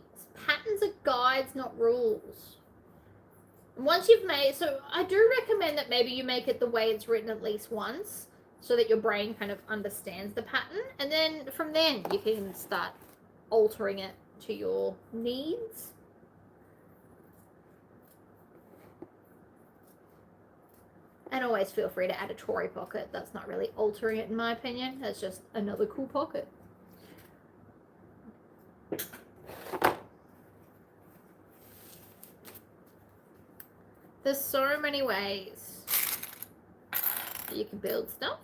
Patterns are guides, not rules. Once you've made, so I do recommend that maybe you make it the way it's written at least once, so that your brain kind of understands the pattern, and then from then you can start altering it to your needs. And always feel free to add a Tory pocket. That's not really altering it in my opinion. That's just another cool pocket. There's so many ways that you can build stuff.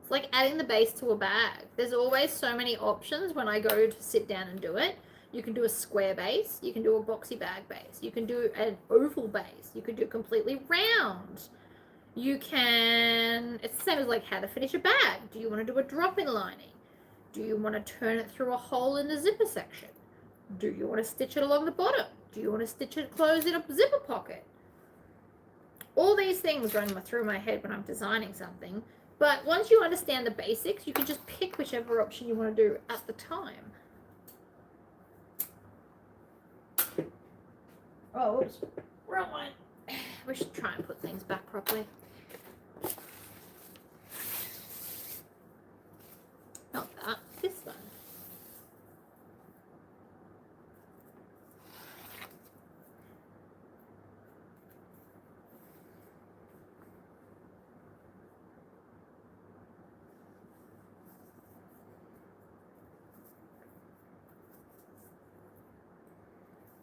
It's like adding the base to a bag. There's always so many options when I go to sit down and do it. You can do a square base. You can do a boxy bag base. You can do an oval base. You can do completely round. You can, it's the same as like how to finish a bag. Do you want to do a drop-in lining? Do you want to turn it through a hole in the zipper section? Do you want to stitch it along the bottom? Do you want to stitch it closed in a zipper pocket? All these things run through my head when I'm designing something. But once you understand the basics, you can just pick whichever option you want to do at the time. Oh, oops. Wrong one. We should try and put things back properly. Not that, this one.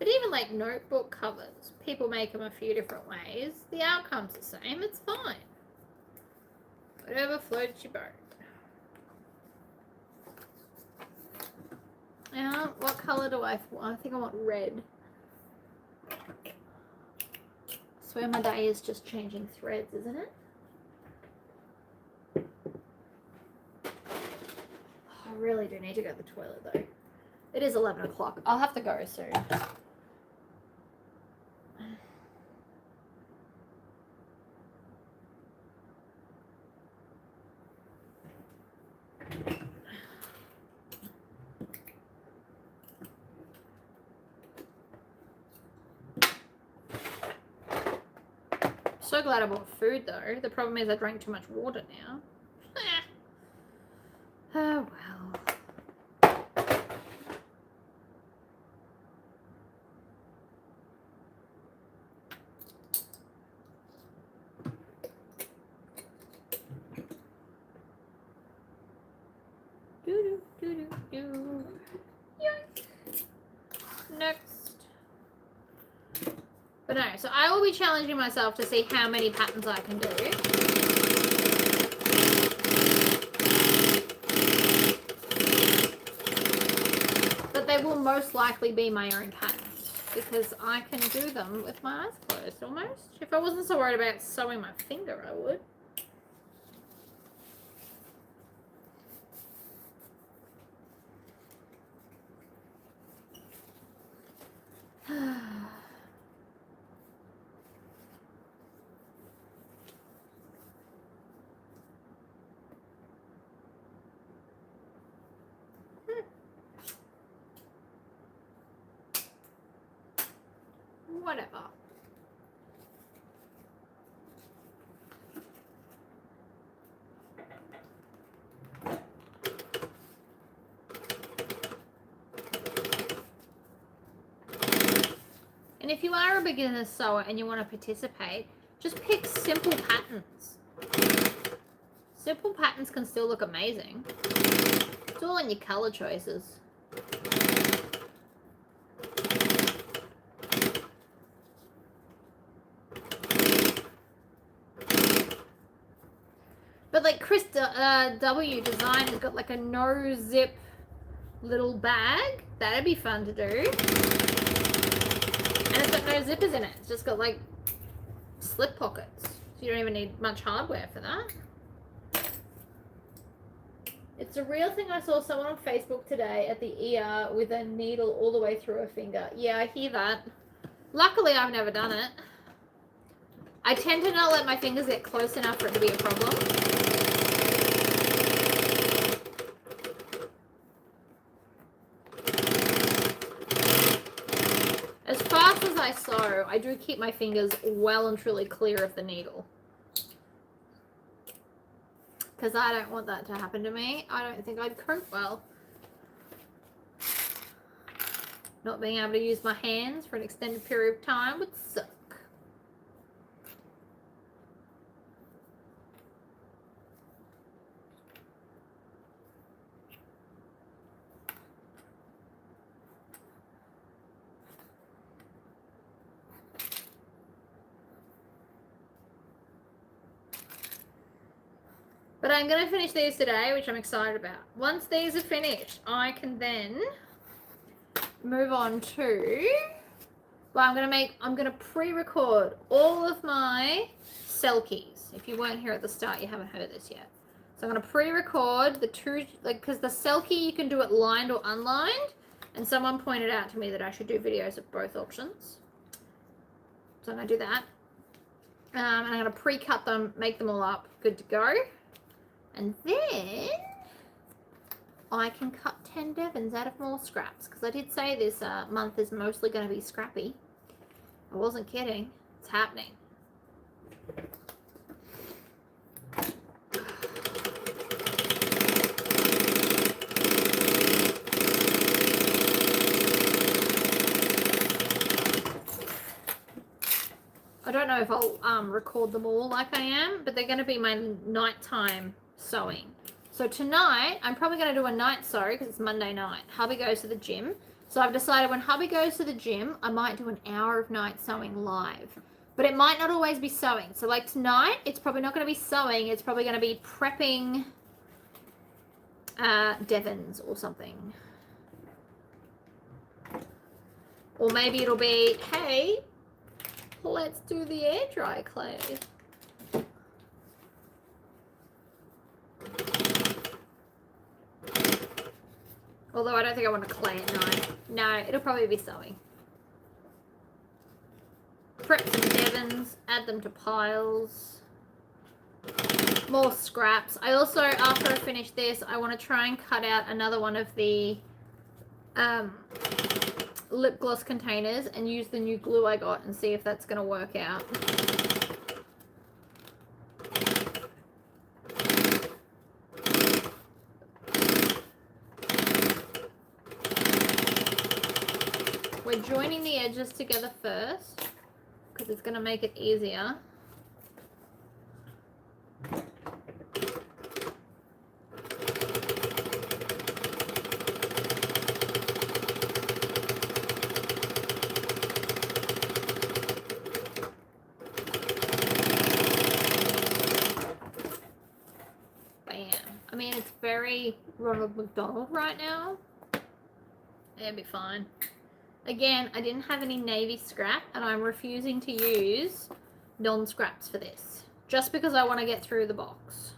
But even like notebook covers, people make them a few different ways. The outcome's the same, it's fine. Whatever floats your boat. Now, what colour do I want? I think I want red. I swear my day is just changing threads, isn't it? I really do need to go to the toilet though. It is 11 o'clock. I'll have to go soon. So glad I bought food though. The problem is I drank too much water now. Oh well. Yoink. Next. But no, so I will be challenging myself to see how many patterns I can do. But they will most likely be my own patterns because I can do them with my eyes closed almost. If I wasn't so worried about sewing my finger, I would. Whatever. And if you are a beginner sewer and you want to participate, just pick simple patterns. Simple patterns can still look amazing. It's all in your color choices. But like Chris W design has got like a no zip little bag. That'd be fun to do. And it's got no zippers in it. It's just got like slip pockets. So you don't even need much hardware for that. It's a real thing. I saw someone on Facebook today at the ER with a needle all the way through her finger. Yeah, I hear that. Luckily, I've never done it. I tend to not let my fingers get close enough for it to be a problem. As fast as I sew, I do keep my fingers well and truly clear of the needle. Because I don't want that to happen to me. I don't think I'd cope well. Not being able to use my hands for an extended period of time would suck. But I'm going to finish these today, which I'm excited about. Once these are finished, I can then move on to, well, I'm going to pre-record all of my selkies. If you weren't here at the start, you haven't heard this yet. So I'm going to pre-record the two, like, because the selkie, you can do it lined or unlined. And someone pointed out to me that I should do videos of both options. So I'm going to do that. And I'm going to pre-cut them, make them all up, good to go. And then I can cut 10 Devons out of more scraps, because I did say this month is mostly going to be scrappy. I wasn't kidding. It's happening. I don't know if I'll record them all like I am, but they're going to be my nighttime sewing. So tonight, I'm probably going to do a night sew because it's Monday night. Hubby goes to the gym. So I've decided when hubby goes to the gym, I might do an hour of night sewing live. But it might not always be sewing. So like tonight, it's probably not going to be sewing. It's probably going to be prepping Devons or something. Or maybe it'll be, hey, let's do the air dry clay. Although I don't think I want to clay at night. No, it'll probably be sewing. Prep some Devons, add them to piles. More scraps. I also, after I finish this, I want to try and cut out another one of the lip gloss containers and use the new glue I got and see if that's going to work out. we're joining the edges together first because it's going to make it easier. I mean, it's very Ronald McDonald right now. It'll be fine. Again, I didn't have any navy scrap, and I'm refusing to use non-scraps for this. Just because I want to get through the box.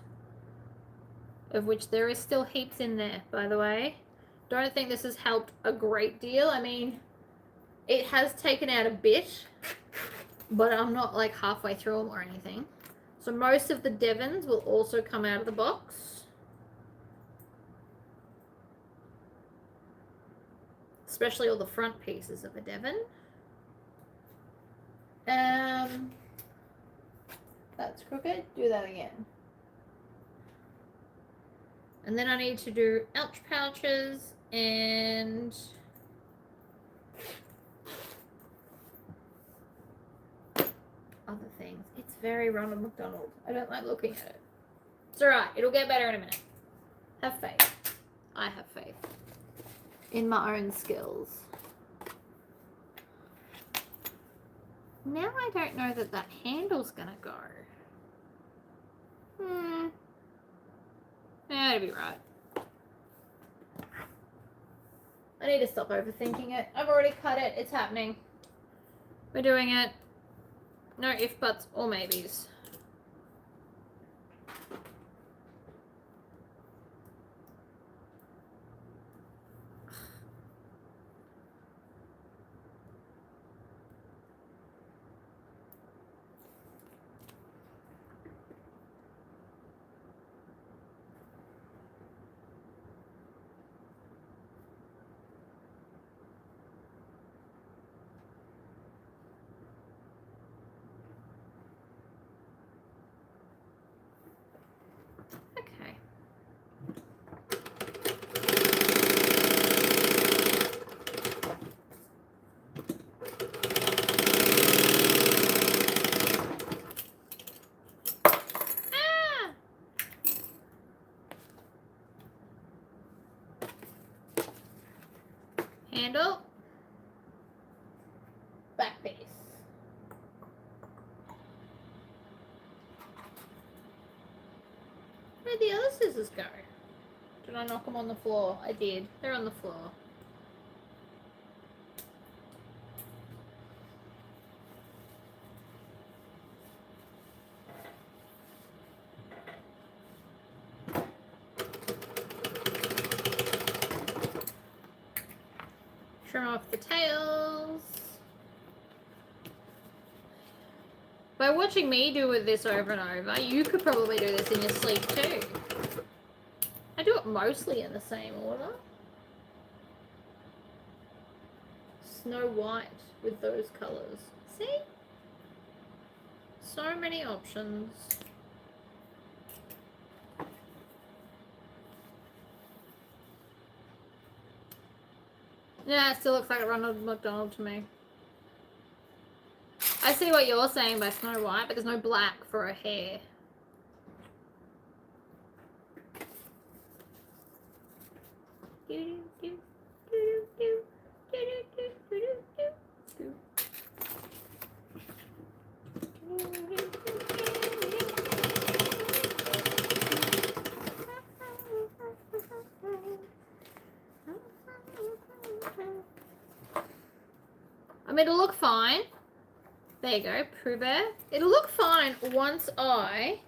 Of which there is still heaps in there, by the way. Don't think this has helped a great deal. I mean, it has taken out a bit, but I'm not like halfway through them or anything. So most of the Devons will also come out of the box. Especially all the front pieces of a Devon. That's crooked. Do that again. And then I need to do ouch pouches and other things. It's very Ronald McDonald. I don't like looking at it. It's alright. It'll get better in a minute. Have faith. I have faith in my own skills. Now I don't know that that handle's gonna go. Yeah, it'll be right. I need to stop overthinking it. I've already cut it. It's happening. We're doing it. No if, buts, or maybes. Handle, back piece. Where'd the other scissors go? Did I knock them on the floor? I did. They're on the floor. Trim off the tails. By watching me do this over and over, you could probably do this in your sleep too. I do it mostly in the same order. Snow White with those colours. See? So many options. Yeah, it still looks like a Ronald McDonald to me. I see what you're saying by Snow White, but there's no black for her hair. I mean, it'll look fine. There you go, Pooh Bear. It'll look fine once I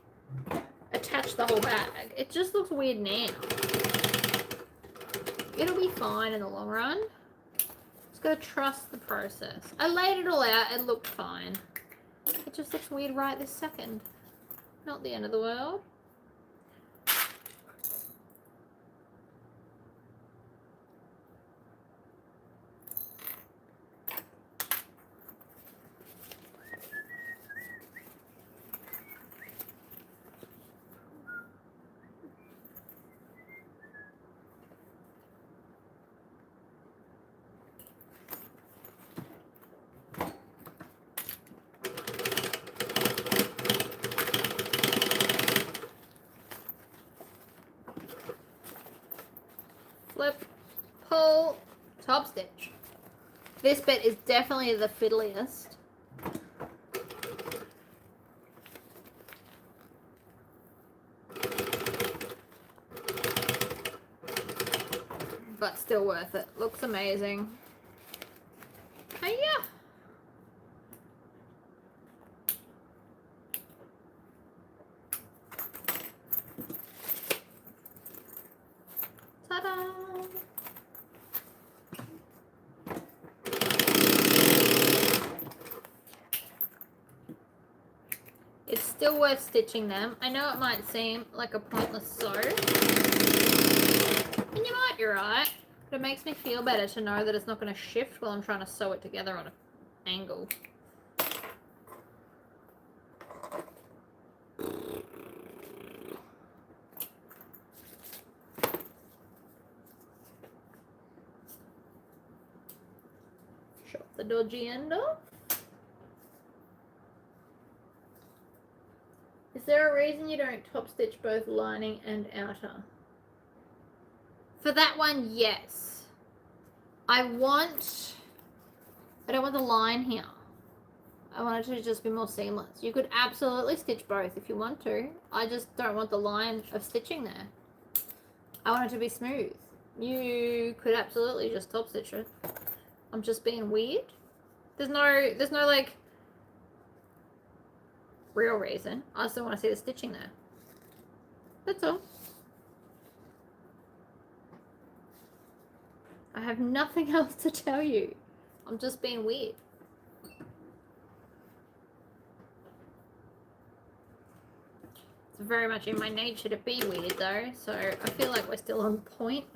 attach the whole bag. It just looks weird now. It'll be fine in the long run. Just gotta trust the process. I laid it all out, it looked fine. It just looks weird right this second. Not the end of the world. flip, pull, top stitch. This bit is definitely the fiddliest. But still worth it. Looks amazing. Hiya! Ta-da! It's still worth stitching them. I know it might seem like a pointless sew. And you might be right. But it makes me feel better to know that it's not going to shift while I'm trying to sew it together on an angle. Chop the dodgy end off. Is there a reason you don't top stitch both lining and outer? For that one, yes. I don't want the line here. I want it to just be more seamless. You could absolutely stitch both if you want to. I just don't want the line of stitching there. I want it to be smooth. You could absolutely just top stitch it. I'm just being weird. There's no like real reason. I still want to see the stitching there. That's all. I have nothing else to tell you. I'm just being weird. It's very much in my nature to be weird though, so I feel like we're still on point.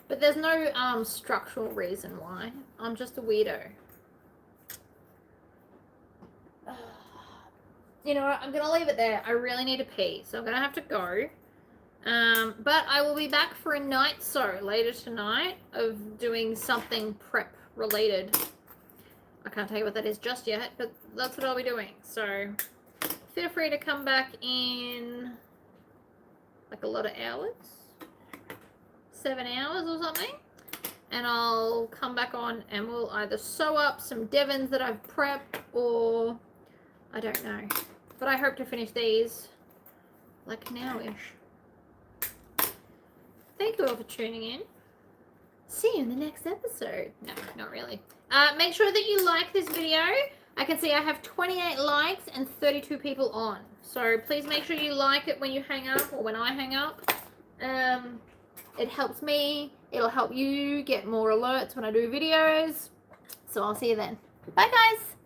But there's no structural reason why. I'm just a weirdo. You know what? I'm going to leave it there. I really need to pee, so I'm going to have to go. But I will be back for a night sew later tonight of doing something prep related. I can't tell you what that is just yet, but that's what I'll be doing. So feel free to come back in like a lot of hours. 7 hours or something, and I'll come back on and we'll either sew up some Devons that I've prepped, or I don't know, but I hope to finish these like now-ish. Thank you all for tuning in. See you in the next episode. No, not really. Make sure that you like this video. I can see I have 28 likes and 32 people on, so please make sure you like it when you hang up or when I hang up. It helps me. It'll help you get more alerts when I do videos. So I'll see you then. Bye, guys.